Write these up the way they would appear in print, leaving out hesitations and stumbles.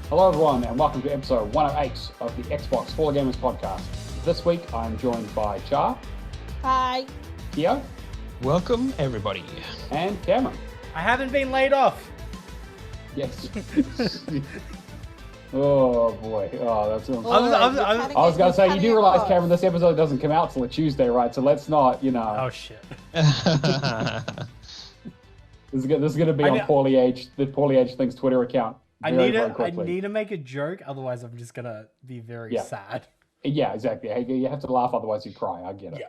Hello everyone and welcome to episode 108 of the Xbox Fall Gamers podcast. This week I'm joined by Char. Hi. Keo. Welcome everybody. And Cameron. I haven't been laid off. Yes. Oh boy. Oh, that's. I was going to say, you do realize, Cameron, this episode doesn't come out till a Tuesday, right? So let's not, Oh shit. This is going to be on the Poorly Aged Things Twitter account. I need to make a joke, otherwise I'm just gonna be very sad. Yeah, exactly. Hey, you have to laugh, otherwise you cry. I get it.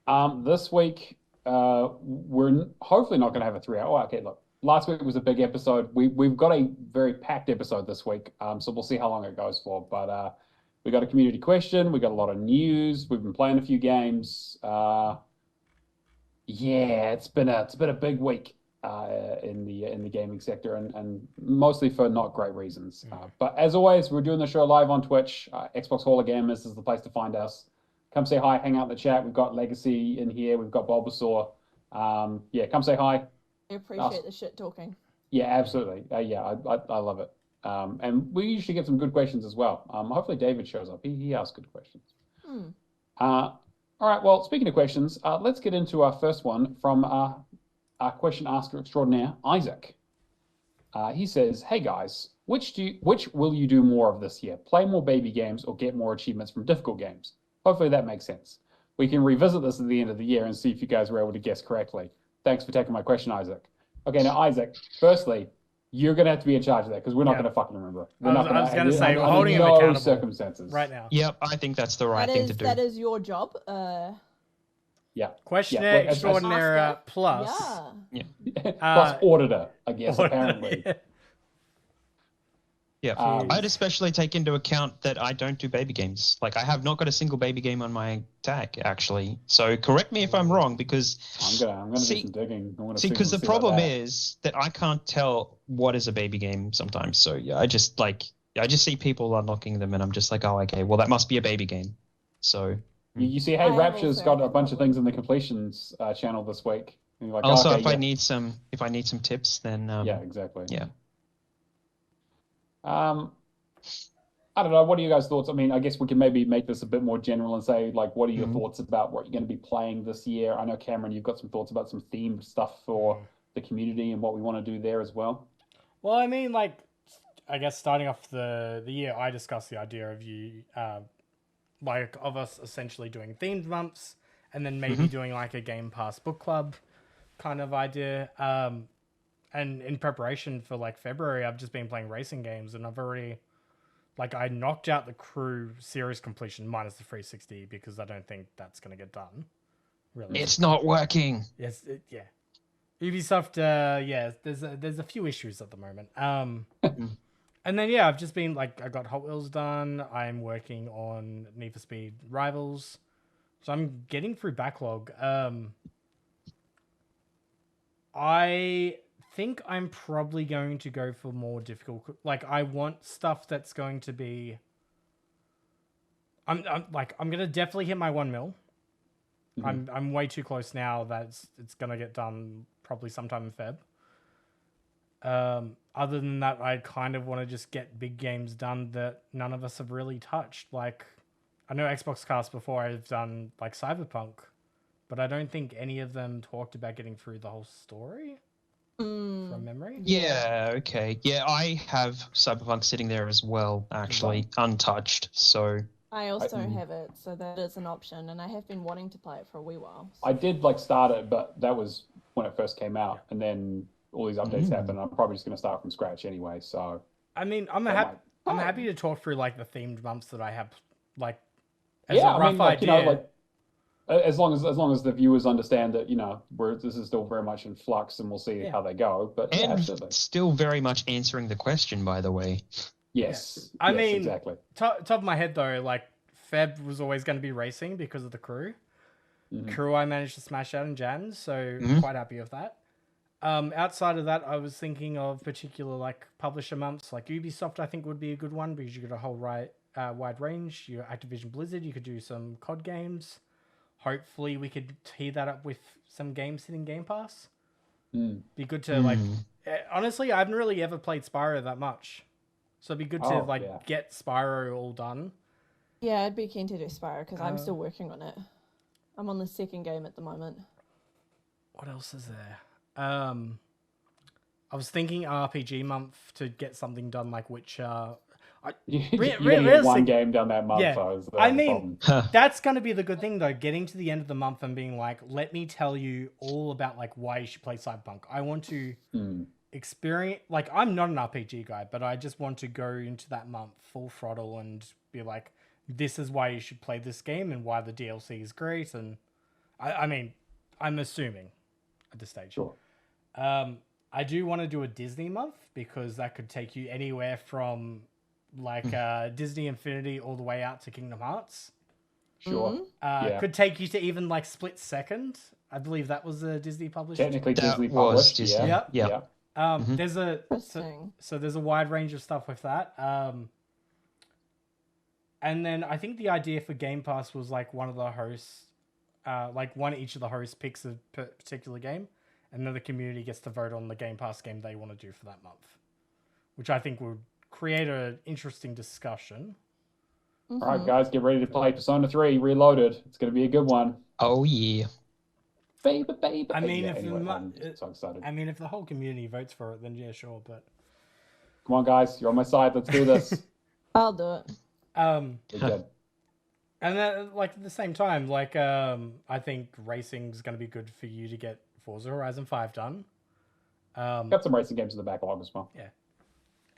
Yeah. This week, we're hopefully not going to have a 3-hour. Oh, okay, look. Last week was a big episode. We've got a very packed episode this week, so we'll see how long it goes for. But we got a community question. We got a lot of news. We've been playing a few games. It's been a big week in the gaming sector, and mostly for not great reasons. But as always, we're doing the show live on Twitch. Xbox Hall of Gamers is the place to find us. Come say hi, hang out in the chat. We've got Legacy in here. We've got Bulbasaur. Come say hi. I appreciate the shit talking. Yeah, absolutely. I love it. And we usually get some good questions as well. Hopefully David shows up. He asks good questions. All right, well, speaking of questions, let's get into our first one from our question asker extraordinaire, Isaac. He says, hey guys, which will you do more of this year? Play more baby games or get more achievements from difficult games? Hopefully that makes sense. We can revisit this at the end of the year and see if you guys were able to guess correctly. Thanks for taking my question, Isaac. Okay, now, Isaac, firstly, you're going to have to be in charge of that because we're not going to fucking remember. I was going to say, we're holding him accountable circumstances. right now. Yep, I think that's the right thing to do. That is your job. Yeah. Questionnaire extraordinaire plus. Yeah. Plus auditor, I guess, apparently. Yeah. I'd especially take into account that I don't do baby games. Like, I have not got a single baby game on my tag, actually. So correct me if I'm wrong, because I'm gonna do some digging. Because the problem is that I can't tell what is a baby game sometimes. So yeah, I just see people unlocking them, and I'm just like, oh, okay, well that must be a baby game. So you see, hey, Rapture's got a bunch of things in the completions channel this week. And you're like, also, okay, if I need some tips, then yeah, exactly. Yeah. I don't know. What are you guys' thoughts? I mean, I guess we can maybe make this a bit more general and say, like, what are your thoughts about what you're going to be playing this year? I know, Cameron, you've got some thoughts about some themed stuff for the community and what we want to do there as well. Well, I mean, like, I guess starting off the year, I discussed the idea of of us essentially doing themed months and then maybe doing like a Game Pass book club kind of idea. And in preparation for like February, I've just been playing racing games, and I've already, like, I knocked out the Crew series completion minus the 360 because I don't think that's going to get done. Really, it's not working. Yes, Ubisoft. There's a few issues at the moment. And then I've just been like, I got Hot Wheels done. I'm working on Need for Speed Rivals, so I'm getting through backlog. I think I'm probably going to go for more difficult. Like, I want stuff that's going to be. I'm gonna definitely hit my 1 mil. I'm way too close now. It's gonna get done probably sometime in Feb. Other than that, I kind of want to just get big games done that none of us have really touched. Like, I know Xbox Cast before I've done like Cyberpunk, but I don't think any of them talked about getting through the whole story. From memory? Yeah, okay. Yeah, I have Cyberpunk sitting there as well, actually, untouched, so... I also have it, so that is an option, and I have been wanting to play it for a wee while. I did, like, start it, but that was when it first came out, and then all these updates happened, and I'm probably just going to start from scratch anyway, so... I mean, I'm happy to talk through, like, the themed months that I have, like, as a rough idea. You know, like, as long as the viewers understand that, this is still very much in flux, and we'll see how they go. But and absolutely. Still very much answering the question, by the way. Yes. I mean, exactly. Top of my head though, like, Feb was always going to be racing because of the Crew. Crew I managed to smash out in Jan, so quite happy with that. Outside of that, I was thinking of particular like publisher months, like Ubisoft. I think would be a good one because you get a whole wide range. Your Activision Blizzard, you could do some COD games. Hopefully we could tee that up with some games sitting Game Pass. Be good to like Honestly, I haven't really ever played Spyro that much, so it'd be good to get Spyro all done. Yeah, I'd be keen to do Spyro because I'm still working on it. I'm on the second game at the moment. What else is there? I was thinking RPG month to get something done like Witcher. You're gonna get one game done that month. Yeah, I mean, that's going to be the good thing though. Getting to the end of the month and being like, let me tell you all about like why you should play Cyberpunk. I want to experience. Like, I'm not an RPG guy, but I just want to go into that month full throttle and be like, this is why you should play this game and why the DLC is great. And I mean, I'm assuming at this stage. Sure. I do want to do a Disney month because that could take you anywhere from like Disney Infinity all the way out to Kingdom Hearts. Sure. Could take you to even like Split Second. I believe that was a Disney published. Technically Disney published. Yep. There's there's a wide range of stuff with that. And then I think the idea for Game Pass was like one of the hosts, each of the hosts picks a particular game, and then the community gets to vote on the Game Pass game they want to do for that month, which I think would create an interesting discussion. All right, guys, get ready to play Persona 3 Reloaded. It's going to be a good one. Oh, yeah. Baby. I mean, I'm so excited. I mean, if the whole community votes for it, then yeah, sure. But come on, guys, you're on my side. Let's do this. I'll do it. Good. And then, like, at the same time, like, I think racing's going to be good for you to get Forza Horizon 5 done. Got some racing games in the backlog as well. Yeah.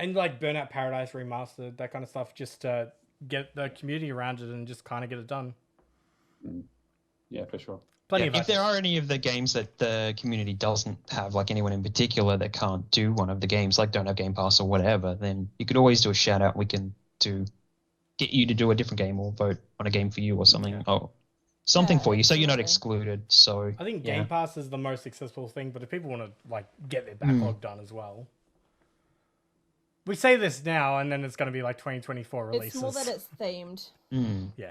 And, like, Burnout Paradise Remastered, that kind of stuff, just to get the community around it and just kind of get it done. Yeah, for sure. If there are any of the games that the community doesn't have, like anyone in particular that can't do one of the games, like don't have Game Pass or whatever, then you could always do a shout out. We can get you to do a different game or vote on a game for you or something. Oh, something for you, so you're not excluded. So I think Game Pass is the most accessible thing, but if people want to like get their backlog done as well, we say this now, and then it's going to be like 2024 releases. It's more that it's themed. Yeah.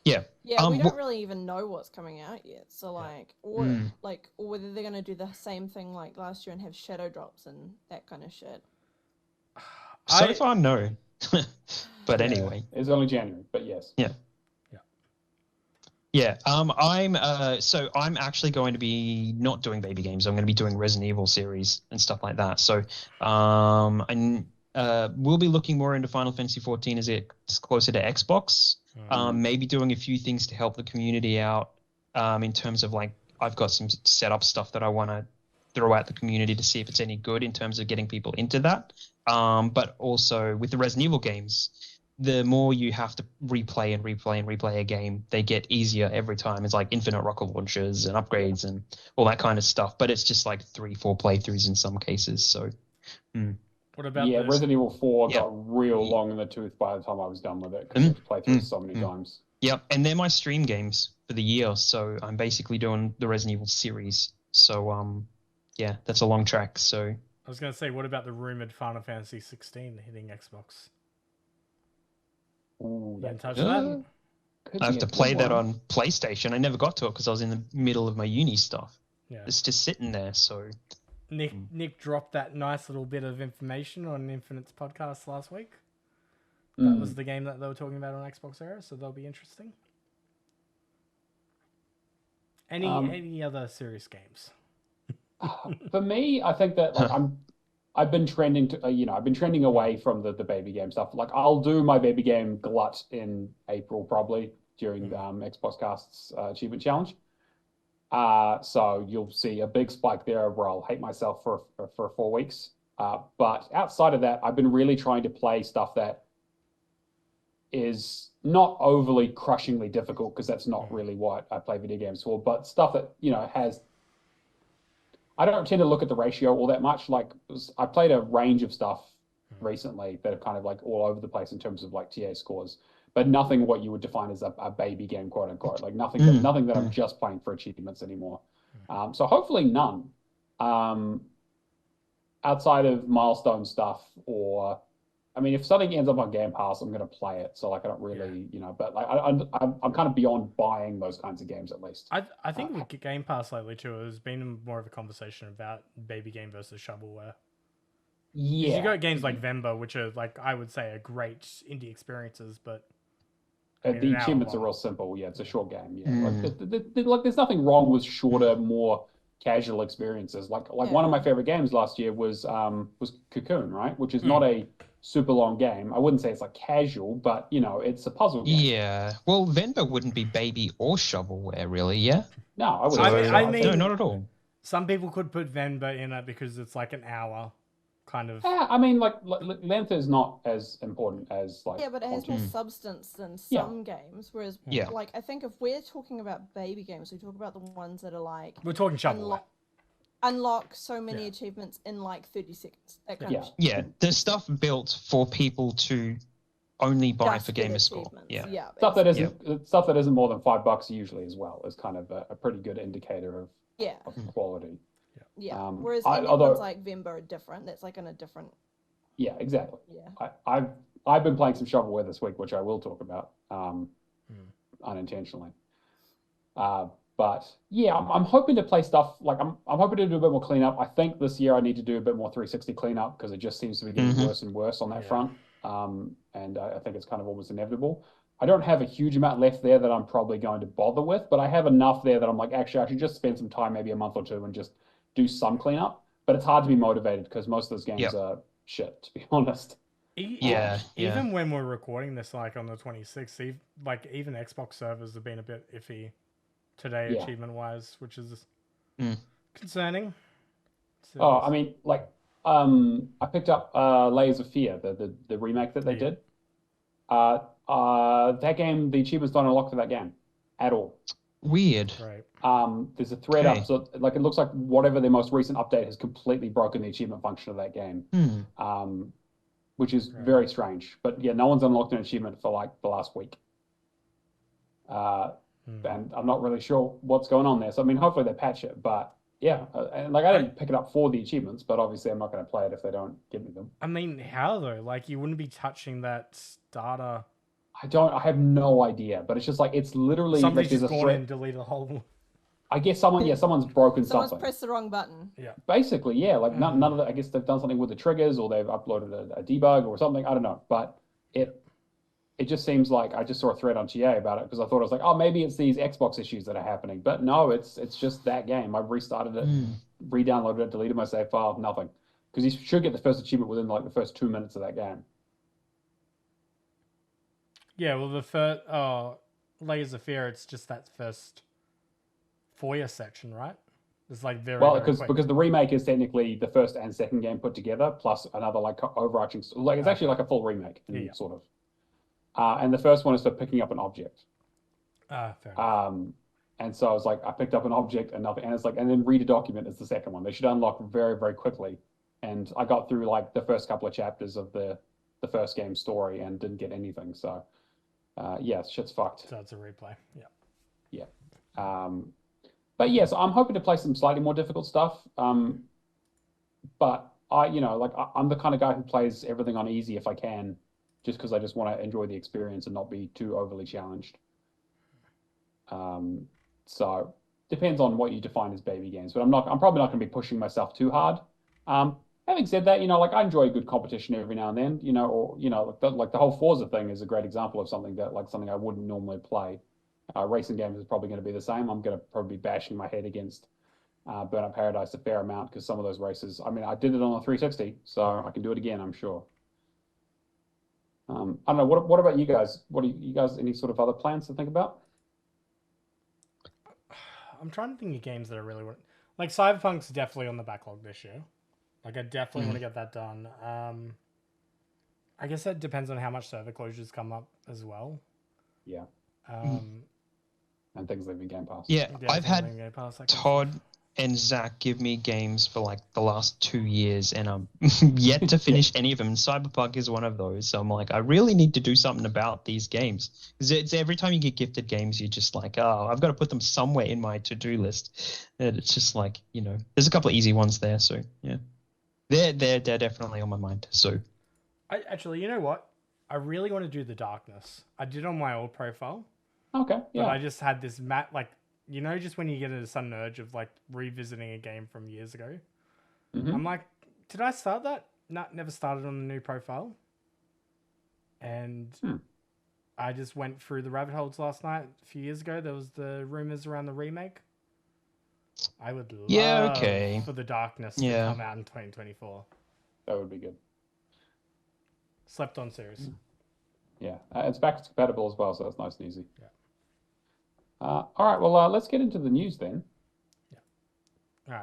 Yeah, we don't really even know what's coming out yet. So like, or whether they're going to do the same thing like last year and have shadow drops and that kind of shit. So far, no. But anyway, it's only January, but yes. I'm actually going to be not doing baby games. I'm going to be doing Resident Evil series and stuff like that. So we'll be looking more into Final Fantasy 14 as it's closer to Xbox. Maybe doing a few things to help the community out in terms of like I've got some setup stuff that I want to throw at the community to see if it's any good in terms of getting people into that. But also with the Resident Evil games, the more you have to replay a game, they get easier every time. It's like infinite rocket launchers and upgrades and all that kind of stuff. But it's just like 3-4 playthroughs in some cases. So, what about Resident Evil 4 got real long in the tooth by the time I was done with it because I had to play through so many times. Yep, and they're my stream games for the year. So I'm basically doing the Resident Evil series. So that's a long track. So I was going to say, what about the rumored Final Fantasy 16 hitting Xbox? Ooh, you touch that? I have to play that on PlayStation. I never got to it because I was in the middle of my uni stuff. Yeah. It's just sitting there. So Nick dropped that nice little bit of information on Infinite's podcast last week. That was the game that they were talking about on Xbox Era, so that'll be interesting. Any other serious games? For me, I think that like I've been trending to I've been trending away from the baby game stuff. Like I'll do my baby game glut in April probably during the Xbox Cast's achievement challenge. So you'll see a big spike there where I'll hate myself for 4 weeks. But outside of that, I've been really trying to play stuff that is not overly crushingly difficult because that's not really what I play video games for. But stuff that has. I don't tend to look at the ratio all that much. Like I played a range of stuff recently that are kind of like all over the place in terms of like TA scores, but nothing what you would define as a baby game, quote unquote. Like nothing that I'm just playing for achievements anymore. So hopefully none. Outside of milestone stuff or I mean, if something ends up on Game Pass, I'm going to play it. So like, I don't really, but like, I'm kind of beyond buying those kinds of games at least. I think with Game Pass lately too, there's been more of a conversation about baby game versus shovelware. Yeah, you got games like Vemba, which are like I would say are great indie experiences, but the achievements are real simple. Yeah, it's a short game. Yeah, like there's nothing wrong with shorter, more casual experiences. Like one of my favorite games last year was Cocoon, right? Which is not a super long game. I wouldn't say it's like casual, but it's a puzzle game. Yeah. Well, Venba wouldn't be baby or shovelware, really. Yeah. No, I would. I mean, no, not at all. Some people could put Venba in it because it's like an hour, kind of. Yeah, I mean, like length is not as important as like. Yeah, but it has more substance than some games. Whereas, like, I think if we're talking about baby games, we talk about the ones that are like. We're talking shovelware. Unlock so many achievements in like 30 seconds. That kind of shit. Yeah, there's stuff built for people to only buy for gamer score. Yeah. Stuff that isn't more than $5 usually as well is kind of a pretty good indicator of quality. Yeah. Whereas ones like Vemba are different. That's like in a different. Yeah, exactly. Yeah. I've been playing some shovelware this week, which I will talk about unintentionally. But yeah, I'm hoping to play stuff like I'm hoping to do a bit more cleanup. I think this year I need to do a bit more 360 cleanup because it just seems to be getting worse and worse on that front. And I think it's kind of almost inevitable. I don't have a huge amount left there that I'm probably going to bother with, but I have enough there that I'm like, actually, I should just spend some time, maybe a month or two, and just do some cleanup. But it's hard to be motivated because most of those games are shit, to be honest. Even when we're recording this, like on the 26th, like even Xbox servers have been a bit iffy today, achievement-wise, which is concerning. So I mean, like, I picked up Layers of Fear, the remake that they did. That game, the achievements don't unlock for that game at all. Weird. Right. There's a thread up, so like it looks like whatever their most recent update has completely broken the achievement function of that game, which is very strange. But yeah, no one's unlocked an achievement for like the last week. And I'm not really sure what's going on there. So I mean, hopefully they patch it. But yeah, and like I didn't pick it up for the achievements, but obviously I'm not going to play it if they don't give me them. I mean, how though? Like you wouldn't be touching that starter. I have no idea, but it's just like it's literally somebody's like just gone and deleted the whole. I guess someone's broken something. Someone's pressed the wrong button. Yeah. Basically, yeah. Like none of the. I guess they've done something with the triggers, or they've uploaded a debug or something. I don't know, but it just seems like I just saw a thread on TA about it because I thought it was like, oh, maybe it's these Xbox issues that are happening, but no, it's just that game. I've restarted it, re-downloaded it, deleted my save file, nothing, because you should get the first achievement within like the first 2 minutes of that game. Yeah, well, the first Layers of Fear, it's just that first foyer section, right? It's like very because the remake is technically the first and second game put together plus another like overarching like it's actually like a full remake sort of. And the first one is for picking up an object. Fair enough. And so I was like, I picked up an object and nothing, and it's like, and then read a document is the second one. They should unlock very, very quickly. And I got through like the first couple of chapters of the first game story and didn't get anything. So, shit's fucked. So it's a replay. Yeah. Yeah. But yes, I'm hoping to play some slightly more difficult stuff. But I'm the kind of guy who plays everything on easy if I can, just because I just want to enjoy the experience and not be too overly challenged. So depends on what you define as baby games, but I'm probably not going to be pushing myself too hard. Having said that, like I enjoy a good competition every now and then, like the whole Forza thing is a great example of something I wouldn't normally play. Racing games is probably going to be the same. I'm going to probably be bashing my head against Burnout Paradise a fair amount because some of those races, I mean, I did it on a 360, so I can do it again, I'm sure. I don't know. What about you guys? What do you guys any sort of other plans to think about? I'm trying to think of games that I really want. Like Cyberpunk's definitely on the backlog this year. Like I definitely want to get that done. I guess that depends on how much server closures come up as well. Yeah. And things leaving Game Pass. Yeah, I've had Todd and Zach give me games for like the last 2 years, and I'm yet to finish any of them. And Cyberpunk is one of those. So I'm like, I really need to do something about these games. Because it's every time you get gifted games, you're just like, oh, I've got to put them somewhere in my to-do list. And it's just like, there's a couple of easy ones there. So yeah, they're definitely on my mind. So Actually, you know what? I really want to do the darkness. I did on my old profile. Okay, yeah. But I just had this just when you get a sudden urge of like revisiting a game from years ago. Mm-hmm. I'm like, did I start that? No, never started on the new profile. And I just went through the rabbit holes last night. A few years ago, there was the rumors around the remake. I would love for the darkness to come out in 2024. That would be good. Slept on series. Yeah, it's backwards compatible as well, so that's nice and easy. Yeah. All right, well, let's get into the news then. Yeah.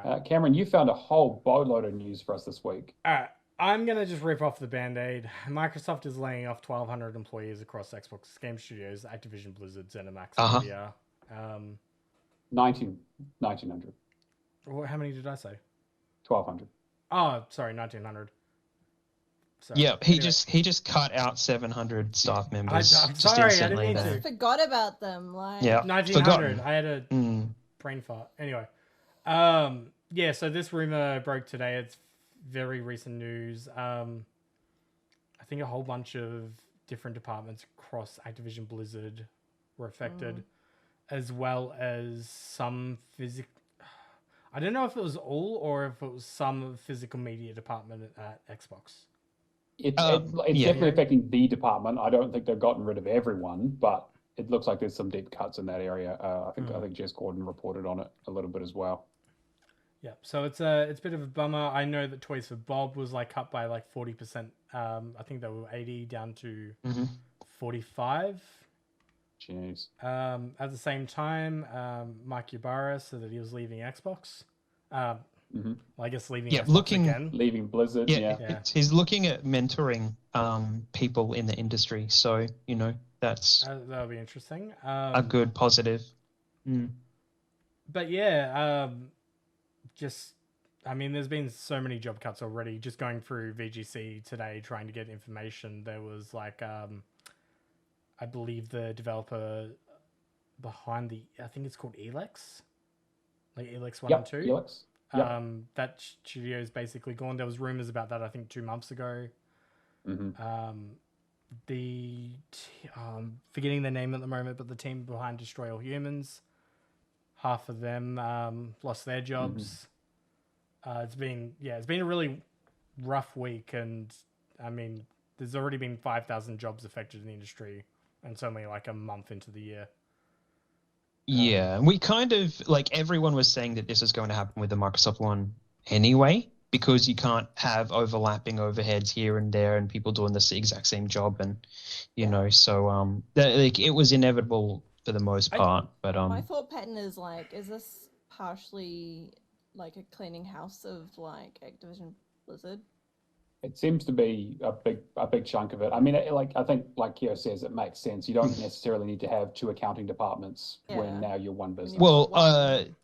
All right. Cameron, you found a whole boatload of news for us this week. All right. I'm going to just rip off the Band-Aid. Microsoft is laying off 1,200 employees across Xbox Game Studios, Activision Blizzard, ZeniMax Media. 1,900. How many did I say? 1,200. Oh, sorry, 1,900. Sorry. Yeah, he just cut out 700 staff members. I'm sorry, I didn't mean to. Forgot about them. Like 1,900. I had a brain fart. Anyway, so this rumor broke today. It's very recent news. I think a whole bunch of different departments across Activision Blizzard were affected, as well as some physical. I don't know if it was all or if it was some physical media department at Xbox. It's definitely affecting the department. I don't think they've gotten rid of everyone, but it looks like there's some deep cuts in that area. I think Jess Gordon reported on it a little bit as well. Yeah, so it's a bit of a bummer. I know that Toys for Bob was like cut by like 40%. I think they were 80 down to 45. Jeez. At the same time, Mike Ybarra said that he was leaving Xbox. Well, I guess leaving Xbox again. Leaving Blizzard, yeah. He's looking at mentoring people in the industry. So, that's... that'll be interesting. A good positive. But there's been so many job cuts already. Just going through VGC today, trying to get information, there was like... I believe the developer behind I think it's called Elex. Like Elex 1 and 2. Elex. Yep. That studio is basically gone. There was rumors about that, I think, 2 months ago. Forgetting their name at the moment, but the team behind Destroy All Humans, half of them lost their jobs. It's been a really rough week, and I mean, there's already been 5,000 jobs affected in the industry, and it's only like a month into the year. Yeah, we kind of, everyone was saying that this is going to happen with the Microsoft One anyway, because you can't have overlapping overheads here and there and people doing the exact same job, and, so it was inevitable for the most part. But my thought pattern is is this partially like a cleaning house of Activision Blizzard? It seems to be a big chunk of it. I mean, I think, like Kyo says, it makes sense. You don't necessarily need to have 2 accounting departments when now you're one business. Well,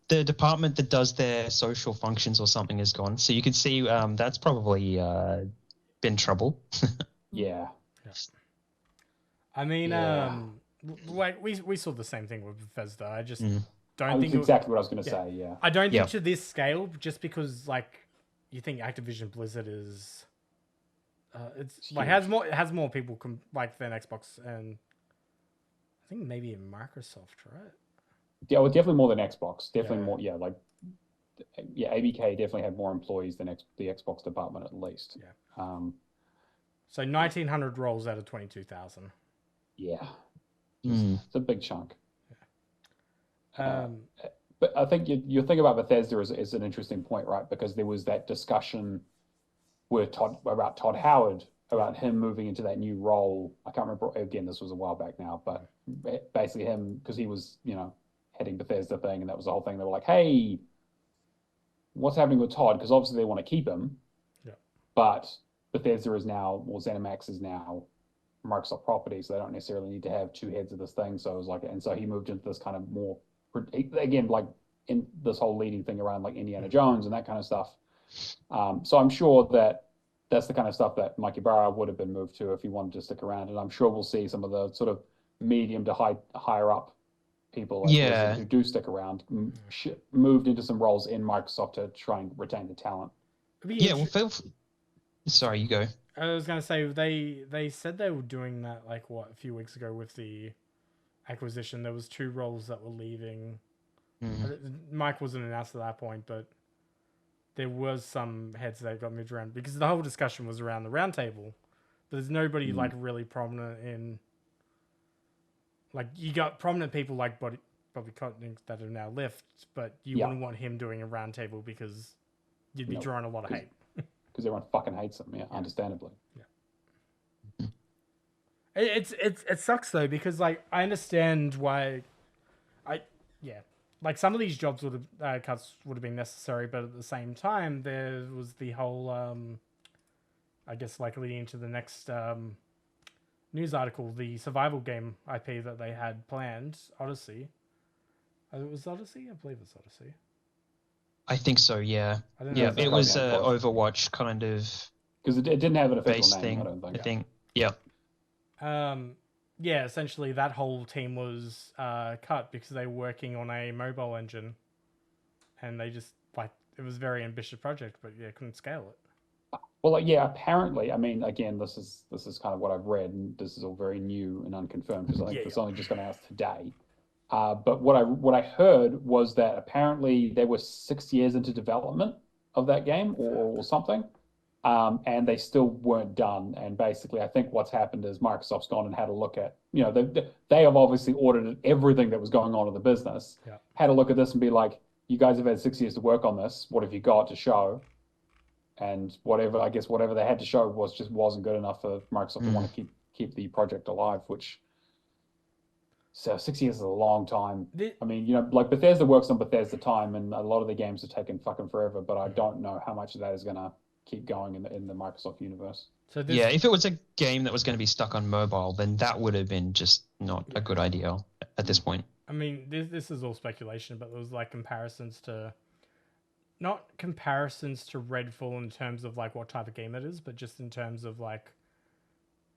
the department that does their social functions or something is gone, so you can see that's probably been trouble. Yeah. I mean, we saw the same thing with Bethesda. I just don't think exactly what I was going to say. Yeah. I don't think to this scale, just because you think Activision Blizzard is. It's has more people than Xbox, and I think maybe in Microsoft, right? Yeah, well, definitely more than Xbox. Definitely more. Yeah, ABK definitely had more employees than the Xbox department at least. Yeah. So 1,900 roles out of 22,000. Yeah. It's a big chunk. Yeah. But I think your thing about Bethesda is an interesting point, right? Because there was that discussion about Todd Howard, about him moving into that new role. I can't remember, again, this was a while back now, but basically him, because he was, heading Bethesda thing, and that was the whole thing. They were like, hey, what's happening with Todd? Because obviously they want to keep him, but Bethesda is now, or ZeniMax is now Microsoft property, so they don't necessarily need to have 2 heads of this thing. So it was and so he moved into this kind of more, again, in this whole leading thing around Indiana Jones and that kind of stuff. So I'm sure that's the kind of stuff that Mike Ybarra would have been moved to if he wanted to stick around. And I'm sure we'll see some of the sort of medium to higher up people who do stick around moved into some roles in Microsoft to try and retain the talent. Sorry, you go. I was gonna say they said they were doing that like a few weeks ago with the acquisition. There was 2 roles that were leaving. Mike wasn't announced at that point, but there was some heads that got moved around because the whole discussion was around the round table. There's nobody like really prominent in. Like you got prominent people like Bobby Kotick that are now left, but you wouldn't want him doing a round table because you'd be drawing a lot of hate. Because everyone fucking hates him, understandably. Yeah. It sucks though because like I understand why, like some of these jobs would have cuts would have been necessary, but at the same time there was the whole I guess like leading into the next news article, the survival game IP that they had planned, Odyssey. It was Odyssey, I believe it's Odyssey. I think so, yeah. Yeah, it was Overwatch kind of because it didn't have an official name. thing. I don't think. I think, yeah. Yeah, essentially that whole team was cut because they were working on a mobile engine, and they just like it was a very ambitious project, but couldn't scale it. Well, apparently, I mean, again, this is kind of what I've read, and this is all very new and unconfirmed because I think it's only just gone out today. But what I heard was that apparently they were 6 years into development of that game or something, and they still weren't done. And basically, I think what's happened is Microsoft's gone and had a look at, they have obviously audited everything that was going on in the business, had a look at this and be like, you guys have had 6 years to work on this. What have you got to show? And whatever they had to show wasn't good enough for Microsoft to want to keep the project alive, which. So 6 years is a long time. I mean, like Bethesda works on Bethesda time, and a lot of the games have taken fucking forever. But I don't know how much of that is going to keep going in the Microsoft universe. So if it was a game that was going to be stuck on mobile, then that would have been just not a good idea at this point. I mean, this is all speculation, but there was like not comparisons to Redfall in terms of like what type of game it is, but just in terms of like.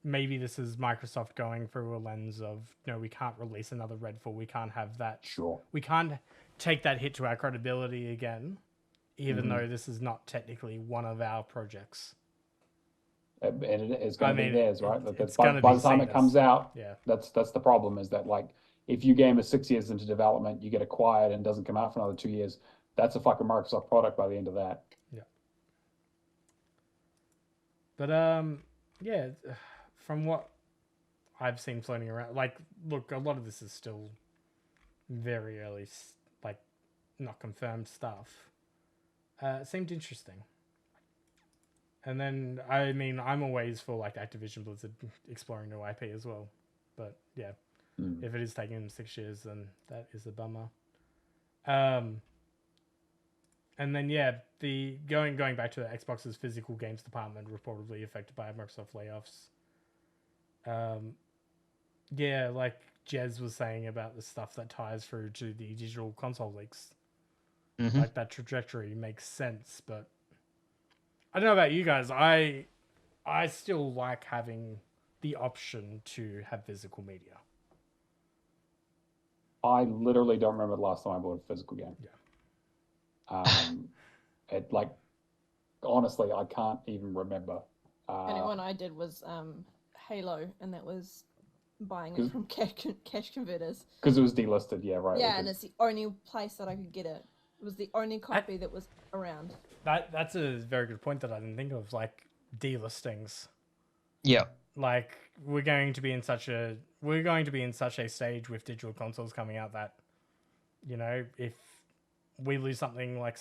Maybe this is Microsoft going through a lens of, we can't release another Redfall. We can't have that. Sure. We can't take that hit to our credibility again, even though this is not technically one of our projects. And it's going to be theirs, right? By the time it comes out, yeah. That's the problem is that, like, if your game is 6 years into development, you get acquired and doesn't come out for another 2 years, that's a fucking Microsoft product by the end of that. Yeah. But, from what I've seen floating around, like, look, a lot of this is still very early, like, not confirmed stuff. It seemed interesting. And then, I mean, I'm always for, like, Activision Blizzard exploring new IP as well. But, if it is taking them 6 years, then that is a bummer. And then, the going back to the Xbox's physical games department reportedly affected by Microsoft layoffs. Like Jez was saying about the stuff that ties through to the digital console leaks. Like that trajectory makes sense, but I don't know about you guys. I still like having the option to have physical media. I literally don't remember the last time I bought a physical game. Honestly, I can't even remember. The only one I did was Halo, and that was buying it from cash converters. Because it was delisted, right. Yeah, and it's the only place that I could get it. It was the only copy that was around. That's a very good point that I didn't think of, like delistings. Yeah. Like we're going to be in such a stage with digital consoles coming out that, if we lose something like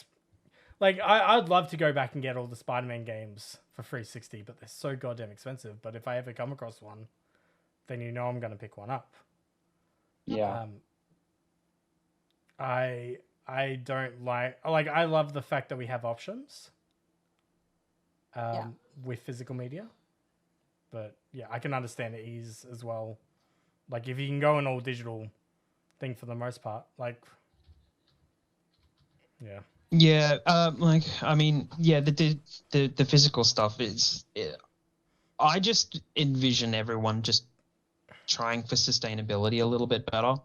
I'd love to go back and get all the Spider-Man games for 360, but they're so goddamn expensive. But if I ever come across one, then I'm going to pick one up. Yeah. I don't I love the fact that we have options with physical media. But I can understand the ease as well. Like if you can go an all digital thing for the most part, Yeah, the physical stuff is. I just envision everyone just trying for sustainability a little bit better,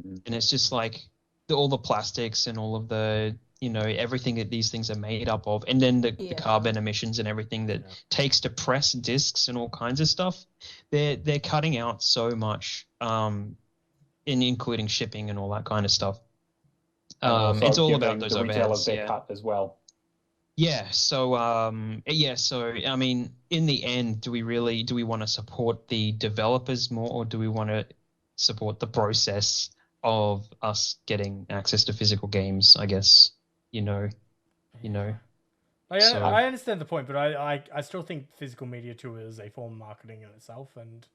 and it's just like all the plastics and all of the everything that these things are made up of, and then the carbon emissions and everything that takes to press discs and all kinds of stuff. They're cutting out so much, including shipping and all that kind of stuff. It's all about those the retailers overheads, their cut as well. Yeah. So, I mean, in the end, do we want to support the developers more, or do we want to support the process of us getting access to physical games? I guess, I understand the point, but I still think physical media too is a form of marketing in itself, and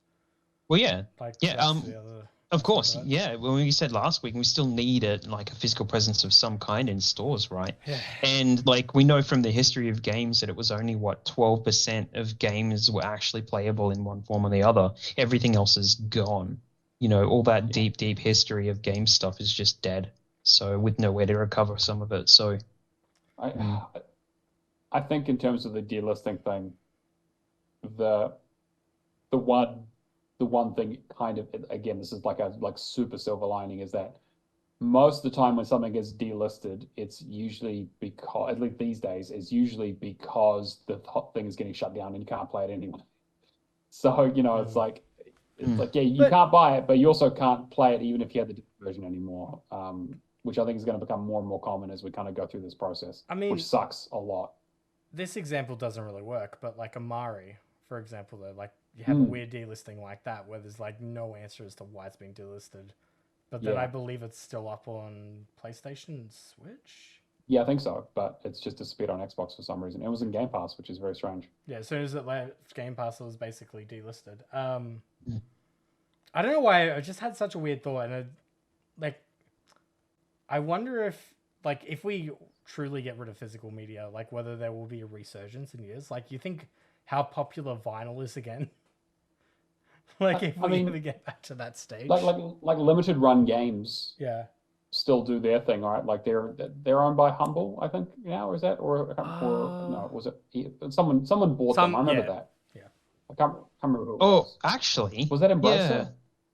of course, yeah. When we said last week, we still need a physical presence of some kind in stores, right? Yeah. And we know from the history of games that it was only 12% of games were actually playable in one form or the other. Everything else is gone. All that deep history of game stuff is just dead. So with nowhere to recover some of it. So I think in terms of the delisting thing, the one thing kind of, again, this is like super silver lining, is that most of the time when something gets delisted, it's usually because, at least these days, it's usually because the thing is getting shut down and you can't play it anyway. So, it's like, you can't buy it, but you also can't play it even if you had the disc version anymore, which I think is going to become more and more common as we kind of go through this process, which sucks a lot. This example doesn't really work, but like Amari, for example, though, you have a weird delisting like that where there's no answer as to why it's being delisted. But then I believe it's still up on PlayStation and Switch? Yeah, I think so, but it's just disappeared on Xbox for some reason. It was in Game Pass, which is very strange. Yeah, as soon as it left Game Pass, it was basically delisted. I don't know why, I just had such a weird thought, and I wonder if we truly get rid of physical media, whether there will be a resurgence in years. You think how popular vinyl is again? If we ever get back to that stage, like limited run games, still do their thing, right? They're owned by Humble, I think now, is that, or no, was it someone bought them? I remember that. Yeah, I can't remember who it was. Actually, was that Embracer? Yeah.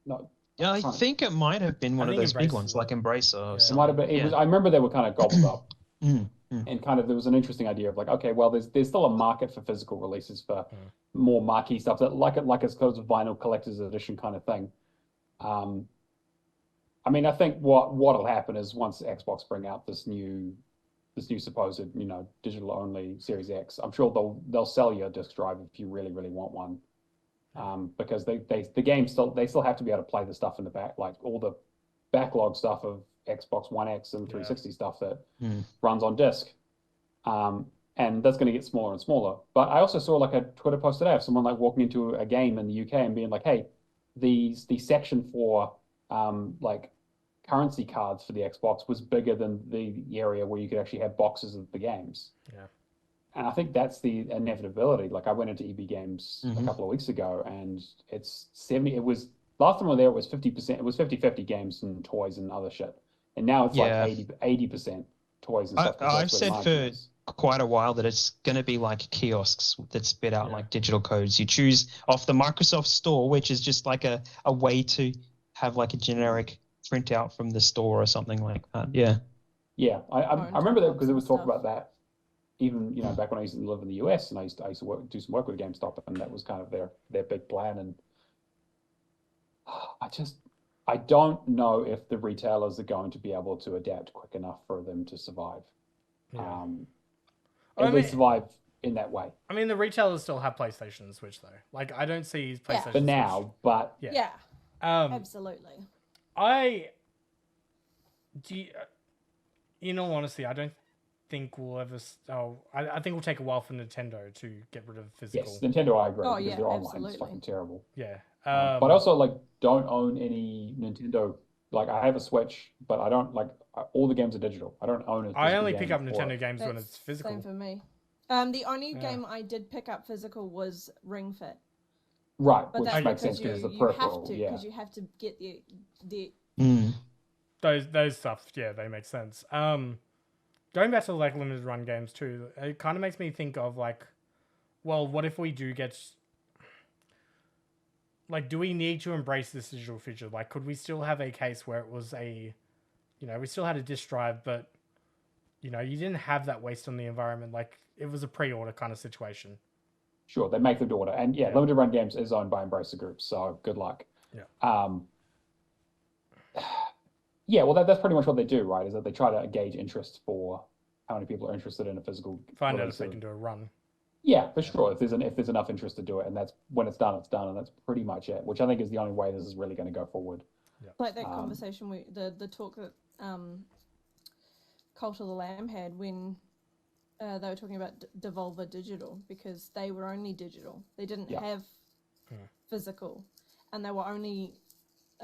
No. Yeah, I think it might have been one of those big ones, like Embracer. Or it might have been. It was. I remember they were kind of gobbled up. Mm. And kind of there was an interesting idea of okay, well, there's still a market for physical releases for more marquee stuff that like it's kind of vinyl collector's edition kind of thing. I think what'll happen is once Xbox bring out this new supposed digital only Series X, I'm sure they'll sell you a disc drive if you really want one, because the game still have to be able to play the stuff in the back, all the backlog stuff of Xbox One X and 360 stuff that runs on disk. And that's going to get smaller and smaller. But I also saw a Twitter post today of someone walking into a game in the UK and being hey, the section for currency cards for the Xbox was bigger than the area where you could actually have boxes of the games. Yeah. And I think that's the inevitability. I went into EB Games a couple of weeks ago, and it's 70. It was last time I was there, it was 50%. It was 50-50 games and toys and other shit. And now it's 80% toys and stuff. I've said for quite a while that it's going to be like kiosks that spit out digital codes. You choose off the Microsoft Store, which is just a way to have a generic printout from the store or something like that. Yeah. Yeah, I remember that because it was talk about that. Even back when I used to live in the US, and I used to do some work with GameStop, and that was kind of their big plan. And I don't know if the retailers are going to be able to adapt quick enough for them to survive. Yeah. At least survive in that way. The retailers still have PlayStation and Switch though. I don't see PlayStation for now, Switch. but absolutely. In all honesty, I don't think we'll ever. I think it'll take a while for Nintendo to get rid of physical. Yes, Nintendo, I agree. Oh, because yeah, their online absolutely. is fucking terrible. Yeah. But also don't own any Nintendo. I have a Switch, but I don't all the games are digital. I don't own it. I only pick up Nintendo games when it's physical. Same for me. The only game I did pick up physical was Ring Fit. Right, but which makes sense because the peripheral. Because you have to get the. Those stuff, they make sense. Going back to limited run games too, it kind of makes me think of well, what if we do get do we need to embrace this digital feature? Could we still have a case where it was we still had a disk drive, but you didn't have that waste on the environment. Like, it was a pre-order kind of situation. Sure, they make them to order. And Limited Run Games is owned by Embracer Group, so good luck. Yeah. Yeah, well, that's pretty much what they do, right? Is that they try to gauge interest for how many people are interested in a physical. Find out if they can do a run. Yeah, for sure. If there's enough interest to do it, and that's when it's done, and that's pretty much it. Which I think is the only way this is really going to go forward. Yeah. Like that conversation the talk that Cult of the Lamb had when they were talking about Devolver Digital, because they were only digital. They didn't have physical, and they were only.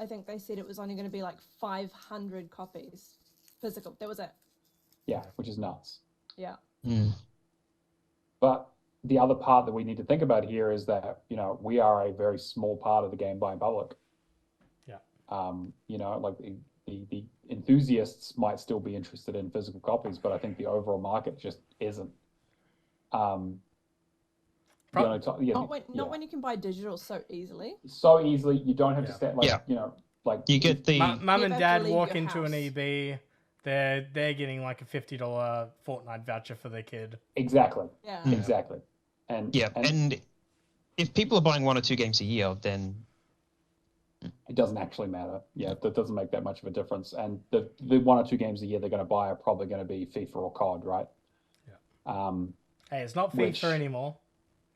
I think they said it was only going to be like 500 copies physical. That was it. Yeah, which is nuts. Yeah. But the other part that we need to think about here is that, we are a very small part of the game buying public. Yeah. Like the enthusiasts might still be interested in physical copies, but I think the overall market just isn't. Not when you can buy digital so easily. So easily, you don't have to stand you get the mum and dad walk into an EB, they're getting like a $50 Fortnite voucher for their kid. Exactly. Yeah. Exactly. And if people are buying 1 or 2 games a year, then it doesn't actually matter. Yeah, that doesn't make that much of a difference. And the 1 or 2 games a year they're going to buy are probably going to be FIFA or COD, right? Yeah. Hey, it's not FIFA anymore.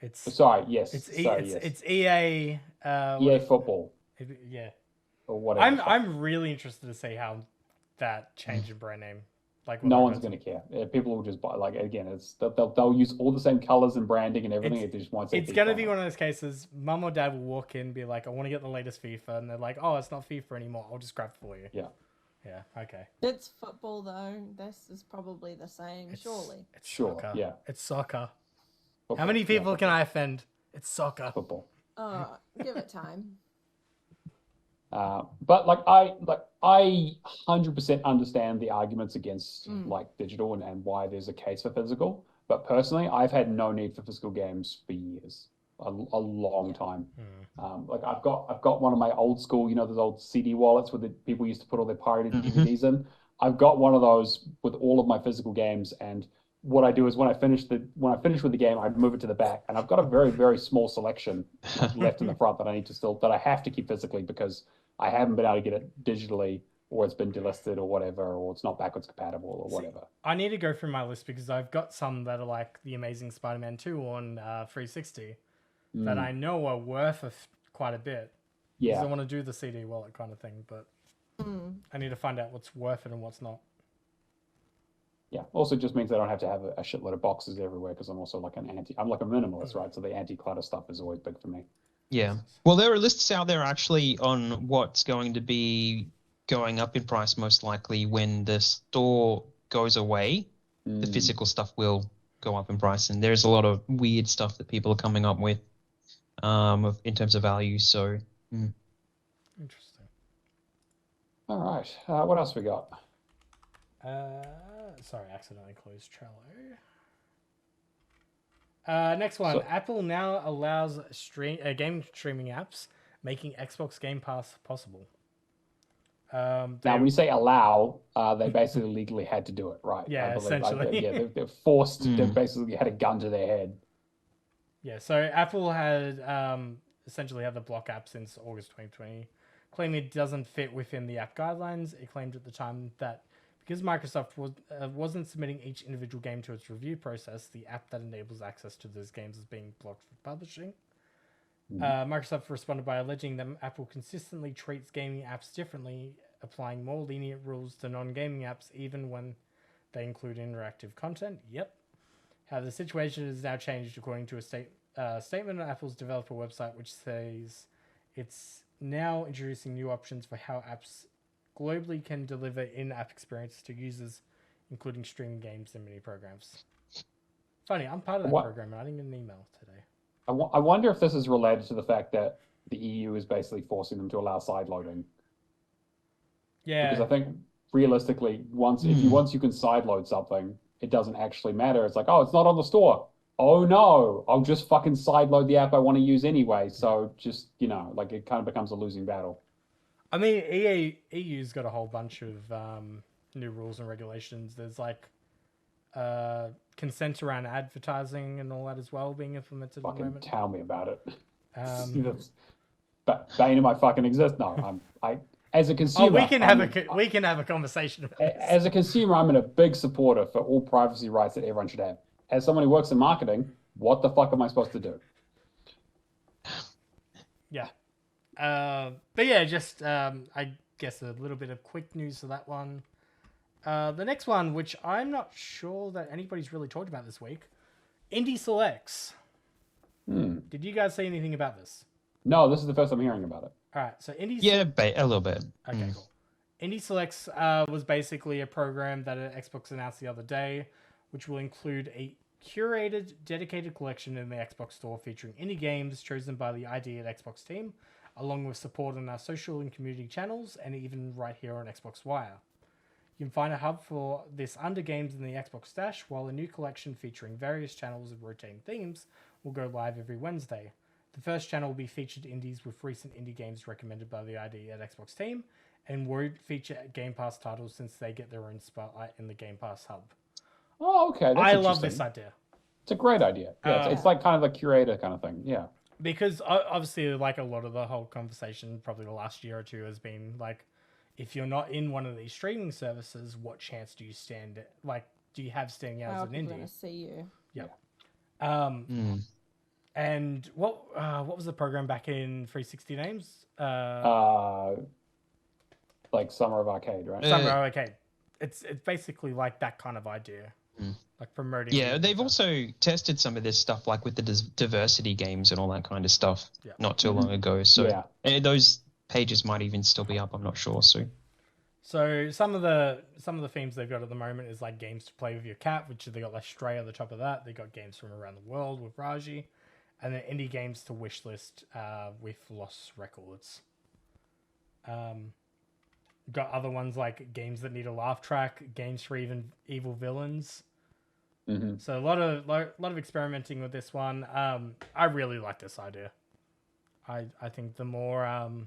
It's It's EA. EA Football. Yeah. Or whatever. I'm really interested to see how that change in brand name. Like, no one's going to care. People will just buy. Like, again, they'll use all the same colors and branding and everything. It just won't say it's going to be one of those cases. Mum or dad will walk in and be like, "I want to get the latest FIFA," and they're like, "Oh, it's not FIFA anymore. I'll just grab it for you." Yeah. Yeah. Okay. It's football though. This is probably the same, surely. It's soccer. Yeah. It's soccer. Football. How many people can I offend? It's soccer. Football. Give it time. But I 100% understand the arguments against digital and why there's a case for physical. But personally, I've had no need for physical games for years, a long time. I've got one of my old school, those old CD wallets where the people used to put all their pirated DVDs in. I've got one of those with all of my physical games, and what I do is when I finish with the game, I move it to the back, and I've got a very, very small selection left in the front that I have to keep physically because I haven't been able to get it digitally, or it's been delisted or whatever, or it's not backwards compatible or whatever. I need to go through my list because I've got some that are like the Amazing Spider-Man 2 on 360 that I know are worth quite a bit. Yeah. I want to do the CD wallet kind of thing, but I need to find out what's worth it and what's not. Yeah. Also, just means I don't have to have a shitload of boxes everywhere because I'm also I'm like a minimalist, right? So the anti-clutter stuff is always big for me. Yeah. Well, there are lists out there actually on what's going to be going up in price most likely when the store goes away. The physical stuff will go up in price, and there's a lot of weird stuff that people are coming up with in terms of value. So, interesting. All right. What else we got? Sorry, accidentally closed Trello. Next one. Apple now allows game streaming apps, making Xbox Game Pass possible. Now, when you say allow, they basically legally had to do it, right? Yeah, essentially. They're forced. They basically had a gun to their head. Yeah, so Apple had essentially had the block app since August 2020, claiming it doesn't fit within the app guidelines. It claimed at the time that because Microsoft wasn't submitting each individual game to its review process, the app that enables access to those games is being blocked for publishing. Microsoft responded by alleging that Apple consistently treats gaming apps differently, applying more lenient rules to non-gaming apps, even when they include interactive content. Yep. However, the situation has now changed according to a statement on Apple's developer website, which says it's now introducing new options for how apps globally can deliver in-app experiences to users, including streaming games and mini programs. Funny, I'm part of that program, and I didn't get an email today. I wonder if this is related to the fact that the EU is basically forcing them to allow sideloading. Yeah. Because I think realistically, once you can sideload something, it doesn't actually matter. It's like, oh, it's not on the store. Oh no, I'll just fucking sideload the app I want to use anyway. So just, it kind of becomes a losing battle. I mean, EU's got a whole bunch of new rules and regulations. There's consent around advertising and all that as well being implemented at the moment. Tell me about it. But bane of my fucking existence. No, I as a consumer. We can have a conversation about this. As a consumer, I'm a big supporter for all privacy rights that everyone should have. As someone who works in marketing, what the fuck am I supposed to do? Yeah. But yeah, just I guess a little bit of quick news for that one. The next one, which I'm not sure that anybody's really talked about this week, Indie Selects. Did you guys say anything about this? No, this is the first I'm hearing about it. All right, so Indie. Yeah, a little bit. Okay, cool. Indie Selects was basically a program that Xbox announced the other day, which will include a curated, dedicated collection in the Xbox Store featuring indie games chosen by the ID at Xbox team, along with support on our social and community channels, and even right here on Xbox Wire. You can find a hub for this under games in the Xbox Stash, while a new collection featuring various channels and rotating themes will go live every Wednesday. The first channel will be featured indies with recent indie games recommended by the ID at Xbox team, and won't feature Game Pass titles since they get their own spotlight in the Game Pass hub. Oh, okay. I love this idea. It's a great idea. Yeah, it's like kind of a curator kind of thing. Yeah. Because obviously, like a lot of the whole conversation, probably the last year or two, has been like, if you're not in one of these streaming services, what chance do you stand? Like, do you have standing out as an indie? Going to see you. Yeah. And what was the program back in 360 names? Like Summer of Arcade, right? Summer of Arcade. It's basically like that kind of idea, like promoting. Yeah, they've also tested some of this stuff, like with the diversity games and all that kind of stuff, not too long ago. So those pages might even still be up. I'm not sure. So some of the themes they've got at the moment is like games to play with your cat, which they got like Stray at the top of that. They got games from around the world with Raji, and then indie games to wishlist with Lost Records. Got other ones like games that need a laugh track, games for even evil villains. So a lot of experimenting with this one. I really like this idea. I think the more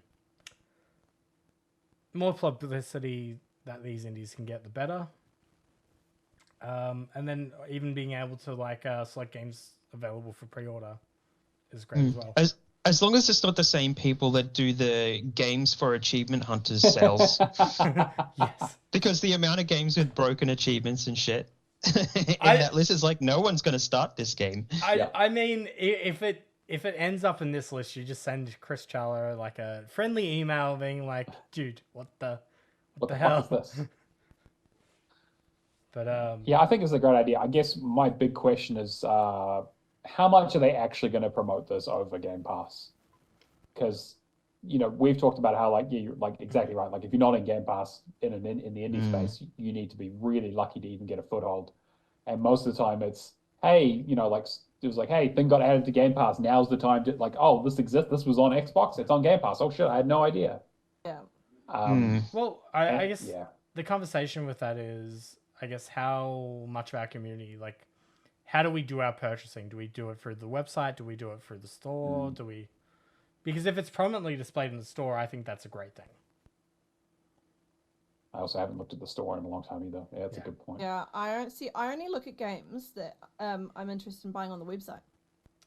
publicity that these indies can get, the better. And then even being able to like select games available for pre-order is great as well. As long as it's not the same people that do the games for achievement hunters sales. Yes. Because the amount of games with broken achievements and shit in that list is like, no one's going to start this game. I mean, if it ends up in this list, you just send Chris Charler like a friendly email being like, dude, what the hell is this? But yeah, I think it's a great idea. I guess my big question is, how much are they actually going to promote this over Game Pass? Because, we've talked about how you're like exactly right. Like if you're not in Game Pass in the indie space, you need to be really lucky to even get a foothold. And most of the time it's, hey, like it was like, hey, thing got added to Game Pass. Now's the time to oh, this exists. This was on Xbox. It's on Game Pass. Oh shit, I had no idea. Yeah. Well, I guess the conversation with that is, I guess, how much of our community, like, how do we do our purchasing? Do we do it through the website? Do we do it through the store? Because if it's prominently displayed in the store, I think that's a great thing. I also haven't looked at the store in a long time either. Yeah, that's a good point. Yeah, I only look at games that I'm interested in buying on the website.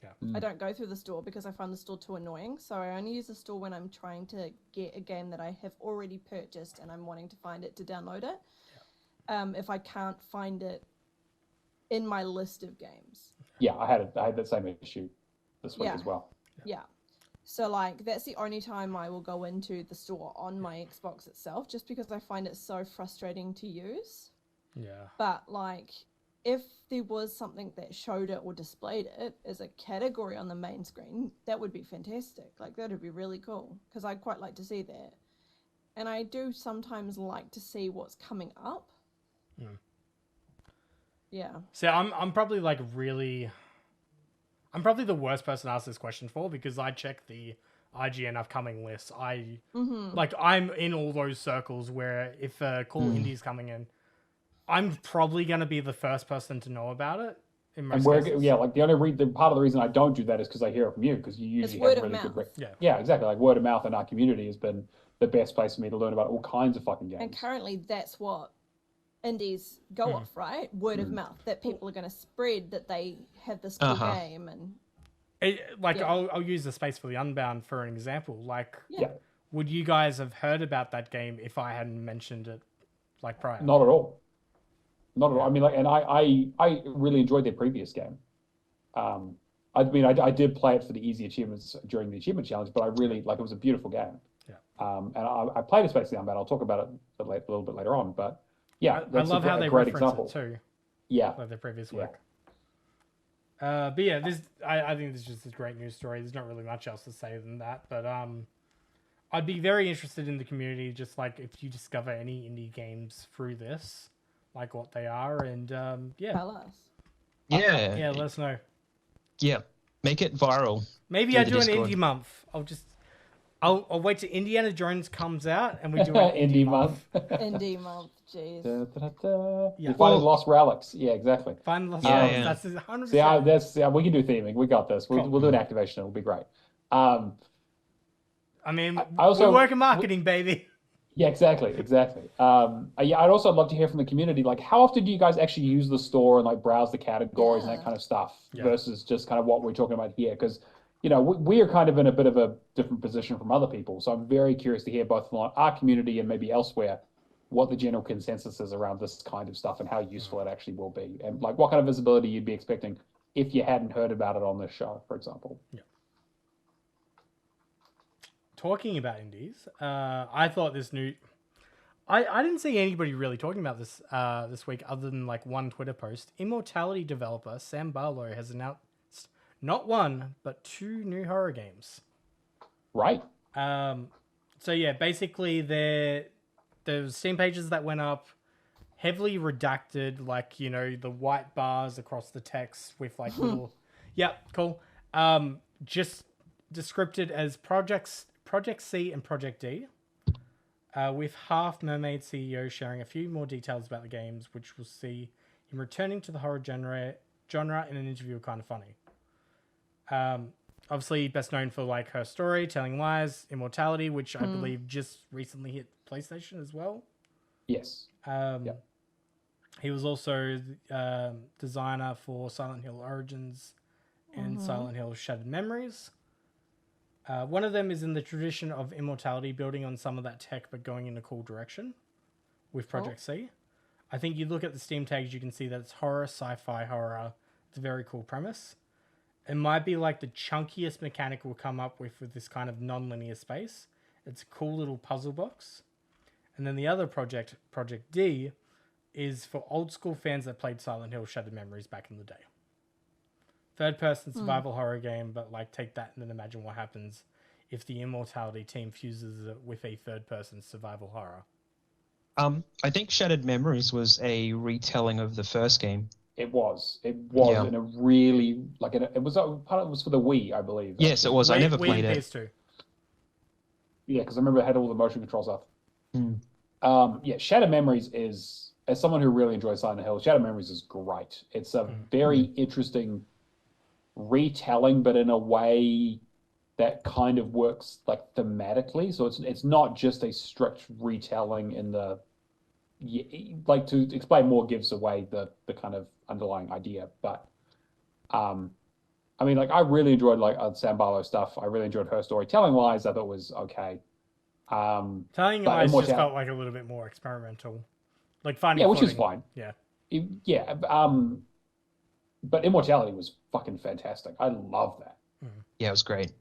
Yeah. I don't go through the store because I find the store too annoying. So I only use the store when I'm trying to get a game that I have already purchased and I'm wanting to find it to download it. Yeah. If I can't find it in my list of games. Yeah, I had that same issue this week as well. Yeah. So like that's the only time I will go into the store on my Xbox itself, just because I find it so frustrating to use. Yeah. But like if there was something that showed it or displayed it as a category on the main screen, that would be fantastic. Like that would be really cool because I'd quite like to see that. And I do sometimes like to see what's coming up. Yeah. So I'm probably I'm probably the worst person to ask this question for because I check the IGN upcoming list. I'm in all those circles where if a cool indie's coming in, I'm probably going to be the first person to know about it. In most cases. Yeah, like the part of the reason I don't do that is because I hear it from you because you usually have really good. Yeah, exactly. Like word of mouth in our community has been the best place for me to learn about all kinds of fucking games. And currently, that's what indies go off, right? Word of mouth, that people are going to spread that they have this cool game. And I'll use the Space for the Unbound for an example. Like, would you guys have heard about that game if I hadn't mentioned it like prior? Not at all. Not at all. I mean, like, and I really enjoyed their previous game. I mean, I did play it for the easy achievements during the achievement challenge, but I really, like, it was a beautiful game. Yeah. And I played a Space for the Unbound. I'll talk about it a little bit later on, but yeah, I love how they great reference example. it too. Yeah. Like their previous work. But yeah, I think this is just a great news story. There's not really much else to say than that, but I'd be very interested in the community, just like if you discover any indie games through this, like what they are, and tell us. Yeah, let us know. Yeah, make it viral. Maybe I do an indie month. I'll wait till Indiana Jones comes out and we do an indie month. Indie month, jeez. You're finding lost relics. Yeah, exactly. Find lost relics. That's 100%. We can do theming. We got this. We'll do an activation. It'll be great. I mean, we work in marketing, baby. Yeah, exactly. I'd also love to hear from the community. Like, how often do you guys actually use the store and like browse the categories and that kind of stuff versus just kind of what we're talking about here? Because we are kind of in a bit of a different position from other people. So I'm very curious to hear both from our community and maybe elsewhere what the general consensus is around this kind of stuff and how useful it actually will be. And like what kind of visibility you'd be expecting if you hadn't heard about it on this show, for example. Yeah. Talking about indies, I thought this new... I didn't see anybody really talking about this this week other than like one Twitter post. Immortality developer Sam Barlow has announced not one, but 2 new horror games. Right. So yeah, basically there's Steam pages that went up, heavily redacted, like, the white bars across the text with like little... Yeah, cool. Just descripted as Project C and Project D. With Half Mermaid CEO sharing a few more details about the games, which will see him returning to the horror genre in an interview with Kind of Funny. Obviously best known for like her story, Telling Lies, Immortality, which I believe just recently hit PlayStation as well. Yes. He was also designer for Silent Hill Origins and Silent Hill Shattered Memories. One of them is in the tradition of Immortality, building on some of that tech but going in a cool direction with Project C. I think you look at the Steam tags, you can see that it's horror, sci-fi horror. It's a very cool premise. It might be like the chunkiest mechanic we'll come up with this kind of non-linear space. It's a cool little puzzle box. And then the other project, Project D, is for old school fans that played Silent Hill Shattered Memories back in the day. Third-person survival horror game, but like take that and then imagine what happens if the Immortality team fuses it with a third-person survival horror. I think Shattered Memories was a retelling of the first game. It was in a really it was for the Wii, I believe. Yes, it was. I never played it. PS2. Yeah, because I remember it had all the motion control stuff. Shattered Memories is, as someone who really enjoys Silent Hill, Shattered Memories is great. It's a very interesting retelling, but in a way that kind of works like thematically. So it's not just a strict retelling in the like, to explain more gives away the kind of underlying idea. But I mean, like, I really enjoyed like Sam Barlow stuff. I really enjoyed her story. Telling Lies, I thought was okay. Telling Lies just felt like a little bit more experimental, like finding which is fine. But Immortality was fucking fantastic. I love that. Yeah, it was great.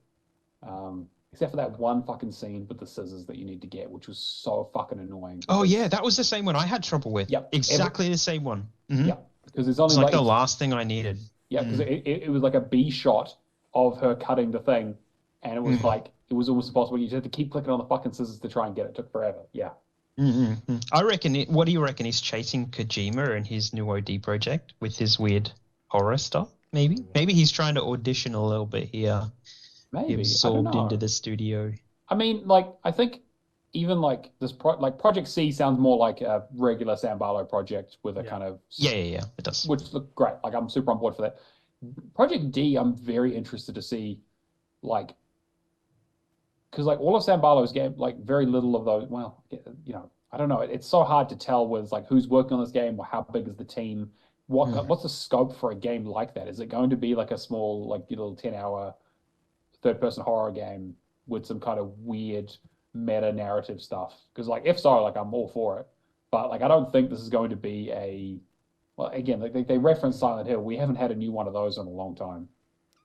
Except for that one fucking scene with the scissors that you need to get, which was so fucking annoying. Oh yeah, that was the same one I had trouble with. Yep. Exactly the same one. Mm-hmm. Yeah, because it's only like the last thing I needed. Yeah, because it was like a B shot of her cutting the thing, and it was like, it was almost impossible. You just had to keep clicking on the fucking scissors to try and get it. It took forever. Yeah. I reckon. What do you reckon? He's chasing Kojima and his new OD project with his weird horror stuff. Maybe he's trying to audition a little bit here. Maybe absorbed into the studio. I mean, like, I think even like this Project C sounds more like a regular Sam Barlow project with a kind of it does, which look great. Like, I'm super on board for that. Project D, I'm very interested to see, like, because like all of Sam Barlow's game, like very little of those. Well, I don't know. It's so hard to tell with like who's working on this game or how big is the team. What's the scope for a game like that? Is it going to be like a small, like little 10-hour third-person horror game with some kind of weird meta narrative stuff? Because like if so, like I'm all for it. But like I don't think this is going to be well, again, like they reference Silent Hill. We haven't had a new one of those in a long time.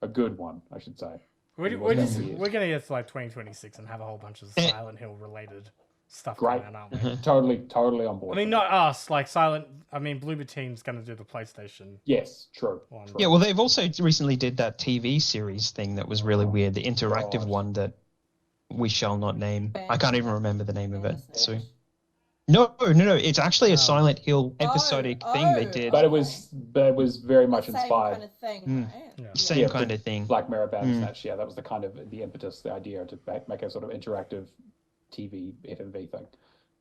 A good one, I should say. We're going to get to like 2026 and have a whole bunch of Silent Hill related stuff Great. going on, aren't we? Totally on board. I mean, not us. Like Bloober Team's going to do the PlayStation. Yes, true. Yeah, well, they've also recently did that TV series thing that was really weird. The interactive one that we shall not name. I can't even remember the name of it. So. No. It's actually a Silent Hill episodic thing they did. But it was very much inspired. Same kind of thing, right? Yeah. Same kind of thing. Black Mirror Bandersnatch. Yeah, that was the kind of the impetus, the idea to make a sort of interactive TV FMV thing.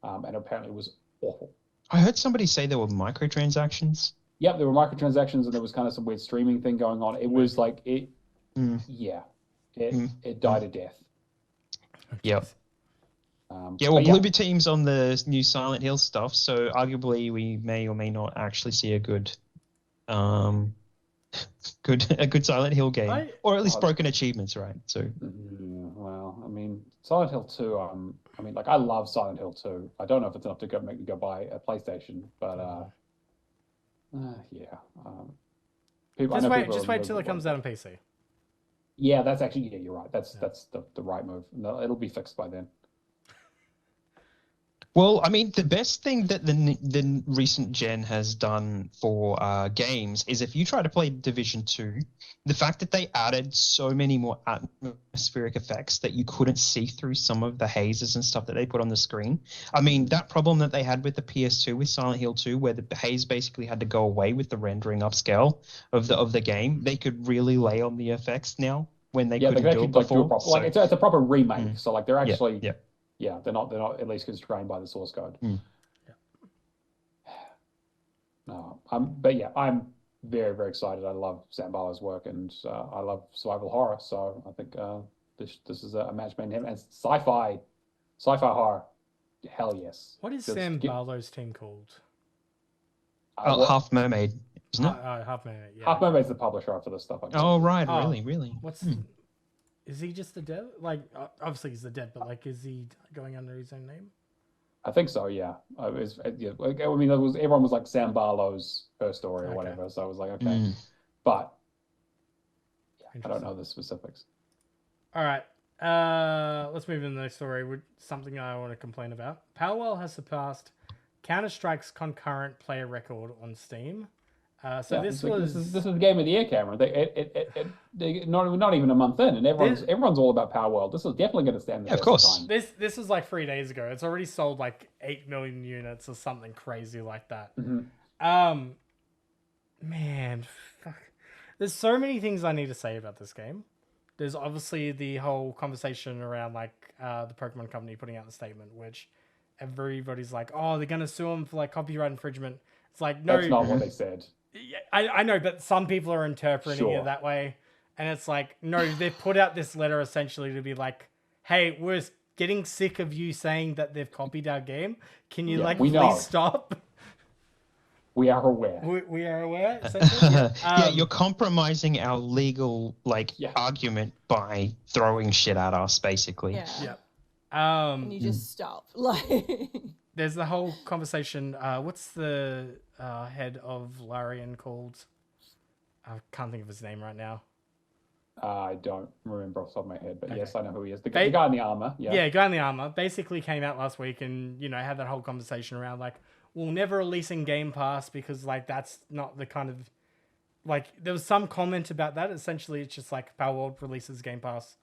And apparently it was awful. I heard somebody say there were microtransactions. Yep, there were microtransactions and there was kind of some weird streaming thing going on. It was like it died a death. Yep. Bloober Team's on the new Silent Hill stuff, so arguably we may or may not actually see a good Silent Hill game, or at least broken achievements, right? So, well, I mean, Silent Hill 2. I mean, like I love Silent Hill 2. I don't know if it's enough to make me go buy a PlayStation, but yeah. Just wait till it comes out on PC. Yeah, that's actually you're right. That's the right move. No, it'll be fixed by then. Well, I mean, the best thing that the recent gen has done for games is if you try to play Division 2, the fact that they added so many more atmospheric effects that you couldn't see through some of the hazes and stuff that they put on the screen. I mean, that problem that they had with the PS2 with Silent Hill 2, where the haze basically had to go away with the rendering upscale of the game, they could really lay on the effects now when they couldn't do it before. Like it's a proper remake, so like they're actually. Yeah, they're not at least constrained by the source code. No, but yeah, I'm very, very excited. I love Sam Barlow's work, and I love survival horror. So I think this is a match made in heaven. And sci-fi horror, hell yes. What is Sam Barlow's team called? Half Mermaid, isn't it? Half Mermaid. Yeah. Half Mermaid's the publisher for this stuff. Oh right, really. Is he just the dev? Like, obviously he's the dev, but like, is he going under his own name? I think so. Yeah. I mean, everyone was like Sam Barlow's first story or whatever. So I was like, okay, but yeah, I don't know the specifics. All right. Let's move into the next story with something I want to complain about. Palworld has surpassed Counter-Strike's concurrent player record on Steam. This is the game of the year, Cameron. They not even a month in, and everyone's all about Palworld. This is definitely going to stand the test of time. This was like 3 days ago. It's already sold like 8 million units or something crazy like that. Man, fuck. There's so many things I need to say about this game. There's obviously the whole conversation around like the Pokemon Company putting out the statement, which everybody's like, oh, they're going to sue them for like copyright infringement. It's like, no, that's not what they said. Yeah, I know, but some people are interpreting it that way. And it's like, no, they've put out this letter essentially to be like, hey, we're getting sick of you saying that they've copied our game. Can you please stop? We are aware. We are aware, essentially. Yeah, you're compromising our legal argument by throwing shit at us, basically. Yeah. Can you just stop? There's the whole conversation. What's the head of Larian called? I can't think of his name right now. I don't remember off the top of my head, but yes, I know who he is. The guy in the armor. Yeah, guy in the armor. Basically came out last week and, had that whole conversation around like, we'll never release in Game Pass because like that's not the kind of like there was some comment about that. Essentially, it's just like Palworld releases Game Pass,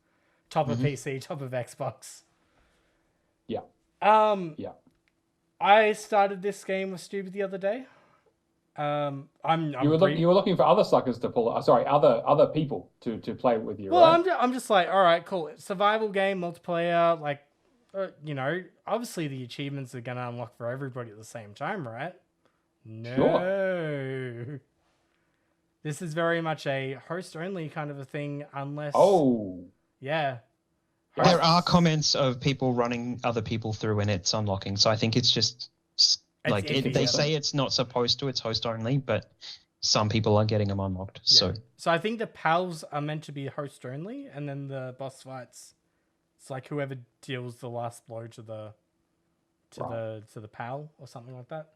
top of PC, top of Xbox. Yeah. Yeah. I started this game with Stupid the other day. You were looking for other suckers to pull. Other people to play with you. Well, right? I'm just like, all right, cool. Survival game, multiplayer, like, obviously the achievements are gonna unlock for everybody at the same time, right? No. Sure. This is very much a host only kind of a thing, unless. Oh. Yeah. There are comments of people running other people through and it's unlocking. So I think it's just like they say it's not supposed to. It's host only, but some people are getting them unlocked. Yeah. So I think the pals are meant to be host only, and then the boss fights, it's like whoever deals the last blow to the pal or something like that.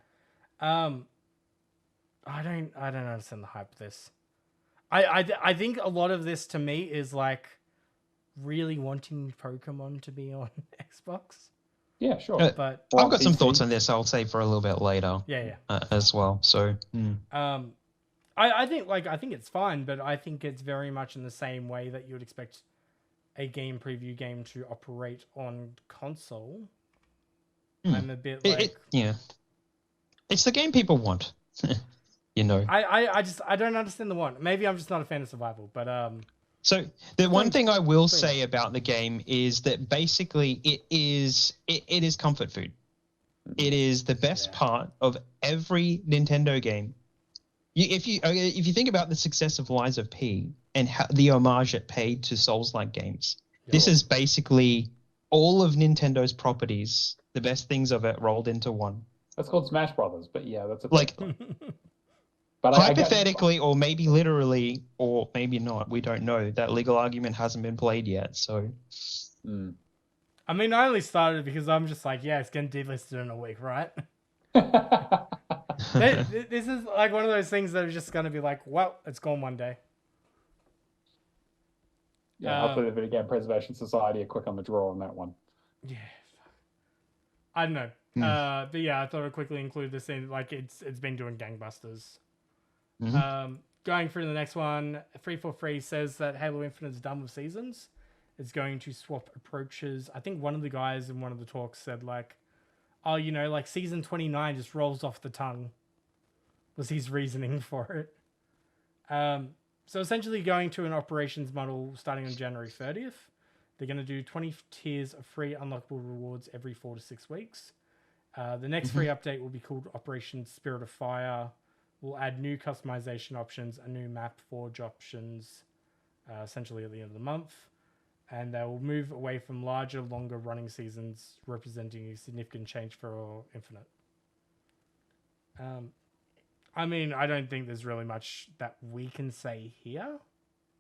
I don't understand the hype of this. I think a lot of this to me is like really wanting Pokemon to be on Xbox. Yeah, sure. But I've got some thoughts on this. I'll save for a little bit later. Yeah. As well. So. I think it's fine, but I think it's very much in the same way that you would expect a game preview game to operate on console. I'm a bit like it's the game people want. You know. I don't understand the want. Maybe I'm just not a fan of survival, but So the one thing I will say about the game is that basically it is comfort food. It is the best part of every Nintendo game. If you think about the success of Lies of P and the homage it paid to Souls-like games, this is basically all of Nintendo's properties, the best things of it rolled into one. That's called Smash Brothers, but yeah, that's a But hypothetically, or maybe literally, or maybe not, we don't know. That legal argument hasn't been played yet, so. I mean, I only started because I'm just like, it's getting delisted in a week, right? This is like one of those things that are just going to be like, well, it's gone one day. Yeah, hopefully the Video Game Preservation Society are quick on the draw on that one. Yeah. I don't know. But yeah, I thought I'd quickly include this in, like, it's been doing gangbusters. Going through the next one, 343 says that Halo Infinite is done with seasons. It's going to swap approaches. I think one of the guys in one of the talks said, like, oh, like season 29 just rolls off the tongue, was his reasoning for it. So essentially going to an operations model starting on January 30th. They're going to do 20 tiers of free unlockable rewards every 4 to 6 weeks. The next free update will be called Operation Spirit of Fire. We'll add new customization options, a new map forge options, essentially at the end of the month. And they will move away from larger, longer running seasons, representing a significant change for Infinite. I mean, I don't think there's really much that we can say here.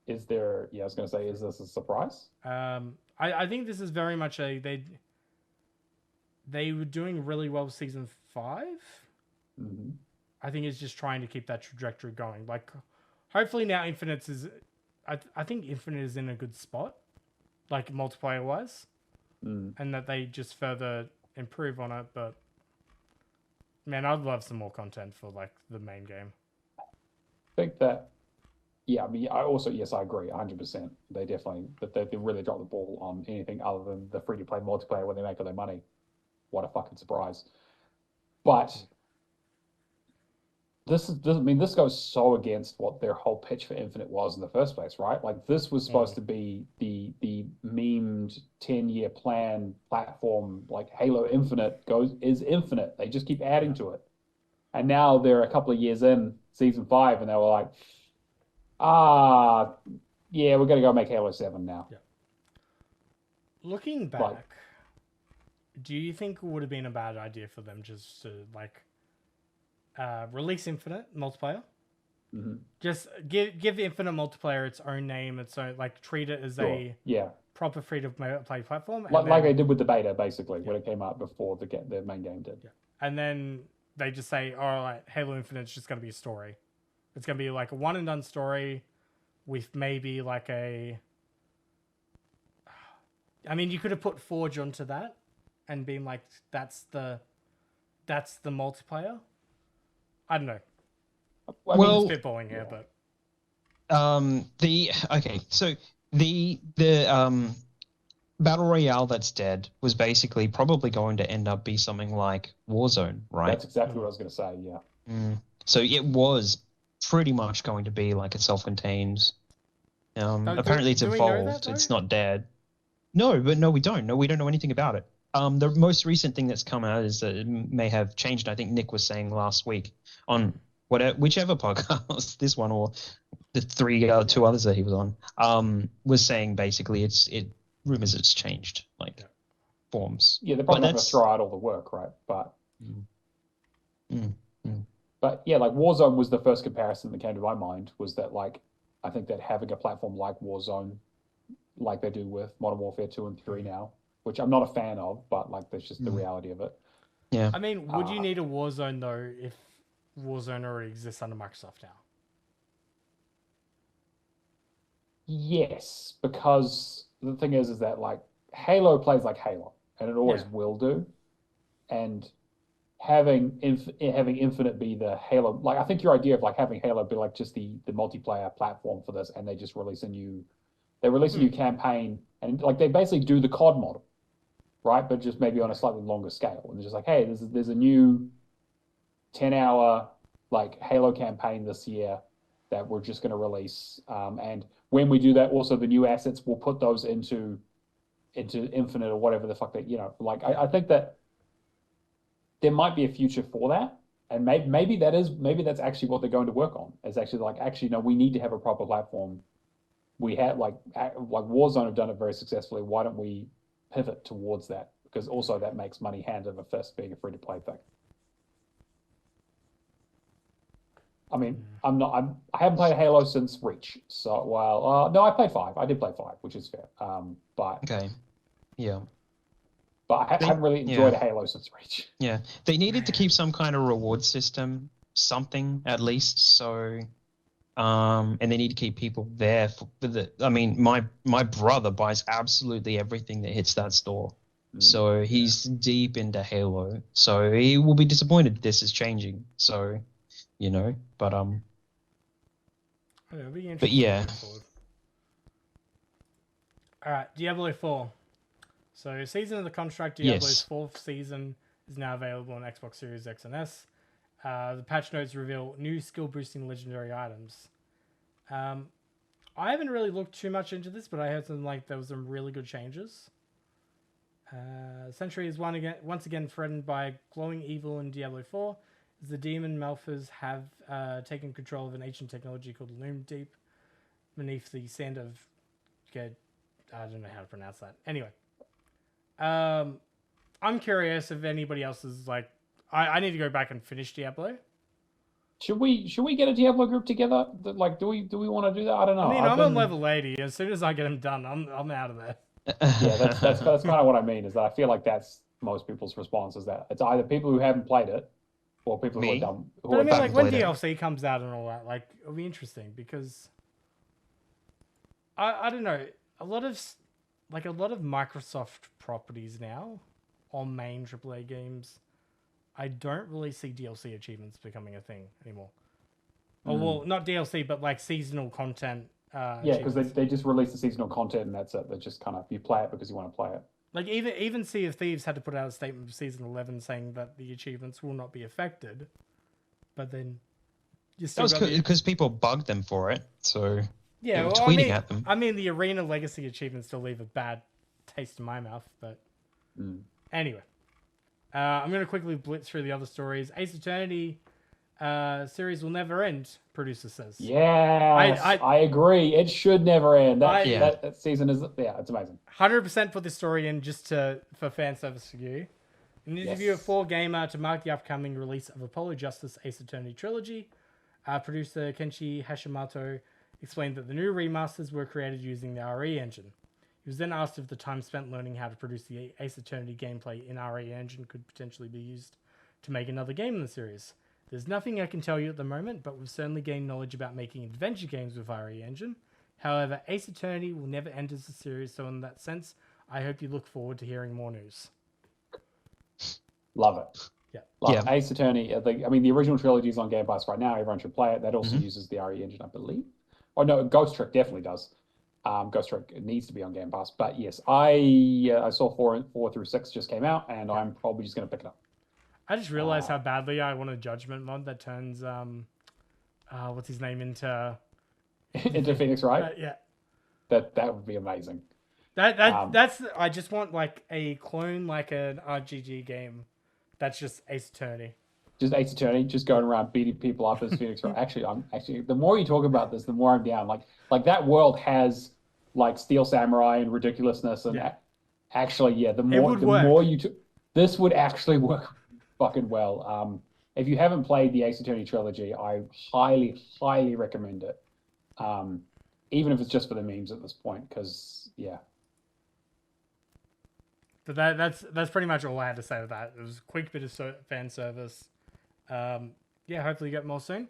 Is there? Yeah, I was going to say, is this a surprise? I think this is very much they were doing really well season 5. I think it's just trying to keep that trajectory going. Like, hopefully now Infinite is. I think Infinite is in a good spot, like multiplayer wise, and that they just further improve on it. But man, I'd love some more content for like the main game. I think that. Yeah, I mean, I agree, 100%. They definitely, but they really dropped the ball on anything other than the free-to-play multiplayer when they make all their money. What a fucking surprise! But this goes so against what their whole pitch for Infinite was in the first place, right? Like, this was supposed to be the memed 10-year plan platform. Like, Halo Infinite is infinite. They just keep adding to it, and now they're a couple of years in season 5, and they were like, yeah, we're going to go make Halo 7 now. Yeah. Looking back, do you think it would have been a bad idea for them just to, like, release Infinite multiplayer? Just give Infinite multiplayer its own name, its own, like, treat it as a proper free-to-play platform. Like they did with the beta, basically, when it came out before the main game did. Yeah. And then they just say, all right, Halo Infinite's just going to be a story. It's going to be like a one and done story with maybe like I mean, you could have put Forge onto that and been like, that's the multiplayer. I don't know. I mean, it's spitballing here, but. So the Battle Royale that's dead was basically probably going to end up be something like Warzone, right? That's exactly what I was going to say, yeah. So it was pretty much going to be like a self-contained. Apparently it's evolved. It's not dead. No, we don't. No, we don't know anything about it. The most recent thing that's come out is that it may have changed. I think Nick was saying last week on whichever podcast, this one or the two others that he was on, was saying basically rumors it's changed forms. Yeah, they're probably not going to throw out all the work, right? But but yeah, like Warzone was the first comparison that came to my mind. Was that like I think that having a platform like Warzone, like they do with Modern Warfare 2 and 3 now, which I'm not a fan of, but like that's just the reality of it. Yeah. I mean, would you need a Warzone though if Warzone already exists under Microsoft now? Yes, because the thing is that like Halo plays like Halo, and it always will do. And having Infinite be the Halo, like I think your idea of like having Halo be like just the multiplayer platform for this, and they just release a new campaign, and like they basically do the COD model, right? But just maybe on a slightly longer scale, and they're just like, hey, there's a new 10-hour like Halo campaign this year that we're just going to release, and when we do that, also the new assets, we'll put those into Infinite or whatever the fuck that, like I think that there might be a future for that, and maybe that's actually what they're going to work on. Is actually like no, we need to have a proper platform. We had like Warzone have done it very successfully. Why don't we pivot towards that? Because also that makes money hand over fist being a free to play thing. I mean, I haven't played Halo since Reach. So, no, I played 5. I did play 5, which is fair. But okay, yeah. But I haven't really enjoyed a Halo since Reach. Yeah, they needed to keep some kind of reward system, something at least. So, and they need to keep people there for the. I mean, my brother buys absolutely everything that hits that store. So he's deep into Halo. So he will be disappointed this is changing. So, but yeah. All right, Diablo 4. So, Season of the Construct, Diablo's fourth season, is now available on Xbox Series X and S. The patch notes reveal new skill-boosting legendary items. I haven't really looked too much into this, but I heard there was some really good changes. Sentry is once again threatened by glowing evil in Diablo 4, as the demon Malphas have taken control of an ancient technology called Loom Deep beneath the sand of... I don't know how to pronounce that. Anyway. I'm curious if anybody else is like... I need to go back and finish Diablo. Should we get a Diablo group together? Like, do we want to do that? I don't know. I mean, I'm on level 80. As soon as I get them done, I'm out of there. Yeah, that's kind of what I mean. Is that I feel like that's most people's response, is that it's either people who haven't played it or people who are dumb. But I mean, like when DLC comes out and all that, like it'll be interesting because I don't know, a lot of Microsoft properties now on main AAA games, I don't really see DLC achievements becoming a thing anymore. Oh, well, not DLC, but like seasonal content. Yeah, because they just release the seasonal content and that's it. They just kind of, you play it because you want to play it. Like even Sea of Thieves had to put out a statement for season 11 saying that the achievements will not be affected, but then you still because people bugged them for it. So yeah, they were tweeting at them. I mean, the Arena Legacy achievements still leave a bad taste in my mouth, but anyway, I'm going to quickly blitz through the other stories. Ace Attorney series will never end, producer says. Yes, I agree. It should never end. That season is, it's amazing. 100% put this story in just for fan service for you. In an interview with 4Gamer to mark the upcoming release of Apollo Justice Ace Attorney Trilogy, producer Kenshi Hashimoto explained that the new remasters were created using the RE engine. He was then asked if the time spent learning how to produce the Ace Attorney gameplay in RE engine could potentially be used to make another game in the series. There's nothing I can tell you at the moment, but we've certainly gained knowledge about making adventure games with RE Engine. However, Ace Attorney will never end as a series, so in that sense, I hope you look forward to hearing more news. Love it. Yeah. Ace Attorney, the original trilogy is on Game Pass right now. Everyone should play it. That also uses the RE Engine, I believe. Oh, no, Ghost Trick definitely does. Ghost Trick needs to be on Game Pass. But yes, I saw 4 through 6 just came out, and I'm probably just going to pick it up. I just realized how badly I want a Judgment mod that turns what's his name into Phoenix Wright. Yeah, that would be amazing. That's I just want like a clone, like an RGG game that's just Ace Attorney. Just Ace Attorney, just going around beating people up as Phoenix Wright. Actually, the more you talk about this, the more I'm down. Like that world has like Steel Samurai and ridiculousness and actually, the more you took, this would actually work fucking well. If you haven't played the Ace Attorney trilogy, I highly, highly recommend it. Even if it's just for the memes at this point, because But that's pretty much all I had to say to that. It was a quick bit of fan service. Hopefully get more soon.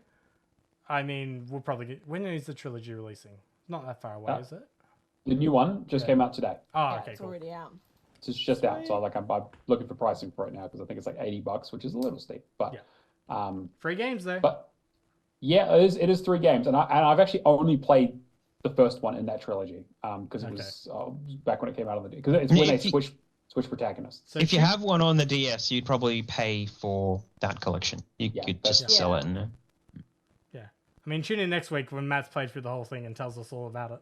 I mean, we'll probably get... When is the trilogy releasing? Not that far away, is it? The new one just came out today. Oh, okay, it's already out. So it's just out. So like I'm looking for pricing for it now because I think it's like $80, which is a little steep. But free games though. But yeah, it is 3 games, and I've actually only played the first one in that trilogy because it was back when it came out on the because it's when they switch protagonists. So if you have one on the DS, you'd probably pay for that collection. You could just sell it and. I mean, tune in next week when Matt's played through the whole thing and tells us all about it.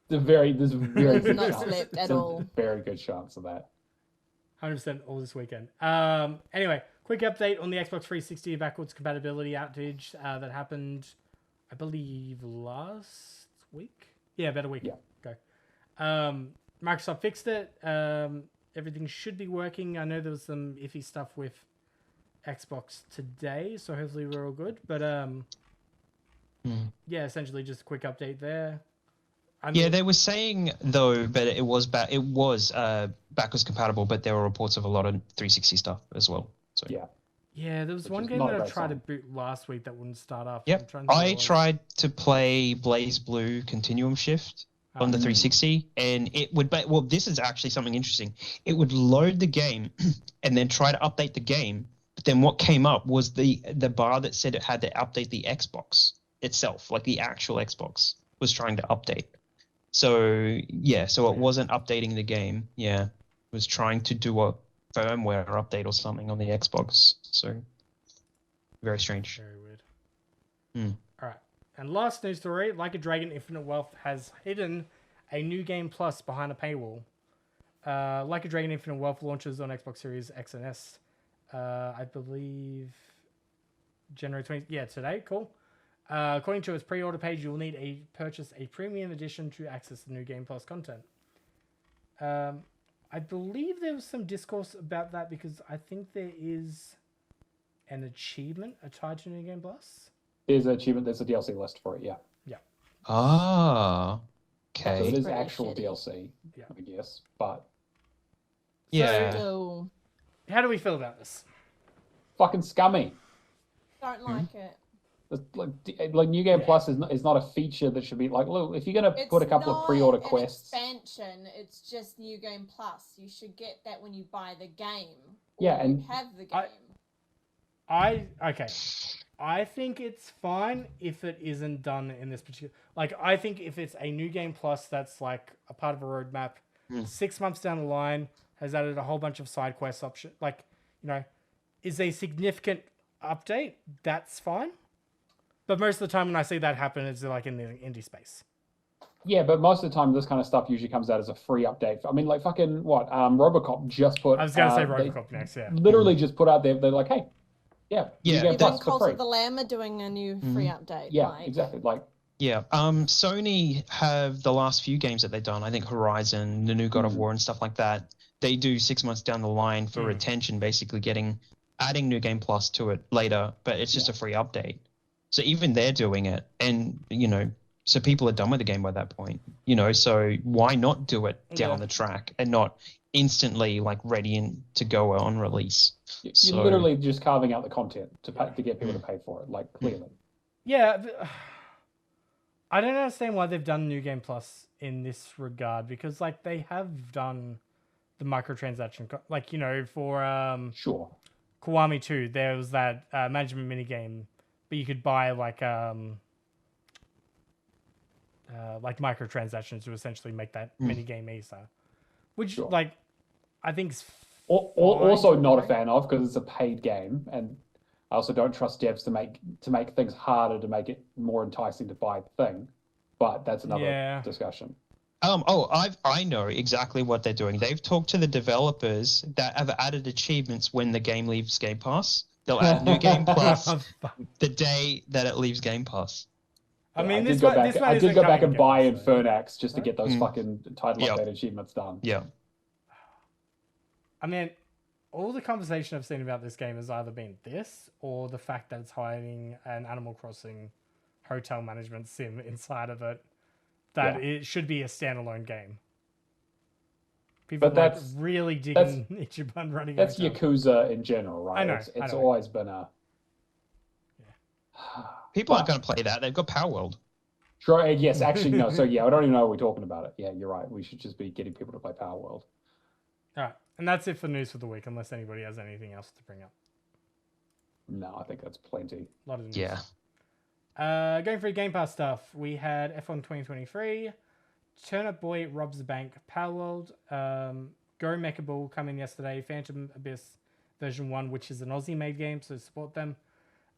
There's a very good not chance. slept at all. Very good chance of that. 100% all this weekend. Anyway, quick update on the Xbox 360 backwards compatibility outage that happened, I believe, last week. Yeah, about a week ago. Microsoft fixed it. Everything should be working. I know there was some iffy stuff with Xbox today, so hopefully we're all good. But essentially just a quick update there. They were saying though, but it was backwards compatible, but there were reports of a lot of 360 stuff as well. So there was one game that I tried to boot last week that wouldn't start up. Yep, I tried to play Blaze Blue Continuum Shift on the 360, and it would. Well, this is actually something interesting. It would load the game and then try to update the game, but then what came up was the bar that said it had to update the Xbox itself, like the actual Xbox was trying to update. So it wasn't updating the game. Yeah, it was trying to do a firmware update or something on the Xbox. So very strange. Very weird. All right. And last news story: Like a Dragon, Infinite Wealth has hidden a new game plus behind a paywall. Like a Dragon, Infinite Wealth launches on Xbox Series X and S. I believe January 20th. Yeah, today. Cool. According to its pre-order page, you will need to purchase a premium edition to access the new Game Plus content. I believe there was some discourse about that because I think there is an achievement tied to New Game Plus. There's an achievement. There's a DLC list for it. Yeah. Ah. Okay. So it is actual DLC. I guess, but So, how do we feel about this? Fucking scummy. Don't like it. Like New Game Plus is not a feature that should be like, look, if you're gonna put a couple of pre-order quests, expansion, it's just New Game Plus. You should get that when you buy the game. And have the game. I think it's fine if it isn't done in this particular. Like, I think if it's a New Game Plus that's like a part of a roadmap, 6 months down the line has added a whole bunch of side quest options. Like, is a significant update. That's fine. But most of the time when I see that happen, it's like in the indie space. Yeah, but most of the time this kind of stuff usually comes out as a free update. I mean, like fucking what? RoboCop just put. I was going to say RoboCop next, yeah. Literally just put out there, they're like, hey, Even Cult of the Lamb are doing a new free update. Yeah, exactly. Sony have the last few games that they've done, I think Horizon, the new God of War and stuff like that, they do 6 months down the line for retention, basically adding New Game Plus to it later, but it's just a free update. So even they're doing it, and so people are done with the game by that point. So why not do it down the track and not instantly like ready to go on release? You're literally just carving out the content to get people to pay for it, like clearly. Yeah, I don't understand why they've done New Game Plus in this regard because like they have done the microtransaction, for Kiwami 2, there was that management minigame. But you could buy like microtransactions to essentially make that mini game easier, which I think is also not a fan of because it's a paid game, and I also don't trust devs to make things harder to make it more enticing to buy the thing. But that's another discussion. I know exactly what they're doing. They've talked to the developers that have added achievements when the game leaves Game Pass. They'll add New Game Plus the day that it leaves Game Pass. I mean, I did go back and buy Infernax just to get those fucking title update achievements done. Yeah. I mean, all the conversation I've seen about this game has either been this or the fact that it's hiding an Animal Crossing hotel management sim inside of it. That it should be a standalone game. People really digging Ichiban running. That's Yakuza in general, right? I know. It's always been a. People aren't going to play that. They've got Palworld. Sure. Yes. Actually, no. So I don't even know what we're talking about it. Yeah, you're right. We should just be getting people to play Palworld. All right, and that's it for news for the week. Unless anybody has anything else to bring up. No, I think that's plenty. A lot of news. Yeah. Going through Game Pass stuff, we had F1 2023, Turnip Boy Robs the Bank, Palworld, Go Mecha Ball come in yesterday, Phantom Abyss version 1, which is an Aussie-made game, so support them.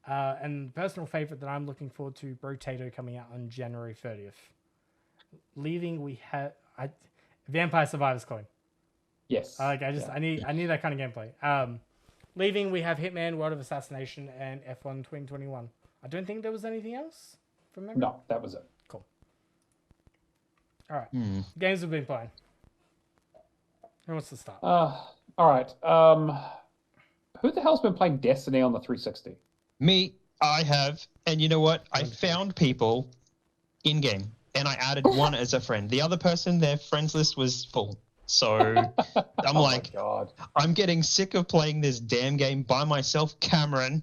And personal favorite that I'm looking forward to, Brotato, coming out on January 30th. Leaving, we have Vampire Survivors Coin. Yes. I need that kind of gameplay. Leaving, we have Hitman, World of Assassination, and F1 2021. I don't think there was anything else from memory. No, that was it. Cool. All right. Games we've been playing. Who wants to start? All right. Who the hell's been playing Destiny on the 360? Me, I have. And you know what? I found people in-game, and I added one as a friend. The other person, their friends list was full. So I'm like, God. I'm getting sick of playing this damn game by myself, Cameron.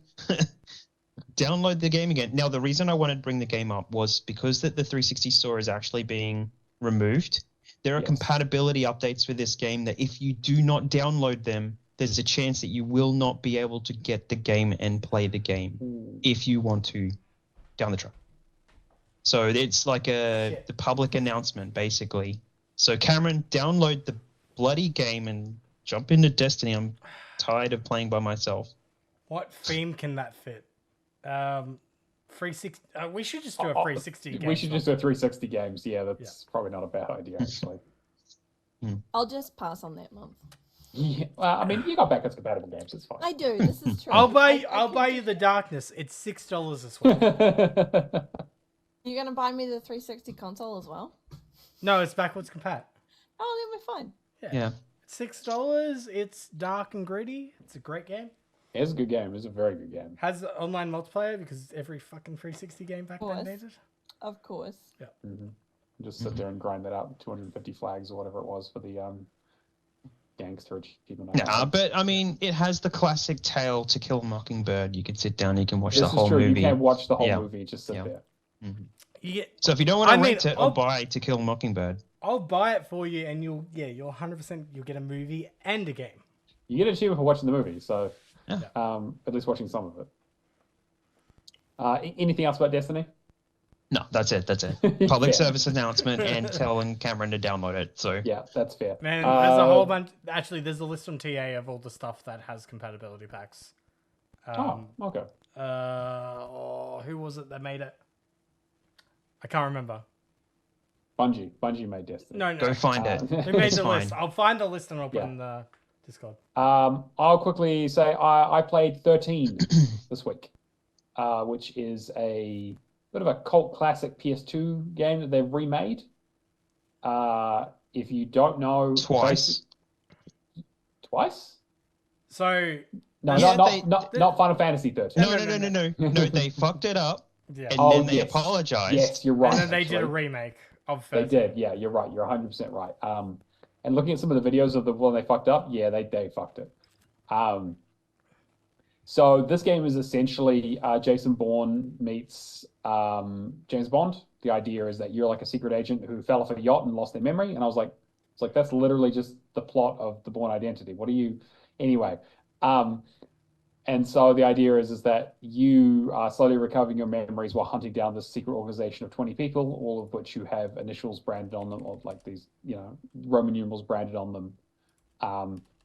Download the game again. Now, the reason I wanted to bring the game up was because that the 360 store is actually being removed. There are compatibility updates for this game that if you do not download them, there's a chance that you will not be able to get the game and play the game if you want to down the track. So it's like the public announcement, basically. So Cameron, download the bloody game and jump into Destiny. I'm tired of playing by myself. What theme can that fit? 360. We should just do a 360 game. We should just do a 360 games. Yeah, that's probably not a bad idea, actually. I'll just pass on that month. Yeah, well, I mean, you got backwards compatible games. It's fine. I do. This is true. I'll buy you the Darkness. It's $6 this week. You're gonna buy me the 360 console as well? No, it's backwards compat. Oh, then we're fine. Yeah. $6. It's dark and gritty. It's a great game. It's a good game. It's a very good game. Has online multiplayer because every fucking 360 game back then needed. Of course. Yeah. Just sit there and grind that out. 250 flags or whatever it was for the gangster achievement. Nah, but I mean, it has the classic tale To Kill a Mockingbird. You can sit down, you can watch the This whole is true. movie. You can watch the whole movie. Just sit there. So if you don't want to rent it or buy To Kill a Mockingbird, I'll buy it for you, and you'll 100% you'll get a movie and a game. You get an achievement for watching the movie, so at least watching some of it. Anything else about Destiny? No, that's it. Public service announcement and telling Cameron to download it. So yeah, that's fair. Man, there's a whole bunch. Actually, there's a list on TA of all the stuff that has compatibility packs. Okay. Who was it that made it? I can't remember. Bungie made Destiny. No. Go find it. Who made the list? I'll find the list and I'll put in the Discord. I'll quickly say I played 13 this week, which is a bit of a cult classic PS2 game that they've remade. If you don't know, twice. So no, not Final Fantasy 13. No. They fucked it up, and then they apologized. Yes, you're right. And then they did a remake of 13. They did. Yeah, you're right. You're 100% right. And looking at some of the videos of the one they fucked up, yeah, they fucked it. So this game is essentially Jason Bourne meets James Bond. The idea is that you're like a secret agent who fell off a yacht and lost their memory. And I was like, it's like, that's literally just the plot of the Bourne Identity. What are you, anyway? And so the idea is that you are slowly recovering your memories while hunting down this secret organization of 20 people, all of which you have initials branded on them, or like these, Roman numerals branded on them,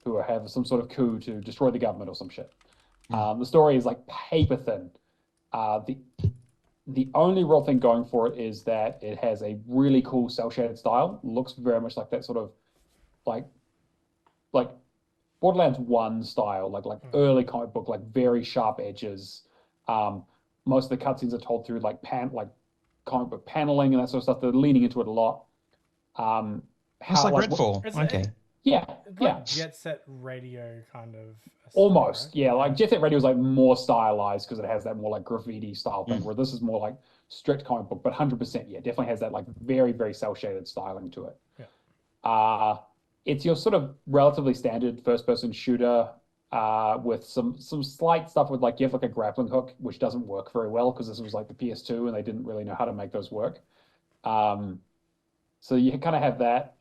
who have some sort of coup to destroy the government or some shit. The story is like paper thin. The only real thing going for it is that it has a really cool cel shaded style. Looks very much like that sort of like Borderlands 1 style, like early comic book, like very sharp edges. Most of the cutscenes are told through like comic book paneling and that sort of stuff. They're leaning into it a lot. It's like Redfall. Okay. Yeah, It's yeah. like Jet Set Radio kind of. Almost, right? yeah. Like Jet Set Radio is like more stylized because it has that more like graffiti style thing, where this is more like strict comic book, but 100%, yeah, definitely has that like very, very cel shaded styling to it. Yeah. It's your sort of relatively standard first person shooter with some slight stuff with like you have like a grappling hook, which doesn't work very well because this was like the PS2 and they didn't really know how to make those work. So you kind of have that.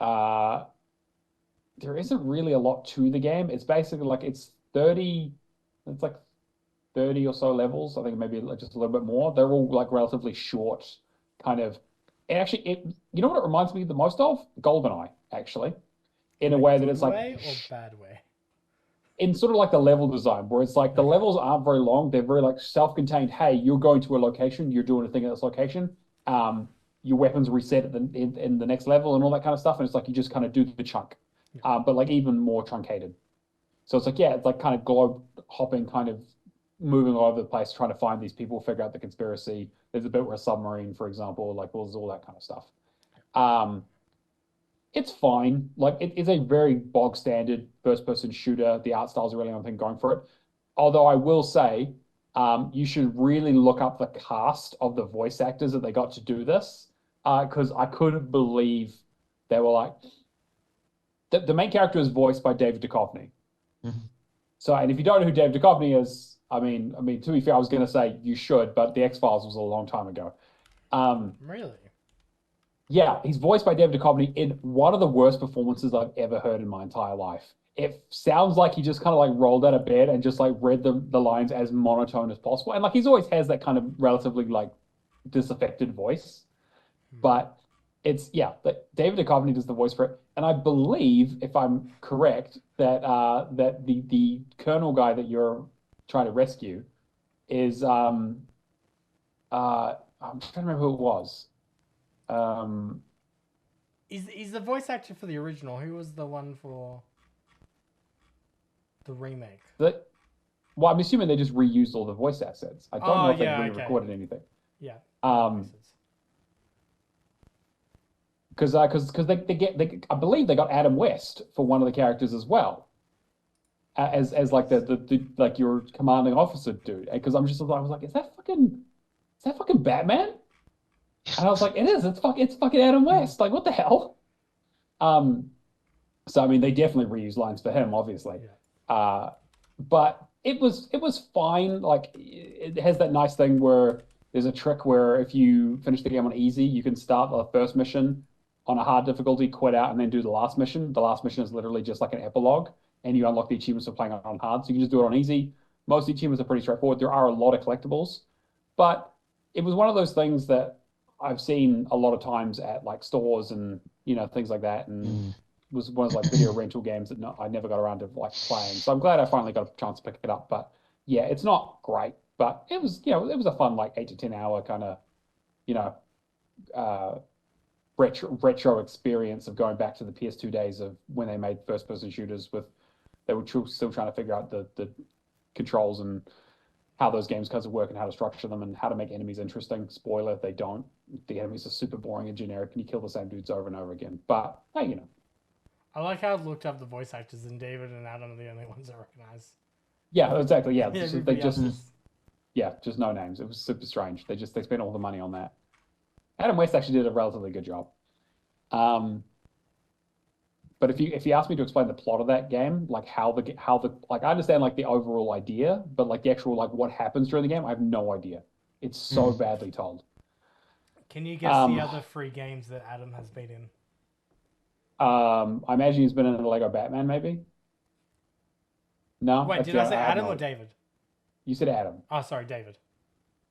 There isn't really a lot to the game. It's basically like it's like 30 or so levels. I think maybe just a little bit more. They're all like relatively short, kind of. And actually, you know what it reminds me the most of? GoldenEye, actually, in a way that it's like way or bad way. In sort of like the level design, where it's like the levels aren't very long. They're very like self-contained. Hey, you're going to a location. You're doing a thing at this location. Your weapons reset at in the next level and all that kind of stuff. And it's like you just kind of do the chunk. But like even more truncated. So it's like, yeah, it's like kind of globe hopping, kind of moving all over the place, trying to find these people, figure out the conspiracy. There's a bit where a submarine, for example, like there's all that kind of stuff. It's fine. Like it is a very bog standard first person shooter. The art styles are really one thing going for it. Although I will say, you should really look up the cast of the voice actors that they got to do this. Because I couldn't believe they were like, the main character is voiced by David Duchovny. So, and if you don't know who David Duchovny is, I mean, to be fair, I was going to say you should, but The X-Files was a long time ago. Really? Yeah, he's voiced by David Duchovny in one of the worst performances I've ever heard in my entire life. It sounds like he just kind of like rolled out of bed and just like read the lines as monotone as possible. And like he's always has that kind of relatively like disaffected voice. But it's, yeah, David Duchovny does the voice for it. And I believe, if I'm correct, that that the Colonel guy that you're trying to rescue is I'm trying to remember who it was. He's the voice actor for the original. Who was the one for the remake? Well, I'm assuming they just reused all the voice assets. I don't know if they re-recorded anything. Yeah. Because I believe they got Adam West for one of the characters as well, as like the like your commanding officer dude. Because I was like, is that fucking Batman? And I was like, it is. It's fucking Adam West. Like, what the hell? So I mean, they definitely reused lines for him, obviously. Yeah. But it was fine. Like, it has that nice thing where there's a trick where if you finish the game on easy, you can start the first mission on a hard difficulty, quit out, and then do the last mission. The last mission is literally just like an epilogue, and you unlock the achievements for playing on hard. So you can just do it on easy. Most of the achievements are pretty straightforward. There are a lot of collectibles, but it was one of those things that I've seen a lot of times at like stores and things like that, and it was one of those like video rental games that I never got around to like playing. So I'm glad I finally got a chance to pick it up. But yeah, it's not great, but it was it was a fun like 8 to 10 hour kind of retro experience of going back to the PS2 days of when they made first person shooters they were still trying to figure out the controls and how those games kinds of work and how to structure them and how to make enemies interesting. Spoiler, they don't. The enemies are super boring and generic and you kill the same dudes over and over again. But hey, I like how I looked up the voice actors and David and Adam are the only ones I recognize. Yeah, exactly. Yeah, just no names. It was super strange. They spent all the money on that. Adam West actually did a relatively good job. But if you ask me to explain the plot of that game, like how the like I understand like the overall idea, but like the actual like what happens during the game, I have no idea. It's so badly told. Can you guess the other 3 games that Adam has been in? I imagine he's been in a Lego Batman, maybe. No. Wait, did I say Adam or David? You said Adam. Oh, sorry, David.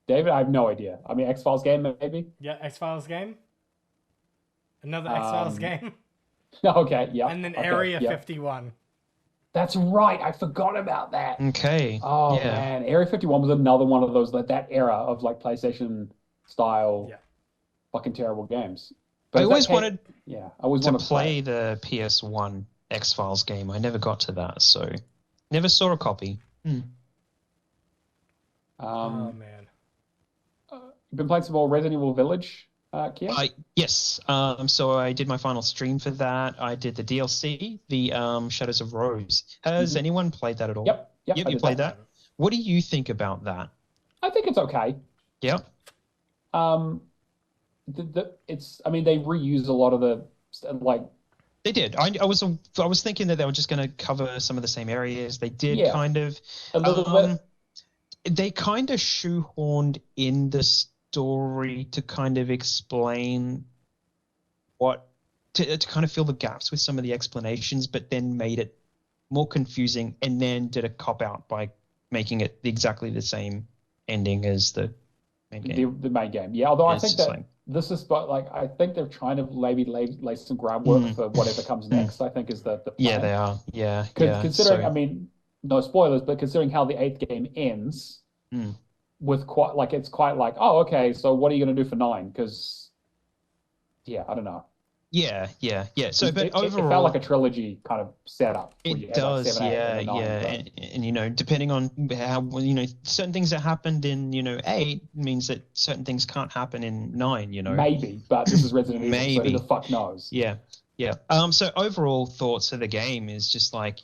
David, I have no idea. I mean, X-Files game, maybe? Yeah, X-Files game. Another X-Files game. Okay, yeah. And then Area 51. That's right. I forgot about that. Okay. Oh, yeah. Man. Area 51 was another one of those, that era of like PlayStation style fucking terrible games. But I always wanted to play the PS1 X-Files game. I never got to that, so never saw a copy. Oh, man. You've been playing some more Resident Evil Village, Kia? Yes. So I did my final stream for that. I did the DLC, the Shadows of Rose. Has anyone played that at all? Yep. You played that. What do you think about that? I think it's okay. Yep. It's. I mean, they reuse a lot of the like. They did. I was thinking that they were just going to cover some of the same areas. They did kind of. A little bit. They kind of shoehorned in the story to kind of explain to kind of fill the gaps with some of the explanations, but then made it more confusing, and then did a cop out by making it exactly the same ending as the main game. The main game, yeah. Although I think that this is, but like I think they're trying to maybe lay some groundwork for whatever comes next. I think is the plan. Yeah, they are. Yeah. Considering, I mean, no spoilers, but considering how the 8th game ends, with it's quite like, oh, okay, so what are you going to do for 9? Because, yeah, I don't know. Yeah. So, but overall, it felt like a trilogy kind of setup. It does, like 7, 8, and 9, and you know, depending on how certain things that happened in 8 means that certain things can't happen in 9. Maybe, but this is Resident Evil, so who the fuck knows? Yeah. So overall thoughts of the game is just like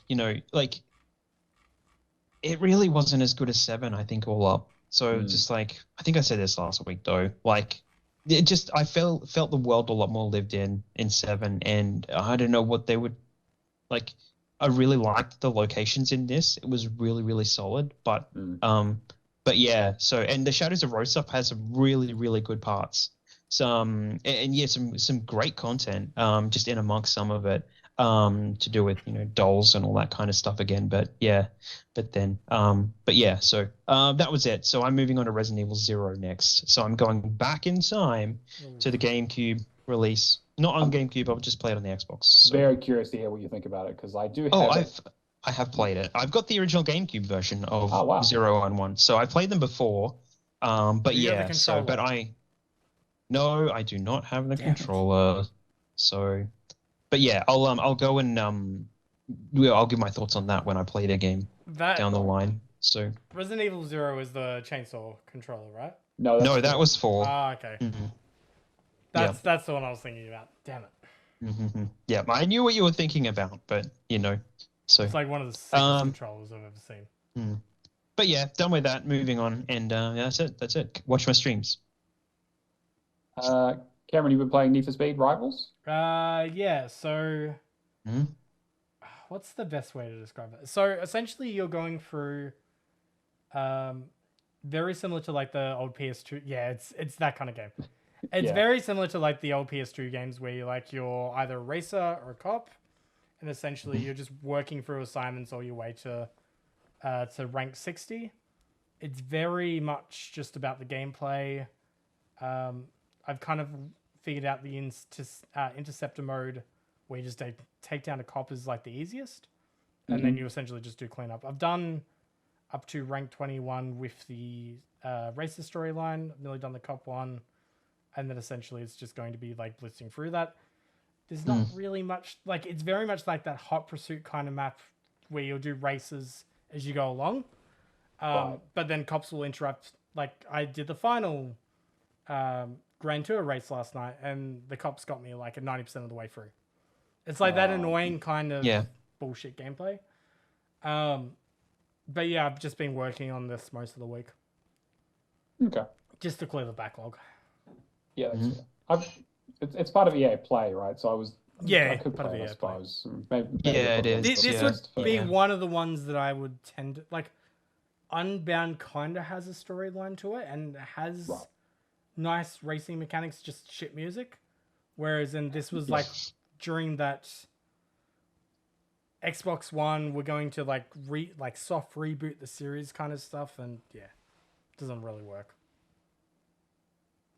it really wasn't as good as 7, I think, all up. So just like, I think I said this last week though, like it just, I felt the world a lot more lived in 7, and I don't know what they would like. I really liked the locations in this. It was really, really solid, but yeah. So, and the Shadows of Rose stuff has some really, really good parts. Some great content just in amongst some of it to do with dolls and all that kind of stuff again. But yeah, so that was it. So I'm moving on to Resident Evil 0 next. So I'm going back in time to the GameCube release. Not on GameCube, I'll just play it on the Xbox. So. Very curious to hear what you think about it, because I do have I have played it. I've got the original GameCube version of 0 and 1. So I played them before. But yeah, so but No, I do not have the controller. So, but yeah, I'll go and I'll give my thoughts on that when I play the game down the line. So Resident Evil 0 is the chainsaw controller, right? No, that was 4. Ah, okay. Mm-hmm. That's the one I was thinking about. Damn it. Mm-hmm. Yeah, I knew what you were thinking about, but so it's like one of the sickest controllers I've ever seen. But yeah, done with that. Moving on, and that's it. Watch my streams. Cameron, you've been playing Need for Speed Rivals? Yeah, so what's the best way to describe it? So essentially you're going through very similar to like the old PS2. Yeah, it's that kind of game. It's very similar to like the old PS2 games where you're either a racer or a cop, and essentially you're just working through assignments all your way to rank 60. It's very much just about the gameplay. I've kind of figured out the interceptor mode where you just take down a cop is like the easiest. And then you essentially just do cleanup. I've done up to rank 21 with the racer storyline. I've nearly done the cop one. And then essentially it's just going to be like blitzing through that. There's not really much, like it's very much like that Hot Pursuit kind of map where you'll do races as you go along. But then cops will interrupt. Like I did the final Grand Tour race last night, and the cops got me like at 90% of the way through. It's like that annoying kind of bullshit gameplay. But yeah, I've just been working on this most of the week. Okay. Just to clear the backlog. Yeah, it's part of EA Play, right? So I could part play of it, I suppose. Maybe it is. This would be one of the ones that I would tend to like. Unbound kind of has a storyline to it and has nice racing mechanics, just shit music. Whereas this was like during that Xbox One, we're going to like soft reboot the series kind of stuff, and it doesn't really work.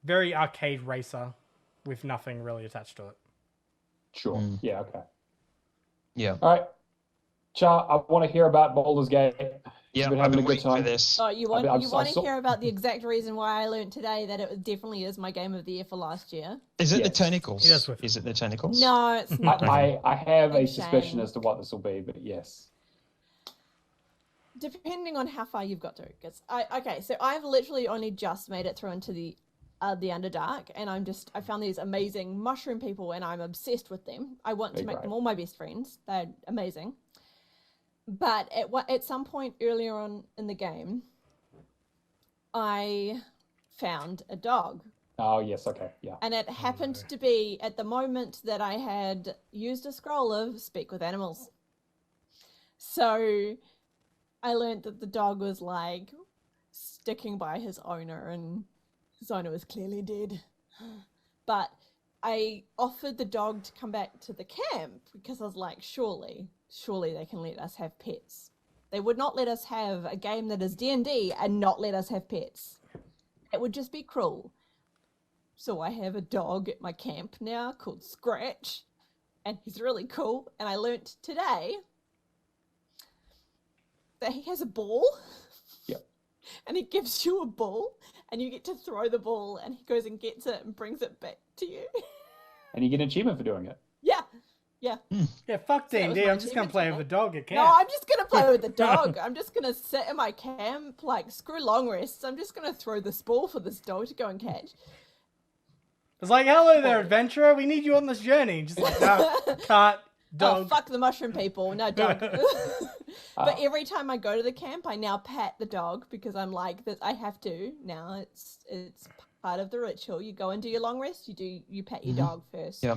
Very arcade racer with nothing really attached to it. Sure. Yeah, okay. Yeah. All right. Char, I want to hear about Baldur's Gate. Yeah, I've been waiting for this. Oh, you want to hear about the exact reason why I learned today that it definitely is my game of the year for last year? Is it the tentacles? Is it the tentacles? No, it's not. I have a suspicion as to what this will be, but yes. Depending on how far you've got to. So I've literally only just made it through into the the Underdark, and I found these amazing mushroom people, and I'm obsessed with them. I want to make them all my best friends. They're amazing. But at some point earlier on in the game, I found a dog. Oh, yes, okay, yeah. And it happened to be at the moment that I had used a scroll of Speak with Animals. So I learned that the dog was like sticking by his owner, and his owner was clearly dead. But I offered the dog to come back to the camp because I was like, surely they can let us have pets. They would not let us have a game that is D&D and not let us have pets. It would just be cruel. So I have a dog at my camp now called Scratch, and he's really cool. And I learnt today that he has a ball. Yep. And he gives you a ball, and you get to throw the ball, and he goes and gets it and brings it back to you. And you get an achievement for doing it. Yeah. Yeah. Yeah, fuck D&D. I'm just going to play with the dog at camp. No, I'm just going to play with the dog. I'm just going to sit in my camp, like, screw long rests. I'm just going to throw this ball for this dog to go and catch. It's like, hello there, adventurer. We need you on this journey. Just like, no, cut, dog. Oh, fuck the mushroom people. No, dog. But every time I go to the camp, I now pat the dog because I'm like, I have to now. It's part of the ritual. You go and do your long rest. You pat your dog first. Yeah.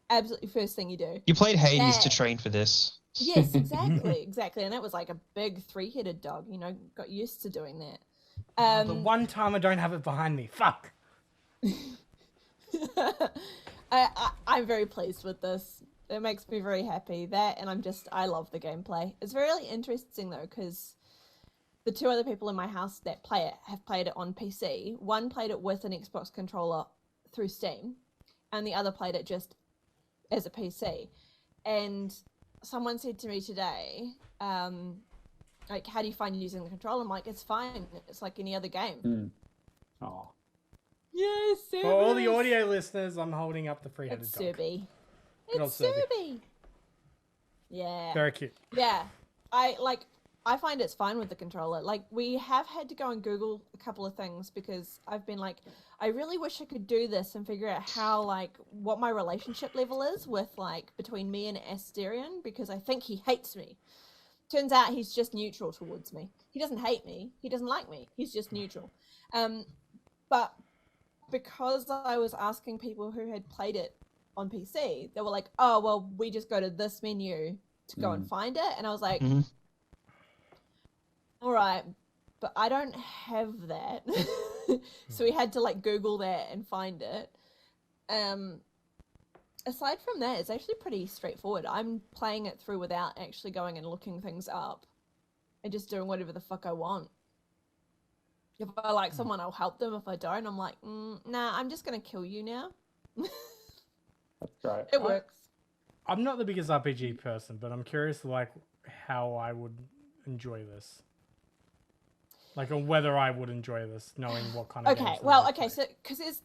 Absolutely first thing you do. You played Hades to train for this. Yes, exactly. And it was like a big 3-headed dog, got used to doing that. The one time I don't have it behind me. Fuck. I'm very pleased with this. It makes me very happy. That, and I love the gameplay. It's really interesting though, because the 2 other people in my house that play it have played it on PC. One played it with an Xbox controller through Steam, and the other played it just as a PC. And someone said to me today, like, how do you find using the controller? I'm like, it's fine. It's like any other game. Oh. Yes, For all the audio listeners, I'm holding up the 3-headed dog. Serby. It's Serby. Yeah. Very cute. Yeah. I find it's fine with the controller. Like, we have had to go and Google a couple of things because I've been like, I really wish I could do this and figure out how, like, what my relationship level is with, like, between me and Asterion, because I think he hates me. Turns out he's just neutral towards me. He doesn't hate me. He doesn't like me. He's just neutral. But because I was asking people who had played it on PC, they were like, oh, well, we just go to this menu to go and find it. And I was like, all right, but I don't have that. So we had to like Google that and find it. Aside from that, it's actually pretty straightforward. I'm playing it through without actually going and looking things up and just doing whatever the fuck I want. If I like someone, I'll help them. If I don't, I'm like, nah, I'm just going to kill you now. That's right. It works. I'm not the biggest RPG person, but I'm curious, like, how I would enjoy this. Like, or whether I would enjoy this, knowing what kind of games so, because it's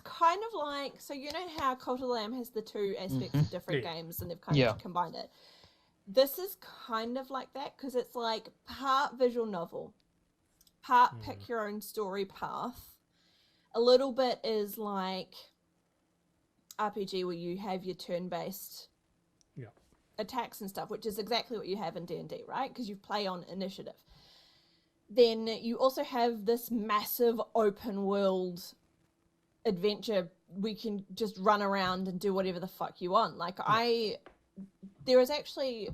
kind of like, so you know how Cult of the Lamb has the 2 aspects of different games, and they've kind of combined it. This is kind of like that, because it's like part visual novel, part pick your own story path. A little bit is like RPG where you have your turn-based attacks and stuff, which is exactly what you have in D&D, right? Because you play on initiative. Then you also have this massive open world adventure. We can just run around and do whatever the fuck you want. Like there is actually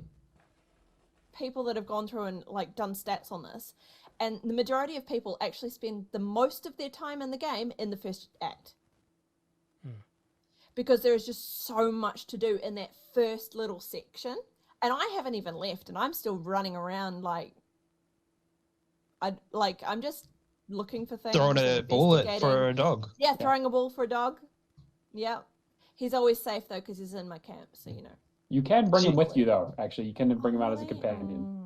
people that have gone through and like done stats on this, and the majority of people actually spend the most of their time in the game in the first act. Because there is just so much to do in that first little section. And I haven't even left, and I'm still running around I'm just looking for things. Throwing a bullet for a dog. Yeah, throwing a ball for a dog. Yeah. He's always safe, though, because he's in my camp, so you know. You can bring him with you, though, actually. You can bring him out as a companion.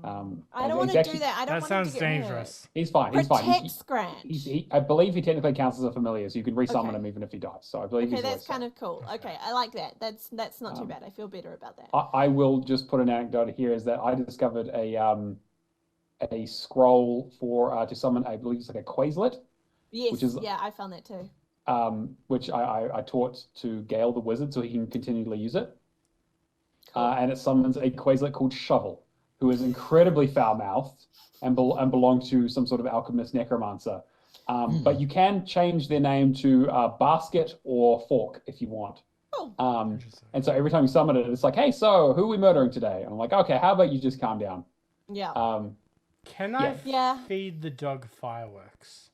I don't want to do that. I don't want sounds to get dangerous. Hurt. He's fine. He's fine. Protect Scratch. I believe he technically counts as a familiar, so you can resummon him even if he dies. So I believe he's that's kind of cool. Okay, I like that. That's not too bad. I feel better about that. I will just put an anecdote here, is that I discovered a scroll for to summon, I believe it's like a Quaslet. Yes, which is I found that too. Which I taught to Gale the wizard so he can continually use it. Cool. And it summons a Quaslet called Shovel, who is incredibly foul-mouthed and belongs to some sort of alchemist necromancer. But you can change their name to Basket or Fork if you want. Oh. And so every time you summon it, it's like, hey, so who are we murdering today? And I'm like, okay, how about you just calm down? Yeah. Can I feed the dog fireworks?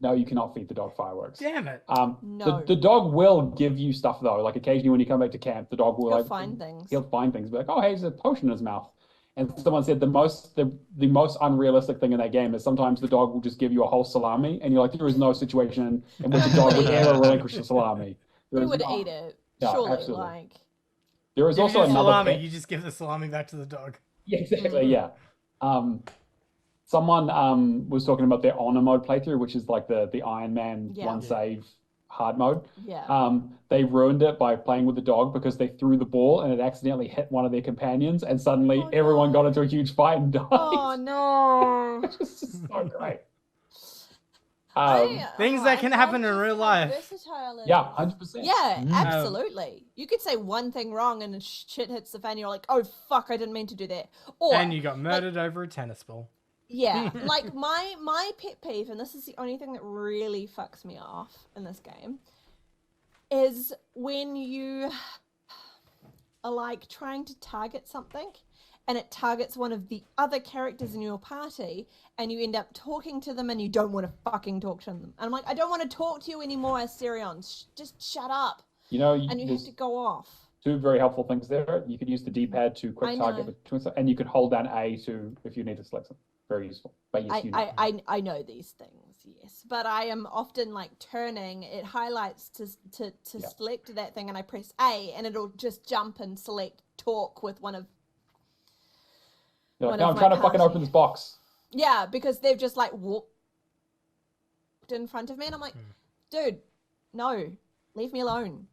No, you cannot feed the dog fireworks. Damn it. No. The dog will give you stuff, though. Like, occasionally when you come back to camp, the dog will He'll find things. He'll find things. Be like, oh, hey, there's a potion in his mouth. And someone said the most unrealistic thing in that game is sometimes the dog will just give you a whole salami, and you're like, there is no situation in which a dog would ever relinquish a salami. He would eat it. Surely, absolutely. like. There is also another salami. You just give the salami back to the dog. Yeah, exactly. Yeah. Someone was talking about their honor mode playthrough, which is like the Iron Man one save hard mode. Yeah. They ruined it by playing with the dog because they threw the ball and it accidentally hit one of their companions, and suddenly everyone got into a huge fight and died. Oh no! It's just so great. Things that can happen in real life. Yeah, 100%. Yeah, absolutely. You could say one thing wrong and shit hits the fan. You're like, oh fuck, I didn't mean to do that. And you got murdered over a tennis ball. Yeah, like my pet peeve, and this is the only thing that really fucks me off in this game, is when you are like trying to target something and it targets one of the other characters in your party and you end up talking to them and you don't want to fucking talk to them. And I'm like, I don't want to talk to you anymore, Asterion. Just shut up. And you have to go off. Two very helpful things there. You could use the D-pad to quick target between stuff, and you could hold down A to if you need to select something. Very useful. But yes, I know these things, yes. But I am often like turning, it highlights to select that thing, and I press A and it'll just jump and select talk with one of no, I'm trying to fucking open this box. Yeah, because they've just like walked in front of me and I'm like, dude, no, leave me alone.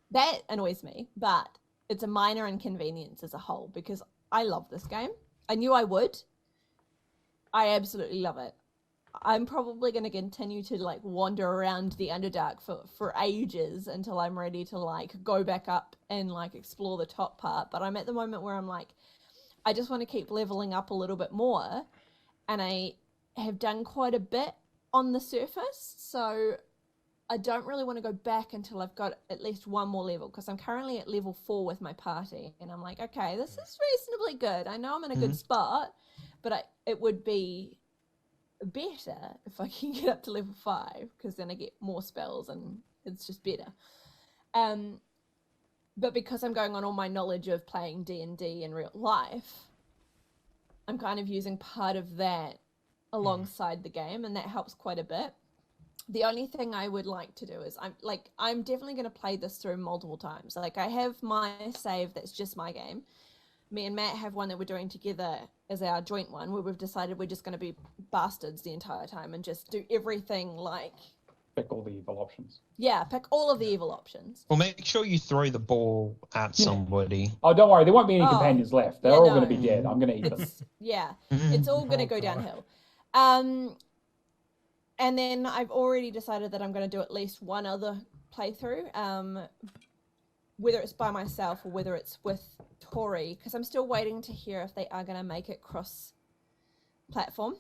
That annoys me, but it's a minor inconvenience as a whole because I love this game. I knew I would. I absolutely love it. I'm probably going to continue to like wander around the Underdark for ages until I'm ready to like go back up and like explore the top part. But I'm at the moment where I'm like, I just want to keep leveling up a little bit more. And I have done quite a bit on the surface. So I don't really want to go back until I've got at least one more level, because I'm currently at level 4 with my party. And I'm like, okay, this is reasonably good. I know I'm in a good spot, but it would be better if I can get up to level 5, because then I get more spells and it's just better. But because I'm going on all my knowledge of playing D&D in real life, I'm kind of using part of that alongside the game, and that helps quite a bit. The only thing I would like to do is I'm definitely going to play this through multiple times. Like, I have my save that's just my game. Me and Matt have one that we're doing together as our joint one, where we've decided we're just going to be bastards the entire time and just do everything like... Pick all the evil options. Yeah, pick all of the evil options. Well, make sure you throw the ball at somebody. Oh, don't worry. There won't be any companions left. They're all going to be dead. I'm going to eat them. Yeah, it's all going to go downhill. And then I've already decided that I'm going to do at least one other playthrough, whether it's by myself or whether it's with Tori, because I'm still waiting to hear if they are going to make it cross-platform.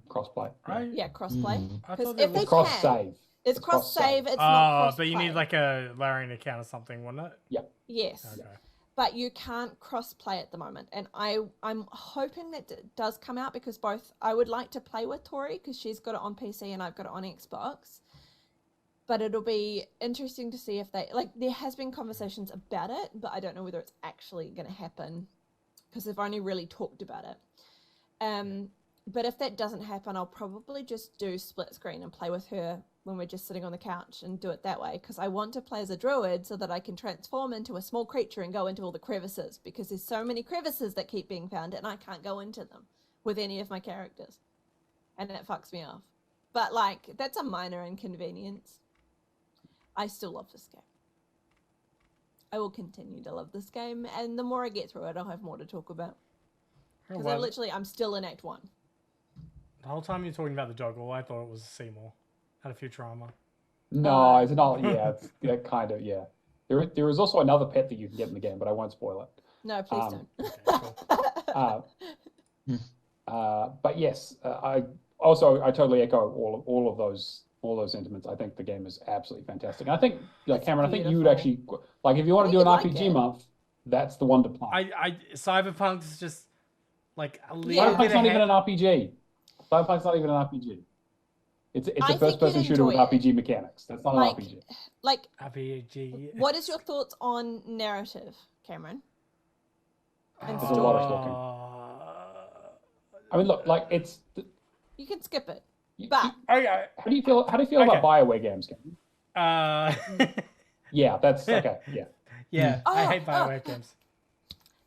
Cross-play. Yeah, cross-play. Because if they cross-save. It's cross-save, it's not cross-play. But you need like a Larian account or something, wouldn't it? Yeah. Yes. Okay. But you can't cross-play at the moment. And I'm hoping that it does come out, because both I would like to play with Tori, because she's got it on PC and I've got it on Xbox. But it'll be interesting to see if they... Like, there has been conversations about it, but I don't know whether it's actually going to happen, because they've only really talked about it. But if that doesn't happen, I'll probably just do split screen and play with her when we're just sitting on the couch and do it that way, because I want to play as a druid so that I can transform into a small creature and go into all the crevices, because there's so many crevices that keep being found and I can't go into them with any of my characters. And it fucks me off. But, like, that's a minor inconvenience. I still love this game. I will continue to love this game, and the more I get through it, I'll have more to talk about. Because I'm still in Act 1. The whole time you're talking about the dog, all I thought it was Seymour. Out of Futurama. No, it's not. Yeah, it's kind of. Yeah, there is also another pet that you can get in the game, but I won't spoil it. No, please don't. Okay, cool. But yes, I totally echo all of those sentiments. I think the game is absolutely fantastic. And I think, like Cameron, I think you would actually like if you want to do an RPG month, that's the one to play. Cyberpunk's just like a little Cyberpunk's not even an RPG. Cyberpunk's not even an RPG. It's a first-person shooter with RPG mechanics. That's not an RPG. Like RPG. What is your thoughts on narrative, Cameron? There's a lot of talking. I mean, look, like it's. You can skip it. But how do you feel? How do you feel about BioWare games, Cameron? Yeah, that's okay. Yeah. Yeah, I hate BioWare games.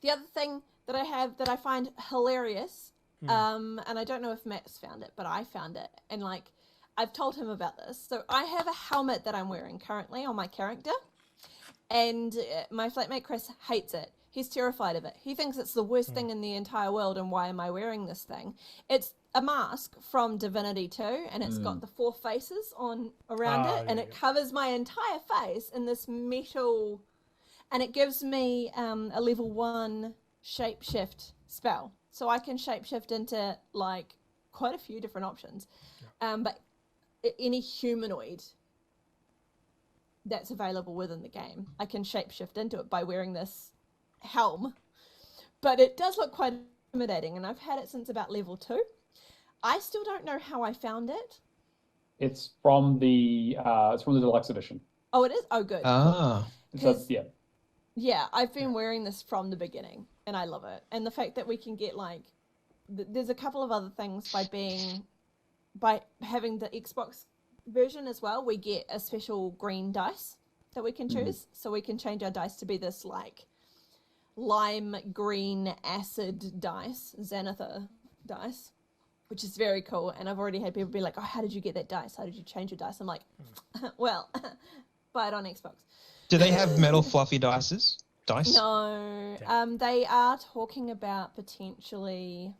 The other thing that I have that I find hilarious, and I don't know if Matt's found it, but I found it, and like I've told him about this. So I have a helmet that I'm wearing currently on my character, and my flatmate Chris hates it. He's terrified of it. He thinks it's the worst thing in the entire world, and why am I wearing this thing? It's a mask from Divinity 2, and it's got the 4 faces around it, and it covers my entire face in this metal, and it gives me a level 1 shapeshift spell. So I can shapeshift into like quite a few different options, but any humanoid that's available within the game, I can shapeshift into it by wearing this helm. But it does look quite intimidating, and I've had it since about level 2. I still don't know how I found it. It's from the deluxe edition. Oh, it is? Oh, good. Yeah. Yeah, I've been wearing this from the beginning, and I love it. And the fact that we can get like, there's a couple of other things by having the Xbox version as well. We get a special green dice that we can choose, so we can change our dice to be this like lime green acid dice, Xanatha dice, which is very cool. And I've already had people be like, oh, how did you get that dice? How did you change your dice? I'm like, well, buy it on Xbox. Do they have metal fluffy dice? No. They are talking about potentially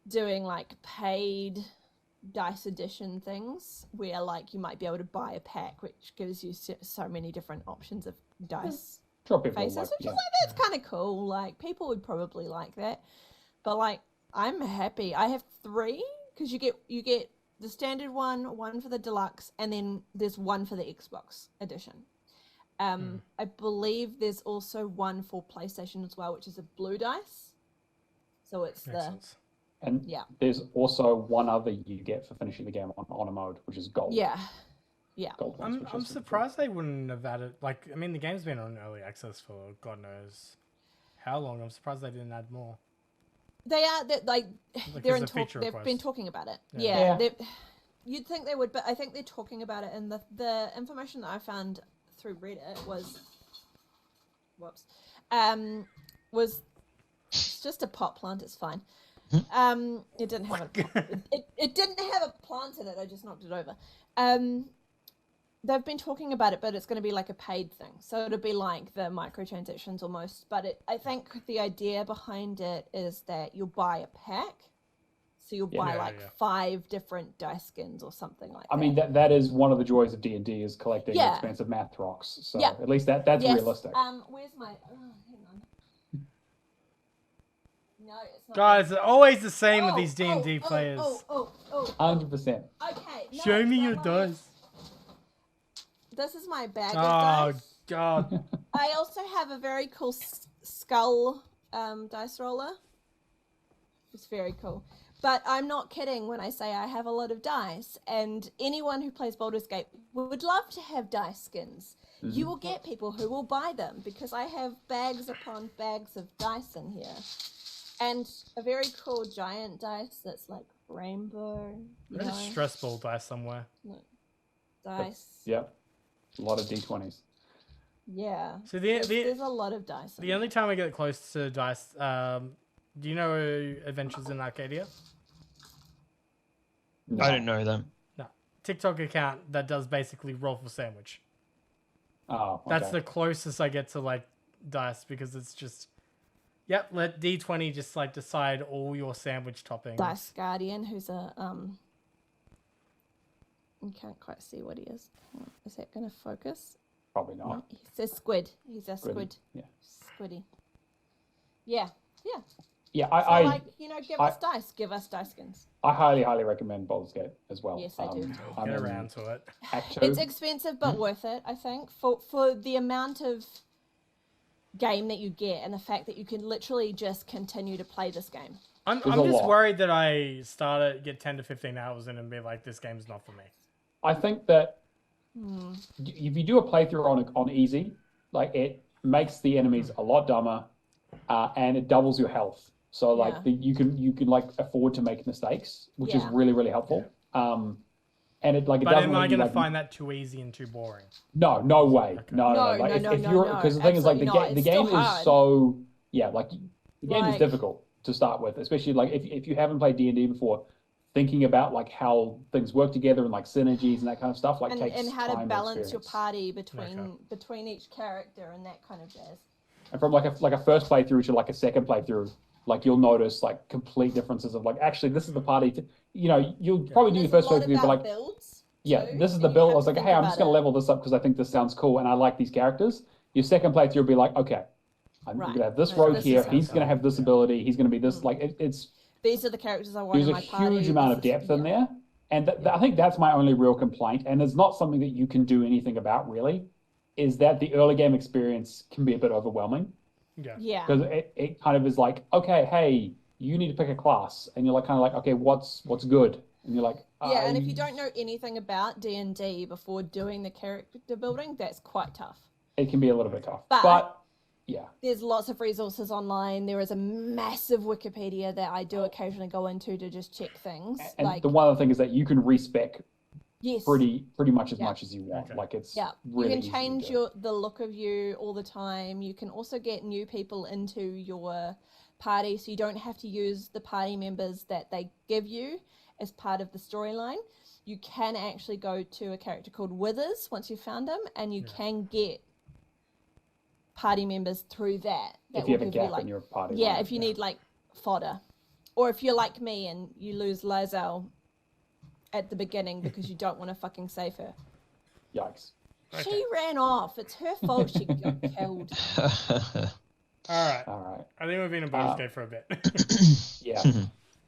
doing like paid dice edition things where like you might be able to buy a pack which gives you so many different options of dice faces, which is like, that's kind of cool. Like people would probably like that, but like I'm happy. I have 3 because you get the standard one for the deluxe, and then there's one for the Xbox edition. I believe there's also one for PlayStation as well, which is a blue dice. So it's and there's also one other you get for finishing the game on a mode, which is gold. Yeah. Gold ones, I'm surprised they wouldn't have added. Like, I mean, the game's been on early access for God knows how long. I'm surprised they didn't add more. They are they're in talk. They've been talking about it. Yeah. You'd think they would, but I think they're talking about it. And the information that I found through Reddit was it's just a pot plant. It's fine. It didn't have it didn't have a plant in it. I just knocked it over. They've been talking about it, but it's going to be like a paid thing. So it'll be like the microtransactions almost. But I think the idea behind it is that you'll buy a pack. So you'll buy 5 different dice skins or something like that. I mean, that is one of the joys of D&D is collecting expensive math rocks. So at least that's realistic. Where's my... Oh, hang on. No, it's not. Guys, it's always the same with these D&D players. 100%. Okay. No, show me your dice. This is my bag of dice. Oh, God. I also have a very cool skull dice roller. It's very cool. But I'm not kidding when I say I have a lot of dice. And anyone who plays Baldur's Gate would love to have dice skins. You will get people who will buy them because I have bags upon bags of dice in here. And a very cool giant dice that's like rainbow. There's a stress ball dice somewhere. Dice. Yep. A lot of D20s. Yeah. So there's a lot of dice. The only time I get close to dice, do you know Adventures in Arcadia? No. I don't know them. No. TikTok account that does basically roll for sandwich. Oh, okay. That's the closest I get to like dice because it's just, let D20 just like decide all your sandwich toppings. Dice Guardian, who's a You can't quite see what he is. Is that going to focus? Probably not. No, he says squid. He's a squid. Yeah. Squiddy. Yeah. Yeah, give us dice. Give us dice skins. I highly recommend Baldur's Gate as well. Yes, I do. Get around to it. It's expensive but worth it, I think, for the amount of game that you get and the fact that you can literally just continue to play this game. I'm just worried that I get 10 to 15 hours in and be like, this game's not for me. I think that if you do a playthrough on easy, like it makes the enemies a lot dumber, and it doubles your health. So like you can like afford to make mistakes, which is really helpful. And it like it but doesn't. Am I going to find that too easy and too boring? No way. Okay. No. Like if you're because the thing is like the game is so like the game is difficult to start with, especially like if you haven't played D&D before. Thinking about like how things work together and like synergies and that kind of stuff takes time and how to balance your experience. party between each character and that kind of jazz. And from like a first playthrough to like a second playthrough, like you'll notice like complete differences of like actually this is the party. You'll probably do the first playthrough, but like builds this is the build. I was like, hey, I'm just going to level this up because I think this sounds cool and I like these characters. Your second playthrough will be like, okay, I'm going to have this rogue here. He's going to have this ability. He's going to be this. Like it's. These are the characters I want in my party. There's a huge amount of depth in there. And I think that's my only real complaint. And it's not something that you can do anything about, really, is that the early game experience can be a bit overwhelming. Yeah. Because it kind of is like, okay, hey, you need to pick a class. And you're like kind of like, okay, what's good? And you're like... Yeah, and if you don't know anything about D&D before doing the character building, that's quite tough. It can be a little bit tough. But yeah. There's lots of resources online. There is a massive Wikipedia that I do occasionally go into to just check things. And the one other thing is that you can respec pretty much as much as you want. Okay. Like it's really you can change the look of you all the time. You can also get new people into your party, so you don't have to use the party members that they give you as part of the storyline. You can actually go to a character called Withers once you've found him, and you can get party members through that if you have a gap in your party. If you need like fodder, or if you're like me and you lose Lizelle at the beginning because you don't want to fucking save her. Yikes. She ran off. It's her fault she got killed. All right. I think we've been in Baldur's Gate for a bit. Yeah.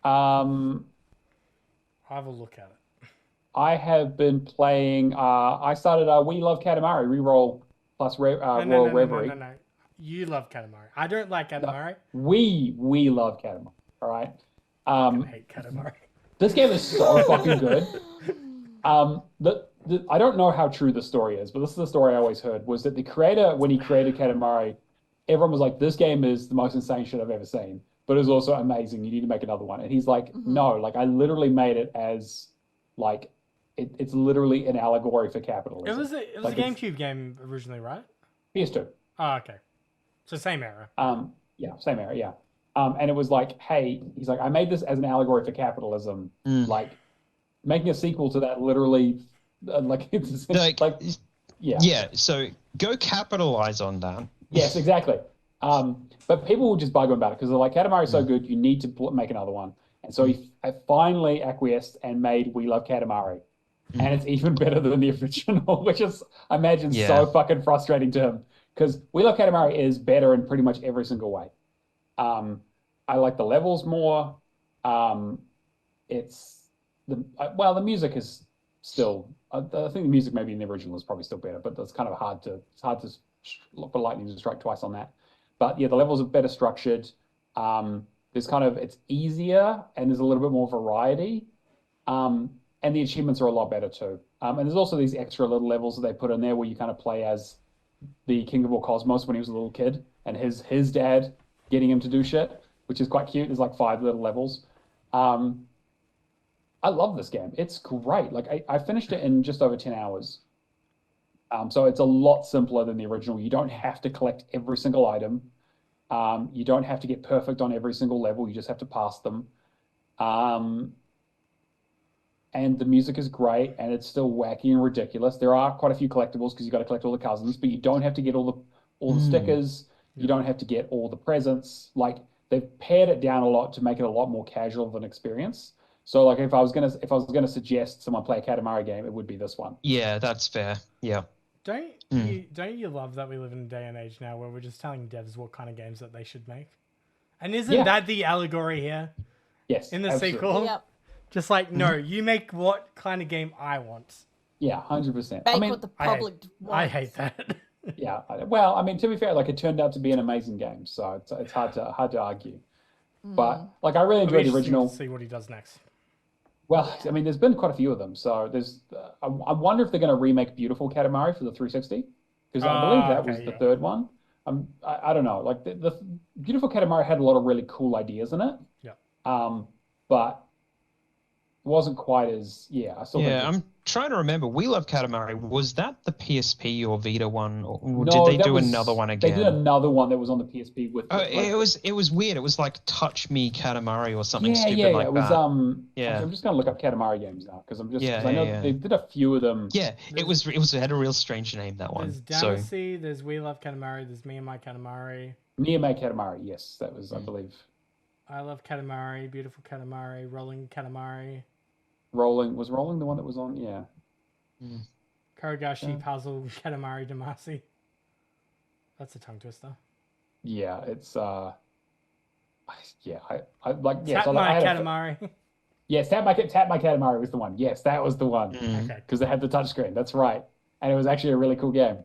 I'll have a look at it. I have been playing. I started We Love Katamari reroll plus Royal Reverie. No. You love Katamari. I don't like Katamari. No, we love Katamari. All right. I hate Katamari. This game is so fucking good. I don't know how true the story is, but this is the story I always heard, was that the creator, when he created Katamari, everyone was like, this game is the most insane shit I've ever seen, but it's also amazing. You need to make another one. And he's like, no, like I literally made it as like, it's literally an allegory for capitalism. It was a GameCube game originally, right? PS2. Oh, okay. So same era. Same era, yeah. And it was like, hey, he's like, I made this as an allegory for capitalism. Like, making a sequel to that literally, it's Yeah, so go capitalize on that. Yes, exactly. But people will just bug him about it because they're like, Katamari's so good, you need to make another one. And so he finally acquiesced and made We Love Katamari. And it's even better than the original, which is, I imagine, so fucking frustrating to him. Because We Love Katamari is better in pretty much every single way. I like the levels more. The music is still. I think the music maybe in the original is probably still better, but it's kind of hard to look for lightning to strike twice on that. But yeah, the levels are better structured. It's easier and there's a little bit more variety. And the achievements are a lot better too. And there's also these extra little levels that they put in there where you kind of play as the King of all Cosmos when he was a little kid, and his dad getting him to do shit, which is quite cute. There's like 5 little levels. I love this game. It's great. Like I finished it in just over 10 hours. So it's a lot simpler than the original. You don't have to collect every single item. You don't have to get perfect on every single level. You just have to pass them. And the music is great, and it's still wacky and ridiculous. There are quite a few collectibles because you got to collect all the cousins, but you don't have to get all the stickers. You don't have to get all the presents. Like they've pared it down a lot to make it a lot more casual of an experience. So like if I was gonna suggest someone play a Katamari game, it would be this one. Yeah, that's fair. Yeah. Don't you love that we live in a day and age now where we're just telling devs what kind of games that they should make? And isn't that the allegory here? Yes. In the absolutely. sequel? Yep. Just like, no, you make what kind of game I want. Yeah, 100%. Make what the public wants. I hate that. Yeah. Well, I mean, to be fair, like it turned out to be an amazing game, so it's hard to argue. But like I really enjoyed the original. See what he does next. Well, I mean, there's been quite a few of them. So there's, I wonder if they're going to remake Beautiful Katamari for the 360, because I believe that was the third one. I don't know. Like the Beautiful Katamari had a lot of really cool ideas in it. Yeah. But it wasn't quite as I'm trying to remember. We Love Katamari, was that the PSP or Vita one, or No, did they do another one again? They did another one that was on the PSP with. It was weird. It was like Touch Me Katamari or something stupid like it was, that. I'm just gonna look up Katamari games now because I know they did a few of them. Yeah, it had a real strange name, that one. There's Damacy, there's We Love Katamari, there's Me and My Katamari. Me and My Katamari, yes, that was I believe. I Love Katamari, Beautiful Katamari, Rolling Katamari. Rolling the one that was on, yeah. Kogashi Puzzle Katamari Damacy. That's a tongue twister. Yeah, it's I Tap My Katamari. Yes, Tap My Katamari was the one. Yes, that was the one. Okay. Because it had the touchscreen. That's right, and it was actually a really cool game.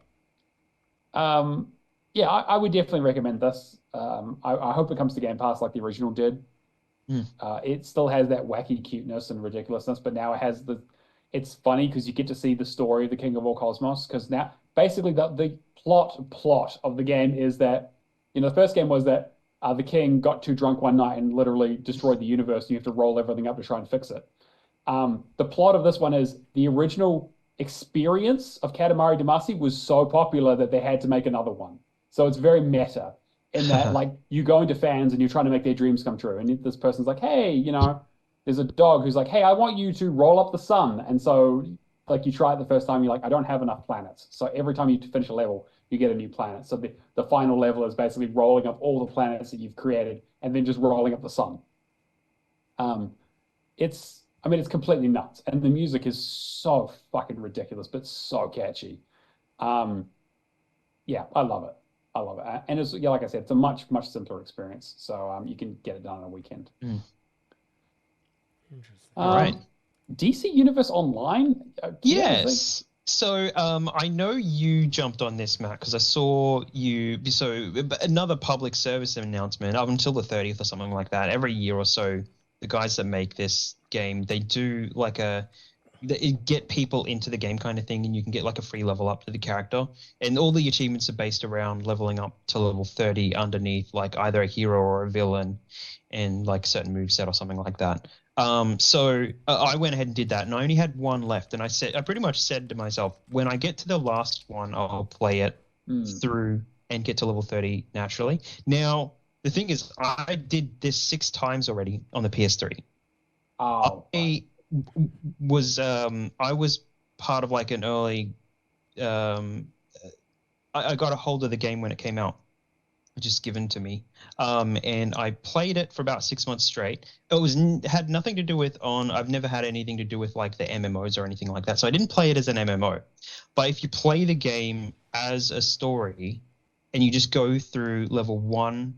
I would definitely recommend this. I hope it comes to Game Pass like the original did. It still has that wacky cuteness and ridiculousness, but now it has it's funny because you get to see the story of the King of All Cosmos, because now basically the plot of the game is that, the first game was that the king got too drunk one night and literally destroyed the universe, and you have to roll everything up to try and fix it. The plot of this one is the original experience of Katamari Damacy was so popular that they had to make another one. So it's very meta in that, like, you go into fans and you're trying to make their dreams come true. And this person's like, hey, there's a dog who's like, hey, I want you to roll up the sun. And so, like, you try it the first time, you're like, I don't have enough planets. So every time you finish a level, you get a new planet. So the final level is basically rolling up all the planets that you've created and then just rolling up the sun. It's completely nuts. And the music is so fucking ridiculous, but so catchy. I love it. I love it. And it's, like I said, it's a much, much simpler experience. So you can get it done in a weekend. Interesting. Right. DC Universe Online? Yes. So I know you jumped on this, Matt, because I saw you. So another public service announcement up until the 30th or something like that. Every year or so, the guys that make this game, they do like get people into the game kind of thing, and you can get like a free level up to the character, and all the achievements are based around leveling up to level 30 underneath like either a hero or a villain and like certain moveset or something like that. So I went ahead and did that, and I only had one left, and I pretty much said to myself, when I get to the last one, I'll play it through and get to level 30 naturally. Now the thing is, I did this 6 times already on the PS3. I was part of like an early I got a hold of the game when it came out, just given to me, and I played it for about 6 months straight. It had nothing to do with I've never had anything to do with like the MMOs or anything like that, so I didn't play it as an MMO. But if you play the game as a story and you just go through level 1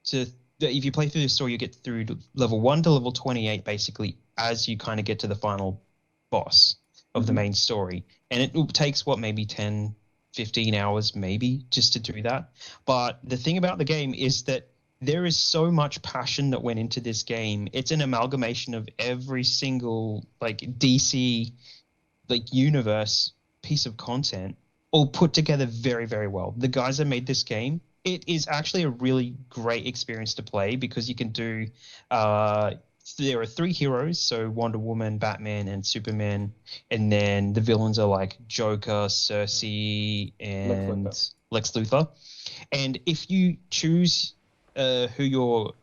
to if you play through the story, you get through level 1 to level 28 basically as you kind of get to the final boss of the main story. And it takes maybe 10, 15 hours maybe just to do that. But the thing about the game is that there is so much passion that went into this game. It's an amalgamation of every single like DC like universe piece of content all put together very, very well. The guys that made this game, it is actually a really great experience to play because you can do there are 3 heroes, so Wonder Woman, Batman, and Superman, and then the villains are like Joker, Cersei, and Lex Luthor. And if you choose who your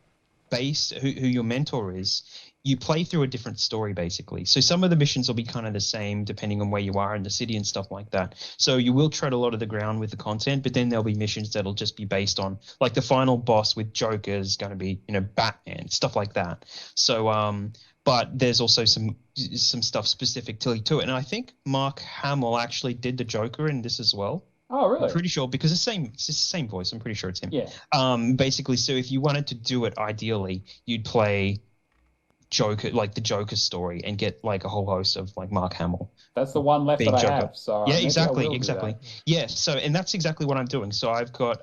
mentor is, you play through a different story basically. So some of the missions will be kind of the same depending on where you are in the city and stuff like that. So you will tread a lot of the ground with the content, but then there'll be missions that'll just be based on like the final boss with Joker is going to be, Batman, stuff like that. So but there's also some stuff specific to it. And I think Mark Hamill actually did the Joker in this as well. Oh, really? I'm pretty sure because it's the same voice. I'm pretty sure it's him. Yeah. Basically, so if you wanted to do it ideally, you'd play Joker, like the Joker story, and get like a whole host of like Mark Hamill. That's the one left that I have. So yeah, maybe exactly. Yeah, so and that's exactly what I'm doing. So I've got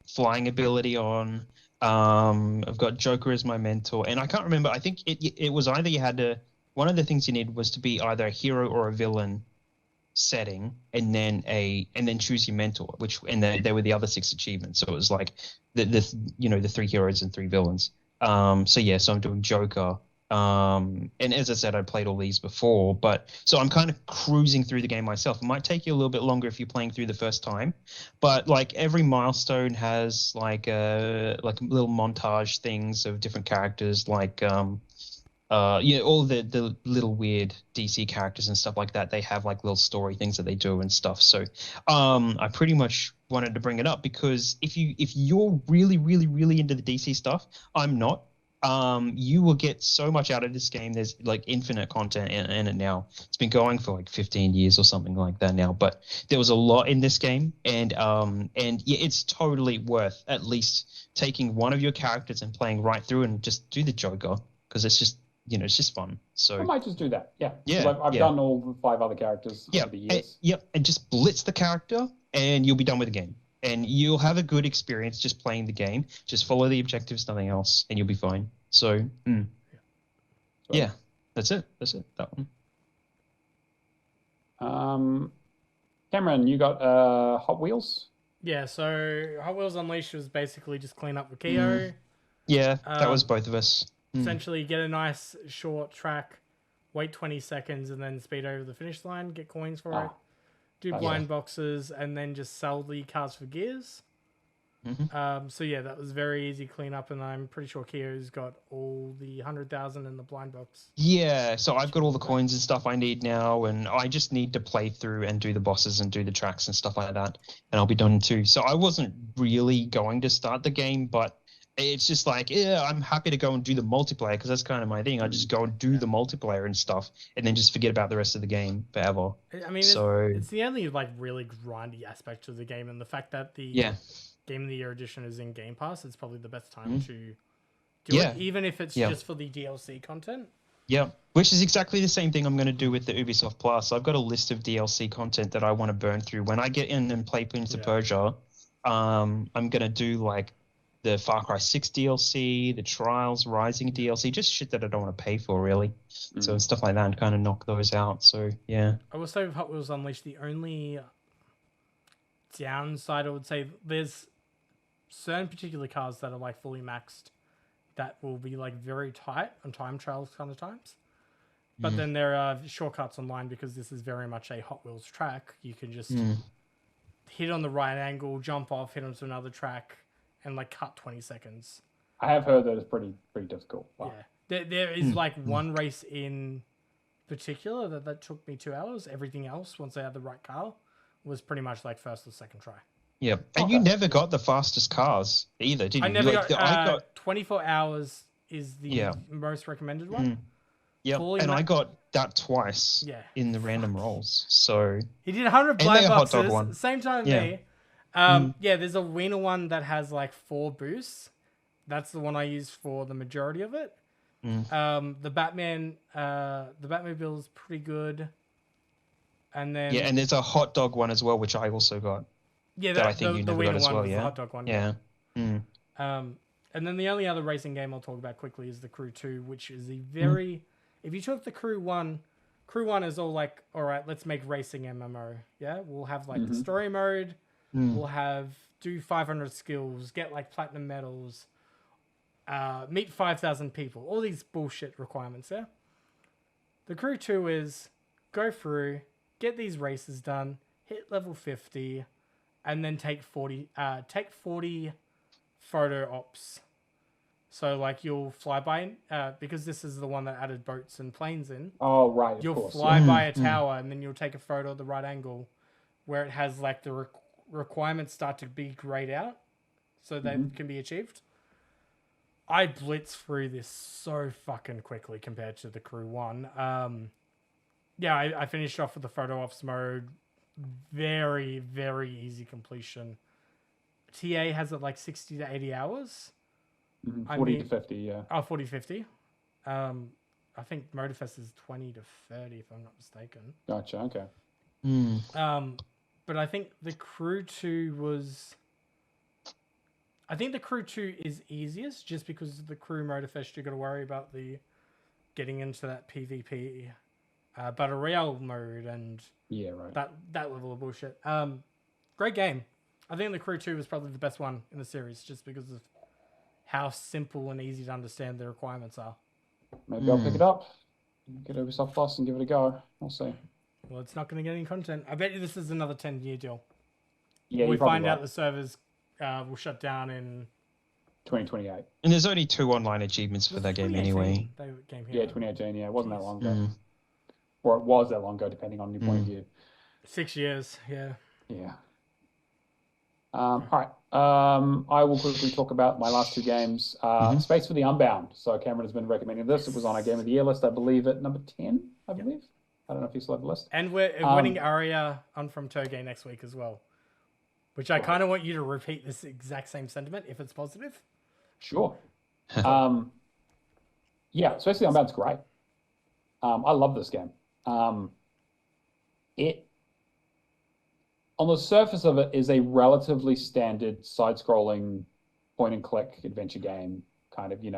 flying ability on. I've got Joker as my mentor, and I can't remember. I think it was either you had to. One of the things you need was to be either a hero or a villain setting, and then choose your mentor, they were the other 6 achievements. So it was like the 3 heroes and 3 villains. So I'm doing Joker. And as I said, I played all these before, but so I'm kind of cruising through the game myself. It might take you a little bit longer if you're playing through the first time, but like every milestone has like little montage things of different characters, like all the little weird DC characters and stuff like that. They have like little story things that they do and stuff. So I pretty much wanted to bring it up because if you're really, really, really into the DC stuff, I'm not. You will get so much out of this game. There's like infinite content in it now. It's been going for like 15 years or something like that now, but there was a lot in this game, and yeah, it's totally worth at least taking one of your characters and playing right through and just do the Joker, because it's just it's just fun. So I might just do that. Yeah. Yeah. I've done all the 5 other characters over the years. And just blitz the character, and you'll be done with the game. And you'll have a good experience just playing the game. Just follow the objectives, nothing else, and you'll be fine. So, yeah, that's it. That one. Cameron, you got Hot Wheels? Yeah, so Hot Wheels Unleashed was basically just clean up with Keo. Yeah, that was both of us. Essentially, get a nice short track, wait 20 seconds, and then speed over the finish line, get coins for it. Do blind boxes, and then just sell the cars for gears. So yeah, that was very easy cleanup, and I'm pretty sure Keo's got all the 100,000 in the blind box. Yeah, so I've got all the coins and stuff I need now, and I just need to play through and do the bosses and do the tracks and stuff like that, and I'll be done too. So I wasn't really going to start the game, but it's just like, yeah, I'm happy to go and do the multiplayer because that's kind of my thing. I just go and do the multiplayer and stuff, and then just forget about the rest of the game forever. I mean, it's the only like really grindy aspect of the game, and the fact that the Game of the Year edition is in Game Pass, it's probably the best time to do it, even if it's just for the DLC content. Yeah, which is exactly the same thing I'm going to do with the Ubisoft Plus. I've got a list of DLC content that I want to burn through. When I get in and play Prince of Persia, I'm going to do like the Far Cry 6 DLC, the Trials Rising DLC, just shit that I don't want to pay for, really. So stuff like that, and kind of knock those out. So, yeah. I will say with Hot Wheels Unleashed, the only downside, I would say, there's certain particular cars that are like fully maxed that will be like very tight on time trials kind of times. But then there are shortcuts online because this is very much a Hot Wheels track. You can just hit on the right angle, jump off, hit onto another track, and like cut 20 seconds. I have heard that it's pretty difficult. Wow. Yeah. There is like one race in particular that took me 2 hours. Everything else, once I had the right car, was pretty much like first or second try. Yeah, and you never got the fastest cars either, did you? I never got 24 hours is the most recommended one. Yeah, and I got that twice in the random rolls. So he did 100 blind boxes, same time as me. There's a wiener one that has like 4 boosts. That's the one I used for the majority of it. The Batmobile is pretty good. And then and there's a hot dog one as well, which I also got. Yeah, that I think you the never got as well. The hot dog one. Yeah. And then the only other racing game I'll talk about quickly is the Crew 2, which is a very. If you took the Crew 1 is all like, all right, let's make racing MMO. Yeah, we'll have like the story mode. We'll do 500 skills, get like platinum medals, meet 5,000 people. All these bullshit requirements. Yeah. The Crew 2 is go through, get these races done, hit level 50, and then take 40 photo ops. So like you'll fly by, because this is the one that added boats and planes in. Oh, right. You'll fly by a tower and then you'll take a photo at the right angle where it has like the requirements start to be grayed out so they can be achieved. I blitzed through this so fucking quickly compared to the Crew 1. Yeah, I finished off with the photo ops mode. Very, very easy completion. TA has it like 60 to 80 hours. 40 to 50, yeah. Oh, 40, 50. I think Motorfest is 20 to 30, if I'm not mistaken. Gotcha, okay. But I think the Crew 2 was... I think the Crew 2 is easiest just because of the Crew Motorfest, you got to worry about the getting into that PvP Battle Royale mode and that level of bullshit. Great game. I think the Crew 2 was probably the best one in the series just because of how simple and easy to understand the requirements are. Maybe I'll pick it up, get Ubisoft Plus and give it a go. We'll see. Well, it's not going to get any content. I bet you this is another 10-year deal. Yeah, we find out the servers will shut down in 2028. And there's only 2 online achievements for that game anyway. Yeah, 2018, yeah. It wasn't that long ago. Or it was that long ago, depending on your point of view. 6 years, yeah. Yeah. All right. I will quickly talk about my last 2 games. Space for the Unbound. So Cameron has been recommending this. It was on our Game of the Year list, I believe, at number 10, I believe. I don't know if you still have the list. And we're winning Aria on from Toge next week as well. Which I kind of want you to repeat this exact same sentiment, if it's positive. Sure. Yeah, Space for the Unbound's great. I love this game. It, on the surface of it, is a relatively standard side-scrolling point-and-click adventure game. Kind of, do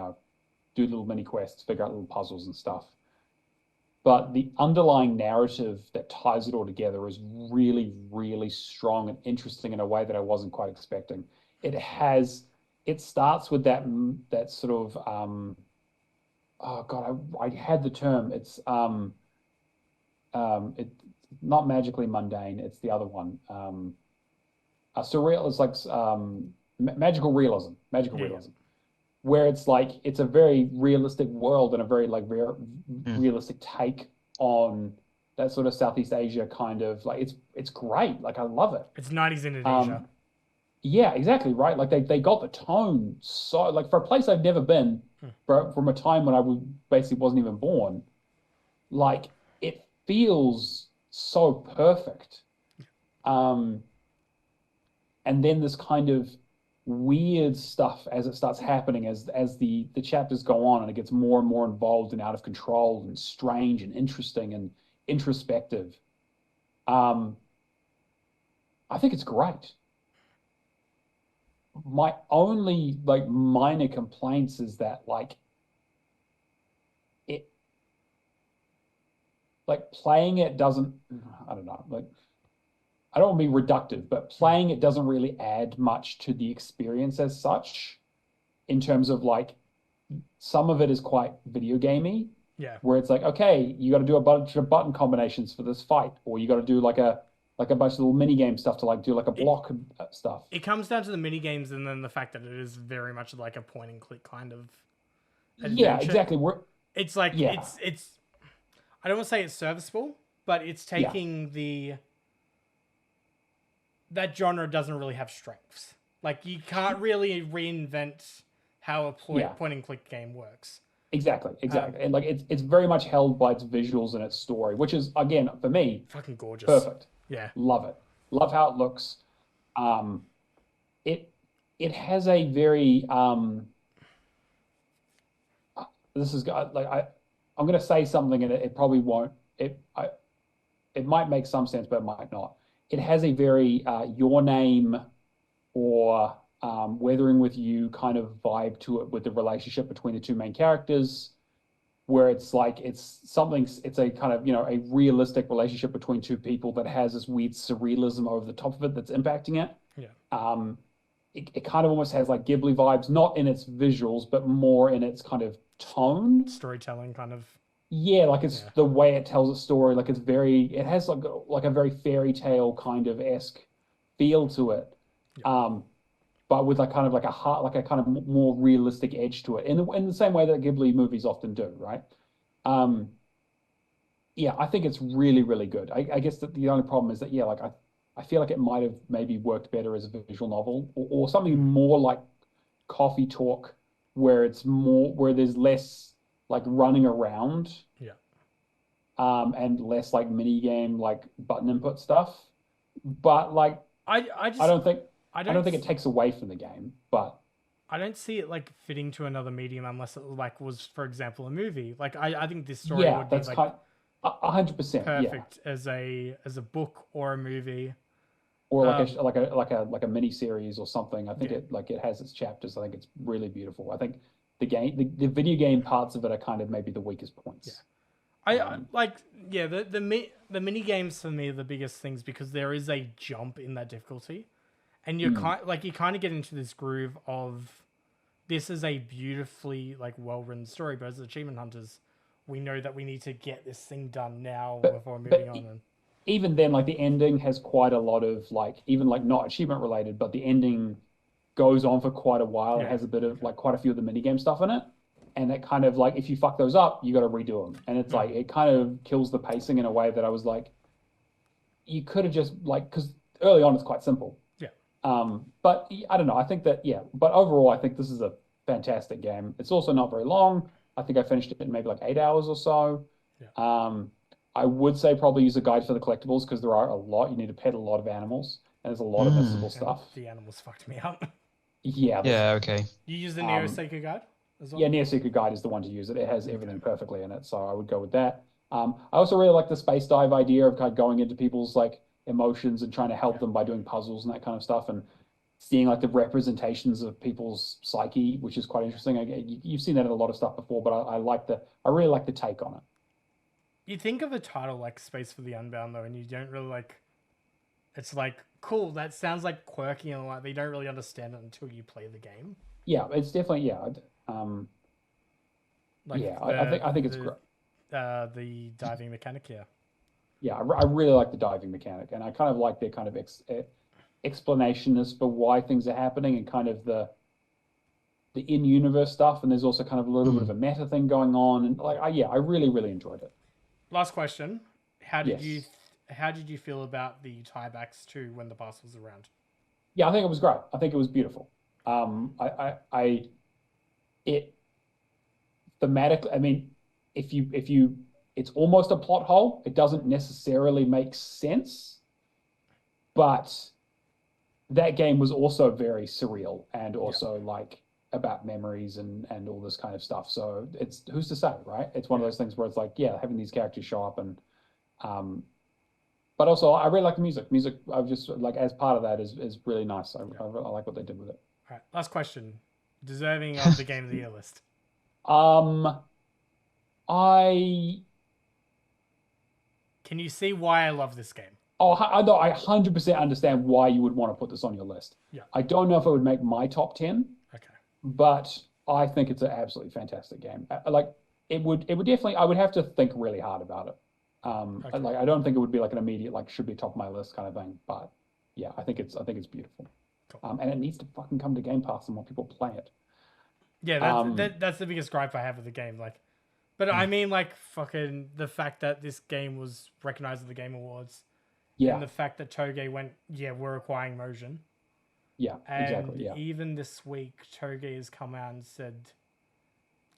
little mini quests, figure out little puzzles and stuff. But the underlying narrative that ties it all together is really, really strong and interesting in a way that I wasn't quite expecting. It starts with that sort of, I had the term. It's not magically mundane. It's the other one. Surreal is like magical realism. Realism, where it's like it's a very realistic world and a very realistic take on that sort of Southeast Asia kind of like it's great. Like I love it. It's 90s Indonesia. Yeah, exactly right. Like they got the tone so like for a place I've never been, from a time when I basically wasn't even born. Like it feels so perfect. And then this kind of weird stuff as it starts happening as the chapters go on and it gets more and more involved and out of control and strange and interesting and introspective. I think it's great. My only minor complaints is that playing it doesn't, I don't know, I don't want to be reductive, but playing it doesn't really add much to the experience as such, in terms of some of it is quite video gamey. Yeah. Where it's okay, you got to do a bunch of button combinations for this fight, or you got to do a bunch of little mini game stuff to do a block stuff. It comes down to the mini games and then the fact that it is very much like a point and click kind of adventure. Yeah, exactly. It's it's I don't want to say it's serviceable, but it's taking that genre doesn't really have strengths. You can't really reinvent how a point and click game works. Exactly. And it's very much held by its visuals and its story, which is again for me fucking gorgeous. Perfect. Yeah. Love it. Love how it looks. It has a very this is I'm going to say something and it probably won't. It might make some sense, but it might not. It has a very Your Name or Weathering with You kind of vibe to it with the relationship between the two main characters, where it's a kind of, a realistic relationship between two people that has this weird surrealism over the top of it that's impacting it. Yeah. It kind of almost has Ghibli vibes, not in its visuals, but more in its kind of tone. Storytelling kind of. Yeah, the way it tells a story. It has a very fairy tale kind of esque feel to it. Yeah. But with a kind of more realistic edge to it, in the same way that Ghibli movies often do, right? Yeah, I think it's really, really good. I guess that the only problem is that I feel like it might have maybe worked better as a visual novel or something more like Coffee Talk where it's more where there's less like running around. Yeah. And less like mini game like button input stuff. But like I don't think don't it takes away from the game, but I don't see it like fitting to another medium unless it like was, for example, a movie. Like I think this story would be like 100%, perfect as a book or a movie. Or like a mini series or something. I think it has its chapters. I think it's really beautiful. I think the video game parts of it are kind of maybe the weakest points. Yeah. The mini games for me are the biggest things because there is a jump in that difficulty, and you kind of get into this groove of this is a beautifully like well written story, but as achievement hunters, we know that we need to get this thing done now before moving on. And even then, like the ending has quite a lot of like even like not achievement related, but the ending goes on for quite a while. It has a bit of like quite a few of the mini game stuff in it. And that kind of like, if you fuck those up, you got to redo them. And it's like, it kind of kills the pacing in a way that I was like, you could have just like, because early on it's quite simple. Yeah. But I don't know. I think that, but overall, I think this is a fantastic game. It's also not very long. I think I finished it in maybe like 8 hours or so. Yeah. I would say probably use a guide for the collectibles because there are a lot. You need to pet a lot of animals. And there's a lot of missable stuff. The animals fucked me up. Yeah. Yeah, okay. You use the Neomaster guide? Well? Yeah, Neomaster Guide is the one to use it. It has everything perfectly in it, so I would go with that. I also really like the space dive idea of kind of going into people's like emotions and trying to help them by doing puzzles and that kind of stuff, and seeing like the representations of people's psyche, which is quite interesting. You've seen that in a lot of stuff before, but I really like the take on it. You think of a title like Space for the Unbound though, and you don't really like. It's like cool. That sounds like quirky and like, but you don't really understand it until you play the game. Yeah, it's definitely I think it's great. The diving mechanic, yeah. Yeah, I really like the diving mechanic, and I kind of like their kind of explanation as for why things are happening, and kind of the in-universe stuff. And there's also kind of a little bit of a meta thing going on, and like, I really enjoyed it. Last question: how did you feel about the tiebacks to When the Past Was Around? Yeah, I think it was great. I think it was beautiful. Thematically, I mean, if you, it's almost a plot hole. It doesn't necessarily make sense, but that game was also very surreal and also like about memories and all this kind of stuff. So it's who's to say, right? It's one of those things where it's like, having these characters show up and, but also I really like the music. Music, I've just like as part of that is really nice. I like what they did with it. All right, last question. Deserving of the Game of the Year list. Can you see why I love this game? Oh, I 100% understand why you would want to put this on your list. Yeah. I don't know if it would make my top 10. Okay. But I think it's an absolutely fantastic game. Like it would definitely, I would have to think really hard about it. Okay. Like I don't think it would be like an immediate like should be top of my list kind of thing. But yeah, I think it's beautiful. Cool. And it needs to fucking come to Game Pass and more people play it. Yeah, that's the biggest gripe I have with the game. Like, but I mean, like, fucking the fact that this game was recognized at the Game Awards. Yeah. And the fact that Toge went, we're acquiring Mojang. Yeah, and exactly. Yeah. Even this week, Toge has come out and said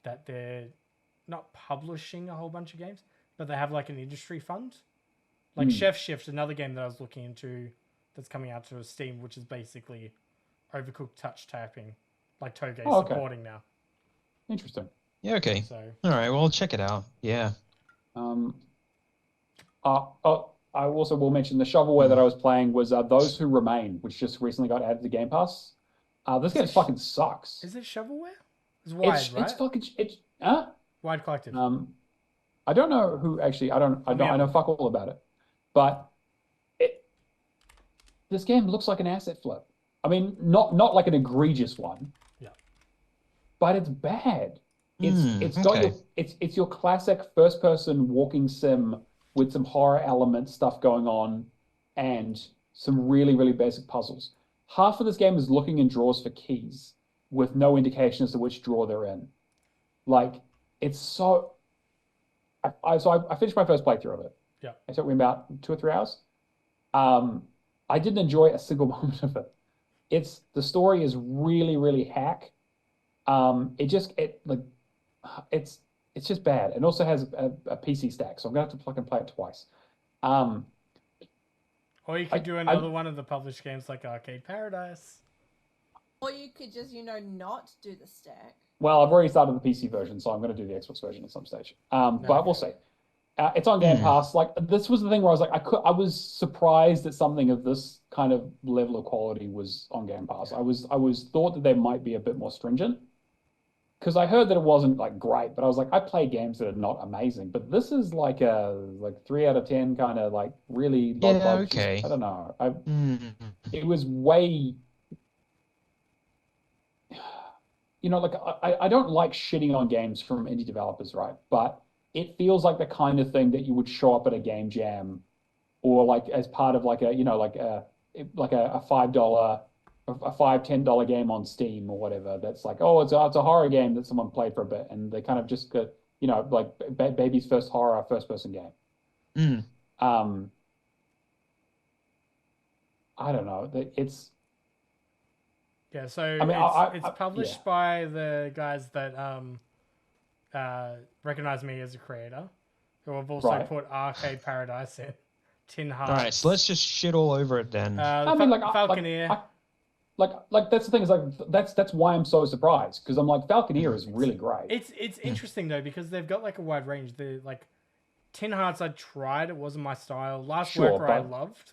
that they're not publishing a whole bunch of games, but they have like an industry fund. Like Chef Shift, another game that I was looking into that's coming out to Steam, which is basically Overcooked touch tapping, like Toge supporting now. Interesting. Yeah, okay. So, all right, well, check it out. Yeah. I also will mention the shovelware that I was playing was Those Who Remain, which just recently got added to Game Pass. This game fucking sucks. Is it shovelware? It's wide, right? It's fucking Wide Collective. I don't know who actually. I know fuck all about it, but this game looks like an asset flip. I mean, not like an egregious one. Yeah. But it's bad. It's your classic first person walking sim with some horror element stuff going on and some really, really basic puzzles. Half of this game is looking in drawers for keys with no indication as to which drawer they're in. Like, it's so... I finished my first playthrough of it. Yeah. It took me about 2 or 3 hours. I didn't enjoy a single moment of it. The story is really, really hack. It's just bad. It also has a PC stack, so I'm gonna have to fucking play it twice. Um, Or you could do another one of the published games like Arcade Paradise. Or you could just, not do the stack. Well, I've already started the PC version, so I'm going to do the Xbox version at some stage. But we'll see. It's on Game Pass. Like, this was the thing where I was like, I was surprised that something of this kind of level of quality was on Game Pass. I was thought that they might be a bit more stringent, because I heard that it wasn't like great, but I was like, I play games that are not amazing, but this is like a 3 out of 10 kind of like really low budget. Okay. I don't know. It was way. Like I don't like shitting on games from indie developers, right? But it feels like the kind of thing that you would show up at a game jam, or like as part of like a $5, a $5-10 game on Steam or whatever. That's like, oh, it's a horror game that someone played for a bit, and they kind of just got, like baby's first horror first person game. I don't know. It's. Yeah, so I mean, it's published by the guys that recognize me as a creator, who have also put Arcade Paradise in Tin Hearts. All right, so let's just shit all over it then. I mean, Falconeer. Like that's the thing, is like that's why I'm so surprised, because I'm like, Falconeer is really great. It's interesting though, because they've got like a wide range. The like Tin Hearts I tried, it wasn't my style. Last Worker I loved.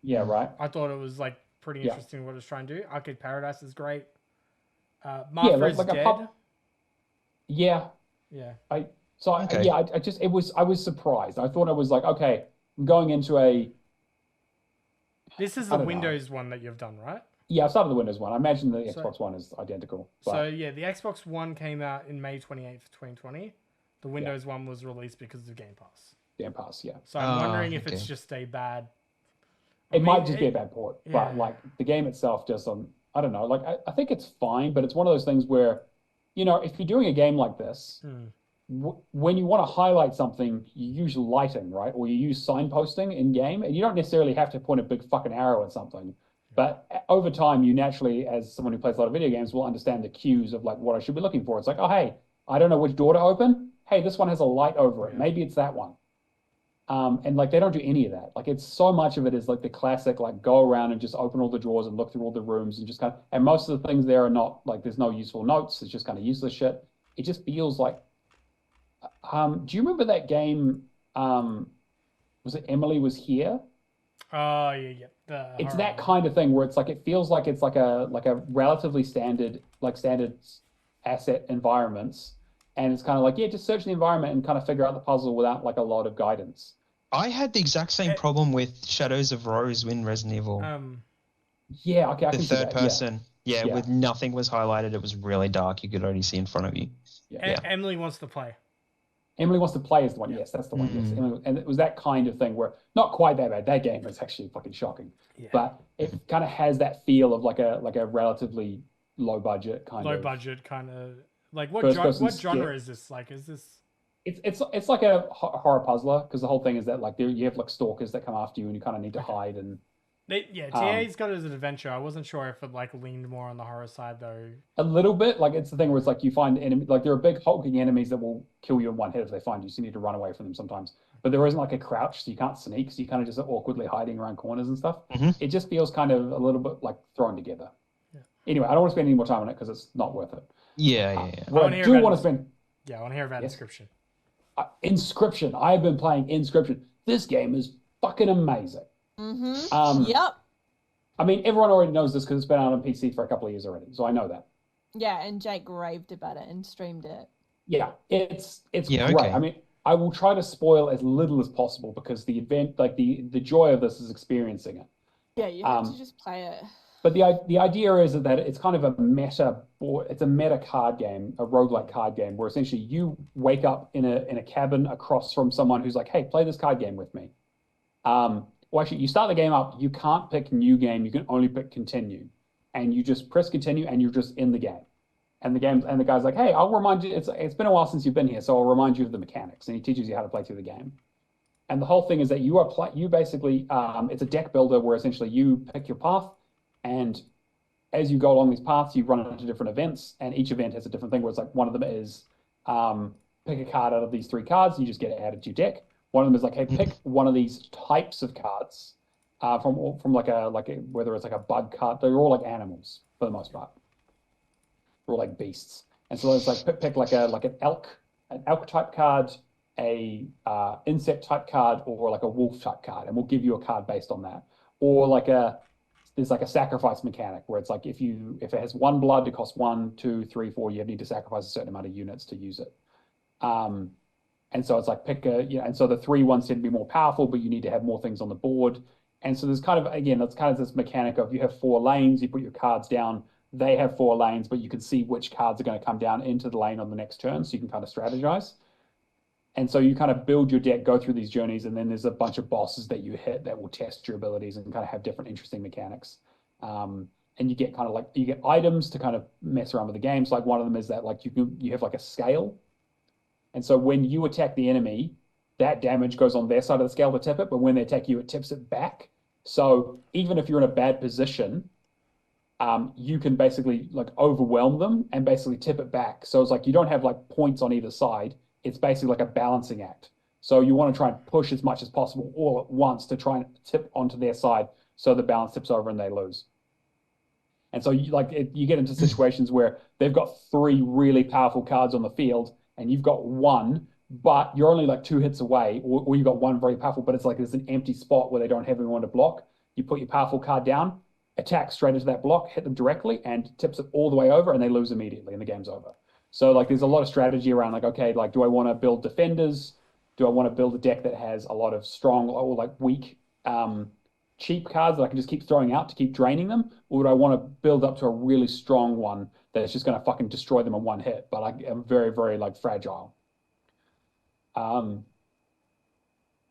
Yeah, right. I thought it was like pretty interesting what it's trying to do. Arcade Paradise is great. Martha is Dead. Yeah. I was surprised. I thought I was like, okay, I'm going into a. This is the Windows one that you've done, right? Yeah, I started the Windows one. I imagine the Xbox One is identical. But... So yeah, the Xbox One came out in May 28th, 2020. The Windows one was released because of Game Pass. Game Pass, yeah. So I'm wondering if it's just a bad. It might just be a bad port, but like the game itself just I don't know. Like I think it's fine, but it's one of those things where, if you're doing a game like this, when you want to highlight something, you use lighting, right? Or you use signposting in game, and you don't necessarily have to point a big fucking arrow at something. But over time, you naturally, as someone who plays a lot of video games, will understand the cues of like what I should be looking for. It's like, oh, hey, I don't know which door to open. Hey, this one has a light over it. Maybe it's that one. And like they don't do any of that. Like it's so much of it is like the classic, like go around and just open all the drawers and look through all the rooms and just kind of, and most of the things there are not like, there's no useful notes. It's just kind of useless shit. It just feels like, do you remember that game? Was it Emily Was Here? Oh yeah. It's that kind of thing where it's like, it feels like it's like a relatively standard asset environments. And it's kind of like, just search the environment and kind of figure out the puzzle without like a lot of guidance. I had the exact same problem with Shadows of Rose in Resident Evil. Yeah, okay, I can see that. The third person. Yeah, with nothing was highlighted. It was really dark. You could only see in front of you. Yeah. Emily Wants to Play. Emily Wants to Play is the one. Yes, that's the one. Yes, and it was that kind of thing where not quite that bad. That game is actually fucking shocking, but it kind of has that feel of like a relatively low budget kind of like what genre is this? Like, is this? It's like a horror puzzler, because the whole thing is that like you have like stalkers that come after you and you kind of need to hide and. TA's got it as an adventure. I wasn't sure if it like leaned more on the horror side though. A little bit, like it's the thing where it's like you find enemy, like there are big hulking enemies that will kill you in one hit if they find you, so you need to run away from them sometimes. But there isn't like a crouch, so you can't sneak, so you kind of just awkwardly hiding around corners and stuff. It just feels kind of a little bit like thrown together. Anyway, I don't want to spend any more time on it because it's not worth it. What I do want to spend. Yeah, I want to hear about Inscription. Inscription. I have been playing Inscription. This game is fucking amazing. Yep. I mean, everyone already knows this because it's been out on PC for a couple of years already, so I know that. Yeah, and Jake raved about it and streamed it. Yeah, it's great. Okay. I mean, I will try to spoil as little as possible because the event, like the joy of this is experiencing it. Yeah, you have to just play it. But the idea is that it's kind of a meta card game, a roguelike card game, where essentially you wake up in a cabin across from someone who's like, hey, play this card game with me. Well, actually, you start the game up, you can't pick new game, you can only pick continue. And you just press continue and you're just in the game. And the guy's like, hey, I'll remind you, it's been a while since you've been here, so I'll remind you of the mechanics. And he teaches you how to play through the game. And the whole thing is that you basically, it's a deck builder where essentially you pick your path, and as you go along these paths, you run into different events, and each event has a different thing. Where it's like one of them is pick a card out of these 3 cards, and you just get it added to your deck. One of them is like, hey, pick one of these types of cards from like a whether it's like a bug card. They're all like animals for the most part. They're all like beasts, and so it's like pick like an elk type card, a insect type card, or like a wolf type card, and we'll give you a card based on that. Or like there's like a sacrifice mechanic where it's like if it has 1 blood, it costs 1, 2, 3, 4. You need to sacrifice a certain amount of units to use it. And so it's like and so the 3 ones tend to be more powerful, but you need to have more things on the board. And so there's kind of, again, that's kind of this mechanic of you have 4 lanes, you put your cards down, they have 4 lanes, but you can see which cards are going to come down into the lane on the next turn, so you can kind of strategize. And so you kind of build your deck, go through these journeys, and then there's a bunch of bosses that you hit that will test your abilities and kind of have different interesting mechanics. And you get kind of like, you get items to kind of mess around with the games. Like one of them is that like you have like a scale. And so when you attack the enemy, that damage goes on their side of the scale to tip it, but when they attack you, it tips it back. So even if you're in a bad position, you can basically like overwhelm them and basically tip it back. So it's like you don't have like points on either side. It's basically like a balancing act. So you want to try and push as much as possible all at once to try and tip onto their side so the balance tips over and they lose. And so you get into situations where they've got 3 really powerful cards on the field and you've got 1, but you're only like 2 hits away, or you've got 1 very powerful, but it's like there's an empty spot where they don't have anyone to block. You put your powerful card down, attack straight into that block, hit them directly, and tips it all the way over, and they lose immediately, and the game's over. So like there's a lot of strategy around like, okay, like do I want to build defenders? Do I want to build a deck that has a lot of strong or like weak, cheap cards that I can just keep throwing out to keep draining them? Or do I want to build up to a really strong one that's just going to fucking destroy them in 1 hit, but I'm very, very like fragile?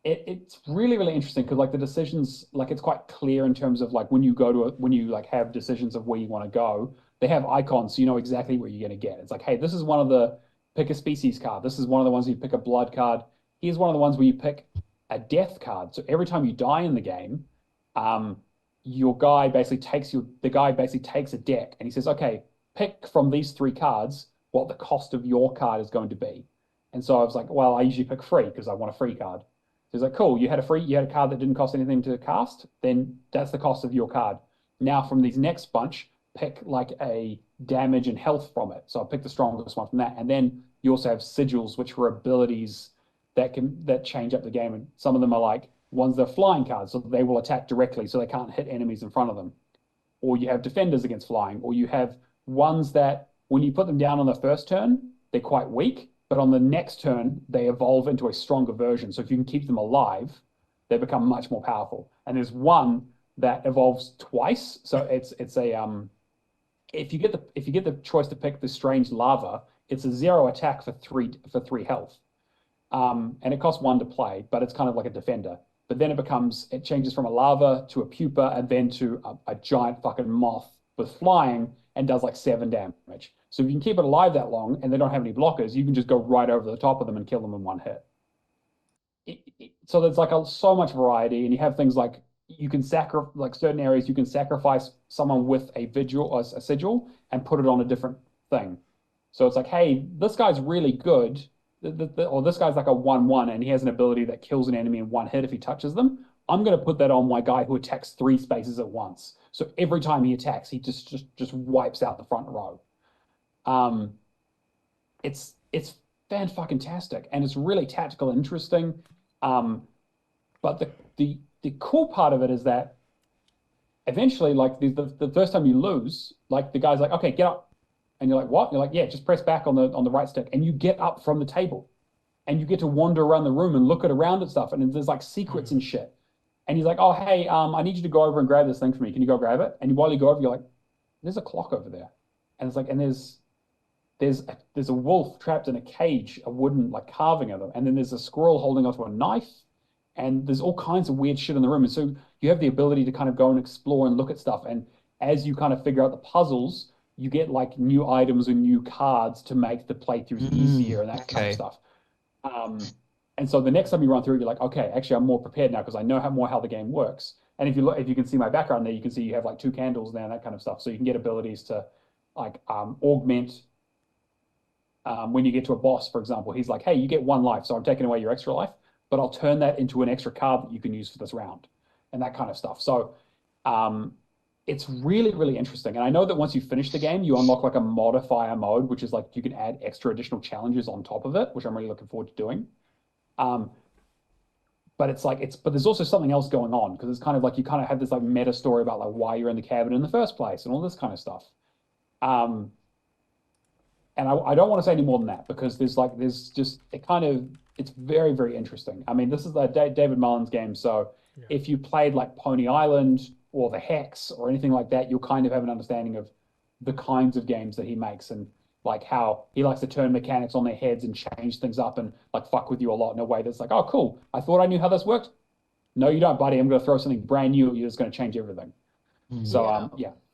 It's really, really interesting because like the decisions, like it's quite clear in terms of like when you like have decisions of where you want to go, they have icons so you know exactly what you're going to get. It's like, hey, this is one of the pick a species card. This is one of the ones where you pick a blood card. Here's one of the ones where you pick a death card. So every time you die in the game, your guy basically takes a deck and he says, okay, pick from these 3 cards what the cost of your card is going to be. And so I was like, well, I usually pick free because I want a free card. So he's like, cool, you had a card that didn't cost anything to cast, then that's the cost of your card. Now from these next bunch, pick like a damage and health from it. So I'll pick the strongest one from that. And then you also have sigils, which were abilities that change up the game. And some of them are like ones that are flying cards, so they will attack directly, so they can't hit enemies in front of them. Or you have defenders against flying, or you have ones that when you put them down on the first turn, they're quite weak, but on the next turn, they evolve into a stronger version. So if you can keep them alive, they become much more powerful. And there's one that evolves twice. So it's a if you get the choice to pick the strange lava, it's a 0 attack for 3 health. And it costs 1 to play, but it's kind of like a defender. But then it changes from a lava to a pupa and then to a giant fucking moth with flying and does like 7 damage. So if you can keep it alive that long and they don't have any blockers, you can just go right over the top of them and kill them in 1 hit. So there's like so much variety, and you have things like you can like certain areas you can sacrifice someone with a vigil or a sigil and put it on a different thing. So it's like, hey, this guy's really good, or this guy's like a 1/1 and he has an ability that kills an enemy in 1 hit if he touches them. I'm going to put that on my guy who attacks 3 spaces at once. So every time he attacks, he just wipes out the front row. It's fan-fucking-tastic, and it's really tactical and interesting. But the cool part of it is that eventually, like the first time you lose, like the guy's like, okay, get up. And you're like, what? And you're like, yeah, just press back on the right stick. And you get up from the table and you get to wander around the room and look around at stuff. And there's like secrets and shit. And he's like, oh, hey, I need you to go over and grab this thing for me. Can you go grab it? And while you go over, you're like, there's a clock over there. And it's like, and there's a wolf trapped in a cage, a wooden like carving of them. And then there's a squirrel holding onto a knife. And there's all kinds of weird shit in the room. And so you have the ability to kind of go and explore and look at stuff. And as you kind of figure out the puzzles, you get like new items and new cards to make the playthroughs easier and that kind of stuff. And so the next time you run through it, you're like, okay, actually I'm more prepared now because I know how the game works. And if you can see my background there, you can see you have like 2 candles there and that kind of stuff. So you can get abilities to like augment. When you get to a boss, for example, he's like, hey, you get 1 life, so I'm taking away your extra life, but I'll turn that into an extra card that you can use for this round, and that kind of stuff. So it's really, really interesting. And I know that once you finish the game, you unlock like a modifier mode, which is like you can add extra additional challenges on top of it, which I'm really looking forward to doing. But it's like but there's also something else going on, because it's kind of like you kind of have this like meta story about like why you're in the cabin in the first place and all this kind of stuff. And I don't want to say any more than that, because it's very, very interesting. I mean, this is the David Mullen's game, so if you played like Pony Island or The Hex or anything like that, you'll kind of have an understanding of the kinds of games that he makes, and like how he likes to turn mechanics on their heads and change things up and like fuck with you a lot in a way that's like, oh, cool, I thought I knew how this worked. No, you don't, buddy. I'm going to throw something brand new at you that's going to change everything. So,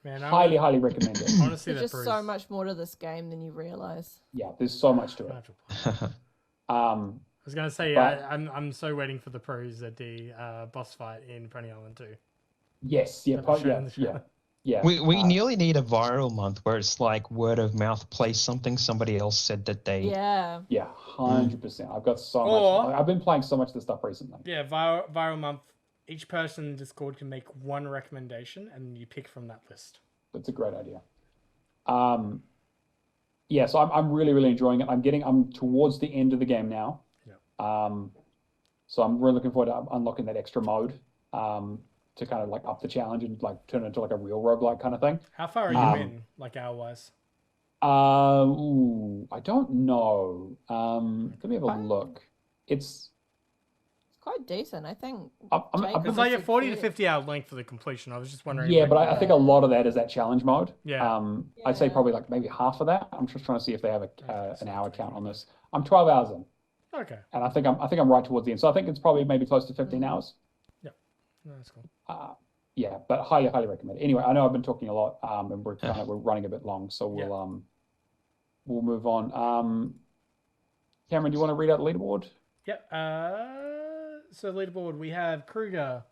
Man, highly recommend it. Honestly, there's just so much more to this game than you realize. Yeah, there's so much to it. I was gonna say, I'm so waiting for the pros at the boss fight in Pony Island 2. Yes, yeah. We nearly need a viral month where it's like word of mouth plays something somebody else said that they. Yeah. Yeah, 100%. I've got so much. I've been playing so much of this stuff recently. Yeah, viral month. Each person in Discord can make 1 recommendation, and you pick from that list. That's a great idea. Yeah, so I'm really, really enjoying it. I'm towards the end of the game now. Yeah. So I'm really looking forward to unlocking that extra mode to kind of like up the challenge and like turn it into like a real roguelike kind of thing. How far are you in, like hour-wise? I don't know. Let me have a look. It's quite decent, I think. It's like a 40 to 50 hour length for the completion. I was just wondering. Yeah, but I think a lot of that is that challenge mode. Yeah. I'd say probably like maybe half of that. I'm just trying to see if they have an hour count on this. I'm 12 hours in. Okay. And I think I'm right towards the end. So I think it's probably maybe close to 15 hours. Yeah. No, that's cool. Yeah, but highly recommend it. Anyway, I know I've been talking a lot, and we're running a bit long, so we'll move on. Cameron, do you want to read out the leaderboard? Yeah. So leaderboard, we have Kruger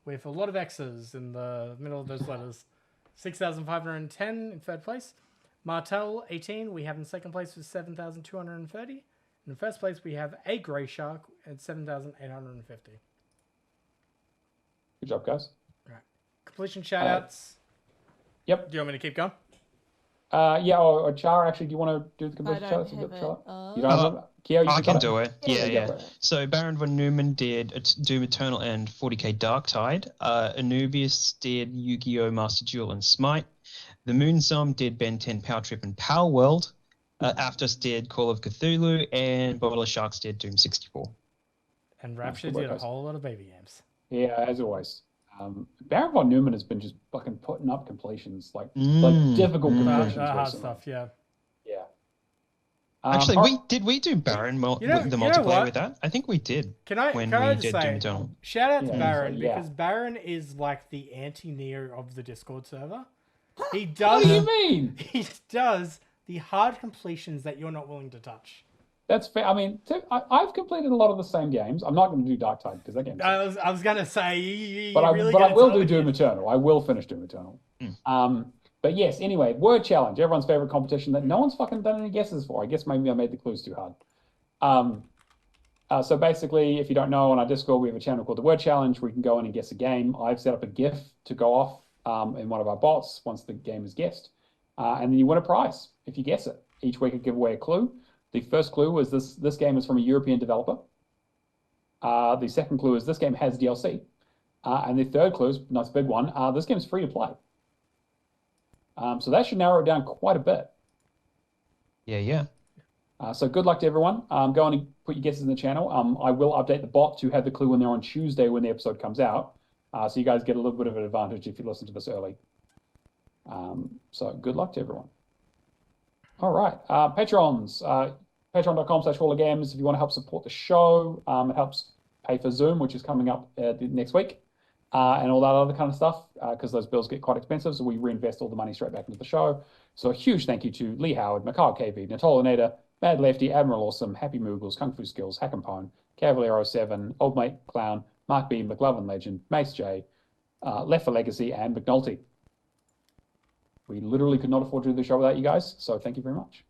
with a lot of X's in the middle of those letters. 6,510 in 3rd place. Martel, 18, we have in 2nd place with 7,230. In 1st place, we have a Grey Shark at 7,850. Good job, guys. All right. Completion shoutouts. Yep. Do you want me to keep going? Yeah, or Char, actually, do you want to do the completion shoutouts? You don't have it? Kia, I can do it. Yeah. Yeah. So Baron von Neumann did Doom Eternal and 40k Darktide. Anubius did Yu-Gi-Oh! Master Duel and Smite. The Moonsom did Ben 10 Power Trip and Palworld. Aftos did Call of Cthulhu, and Bottle of Sharks did Doom 64. And Rapture did a whole lot of baby games. Yeah, as always. Baron von Neumann has been just fucking putting up completions, like difficult completions. Hard stuff, yeah. Yeah. Actually, did we do Baron the multiplayer with that? I think we did. Can I just say, shout out to Baron, because Baron is like the anti-Neo of the Discord server. He does. What do you mean? He does the hard completions that you're not willing to touch. That's fair. I mean, I've completed a lot of the same games. I'm not going to do Darktide because that game. I was going to say, but I will do Doom Eternal. I will finish Doom Eternal. But yes, anyway, word challenge, everyone's favorite competition that no one's fucking done any guesses for. I guess maybe I made the clues too hard. So basically, if you don't know, on our Discord, we have a channel called the Word Challenge where you can go in and guess a game. I've set up a GIF to go off in one of our bots once the game is guessed. And then you win a prize if you guess it. Each week I give away a clue. The first clue was this game is from a European developer. The second clue is this game has DLC. And the third clue is, nice big one, this game is free to play. So that should narrow it down quite a bit. Yeah. So good luck to everyone. Go on and put your guesses in the channel. I will update the bot to have the clue when they're on Tuesday when the episode comes out. So you guys get a little bit of an advantage if you listen to this early. So good luck to everyone. All right. Patrons. Patreon.com/HallofGames if you want to help support the show. It helps pay for Zoom, which is coming up next week. And all that other kind of stuff, because those bills get quite expensive, so we reinvest all the money straight back into the show. So a huge thank you to Lee Howard, Mikhail KV, Natola Nader, Mad Lefty, Admiral Awesome, Happy Moogles, Kung Fu Skills, Hack and Pone, Cavalier 07, Old Mate Clown, Mark B, McLovin Legend, Mace J, Left for Legacy, and McNulty. We literally could not afford to do the show without you guys, so thank you very much.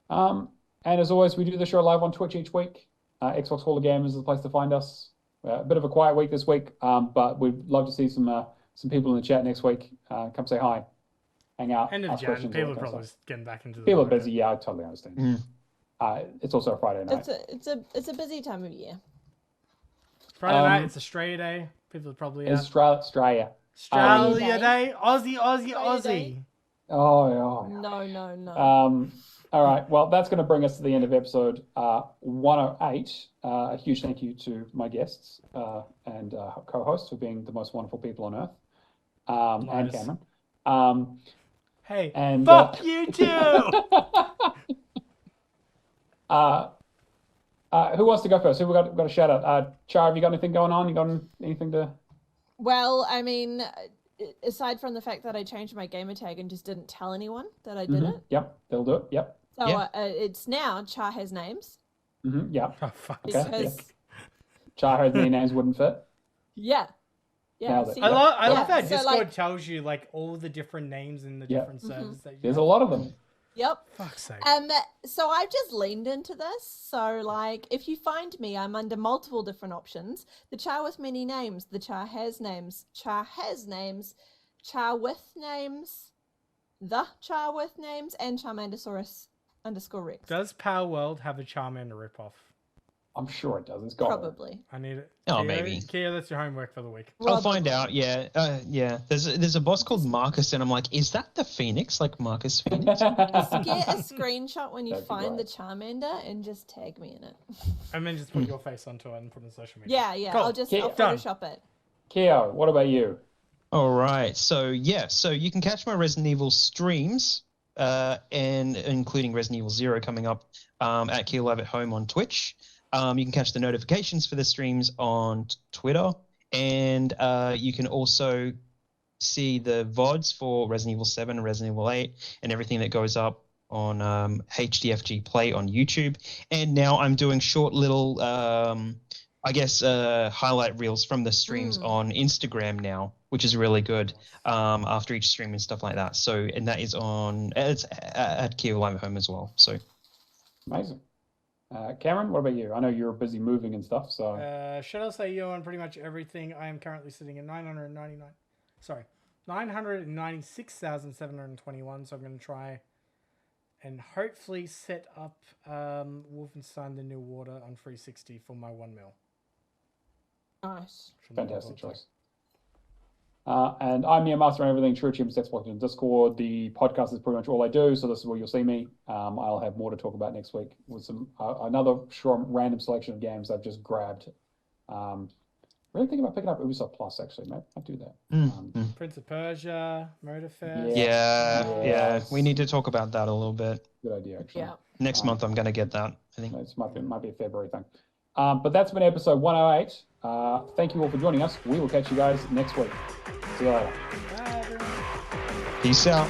And as always, we do the show live on Twitch each week. Xbox Hall of Gamers is the place to find us. A bit of a quiet week this week, but we'd love to see some people in the chat next week. Come say hi, hang out. End of Jan, people are probably getting back into the People are busy, yeah, I totally understand. It's also a Friday night. It's a busy time of year. Friday night, it's Australia Day. People are probably it's Australia. Australia Day. Aussie. Oh. No. All right. Well, that's going to bring us to the end of episode 108. A huge thank you to my guests and co-hosts for being the most wonderful people on earth, and Cameron. Hey, and fuck you too. Who wants to go first? Who we got a shout out? Char, have you got anything going on? You got anything to? Well, I mean, aside from the fact that I changed my gamer tag and just didn't tell anyone that I did it. Yep, they'll do it. Yep. So it's now Char has names. Yep. Oh, fuck. Because... Char has many names wouldn't fit. Yeah. See, I love that Discord tells you like all the different names in the different servers that you There's a lot of them. Yep. Fuck's sake. So I've just leaned into this. So like, if you find me, I'm under multiple different options. The Char with many names, the Char has names, Char has names, Char with names, the Char with names, and Charmandosaurus_Rex. Does Palworld have a Charmander ripoff? I'm sure it does. It's got Probably. I need it. Oh, Kia, maybe. Kia, that's your homework for the week. I'll find out. Yeah. There's a boss called Marcus, and I'm like, is that the Phoenix? Like Marcus Phoenix? Get a screenshot when you find the Charmander and just tag me in it. And then just put your face onto it and put it on social media. Yeah. Cool. I'll Photoshop it. Keo, what about you? All right. So you can catch my Resident Evil streams, and including Resident Evil 0 coming up at Keo Live at Home on Twitch. You can catch the notifications for the streams on Twitter, and you can also see the VODs for Resident Evil 7 and Resident Evil 8 and everything that goes up on HDFG Play on YouTube. And now I'm doing short little, highlight reels from the streams on Instagram now, which is really good after each stream and stuff like that. So, and that is it's at Keo Live at Home as well. So amazing. Cameron, what about you? I know you're busy moving and stuff, so... Should I say you on pretty much everything? I am currently sitting at 996,721, so I'm going to try and hopefully set up Wolfenstein The New Water on 360 for my 1 mil. Nice. Fantastic choice. And I'm Neomaster and everything, True Achievements, Xbox and Discord. The podcast is pretty much all I do, so this is where you'll see me. I'll have more to talk about next week with some another random selection of games I've just grabbed. Really thinking about picking up Ubisoft Plus, actually, mate. I'll do that. Prince of Persia, Motorfest. Yeah. We need to talk about that a little bit. Good idea, actually. Yeah. Next month I'm going to get that, I think. It might be a February thing. But that's been episode 108. Thank you all for joining us. We will catch you guys next week. See you later. Bye, everyone. Peace out.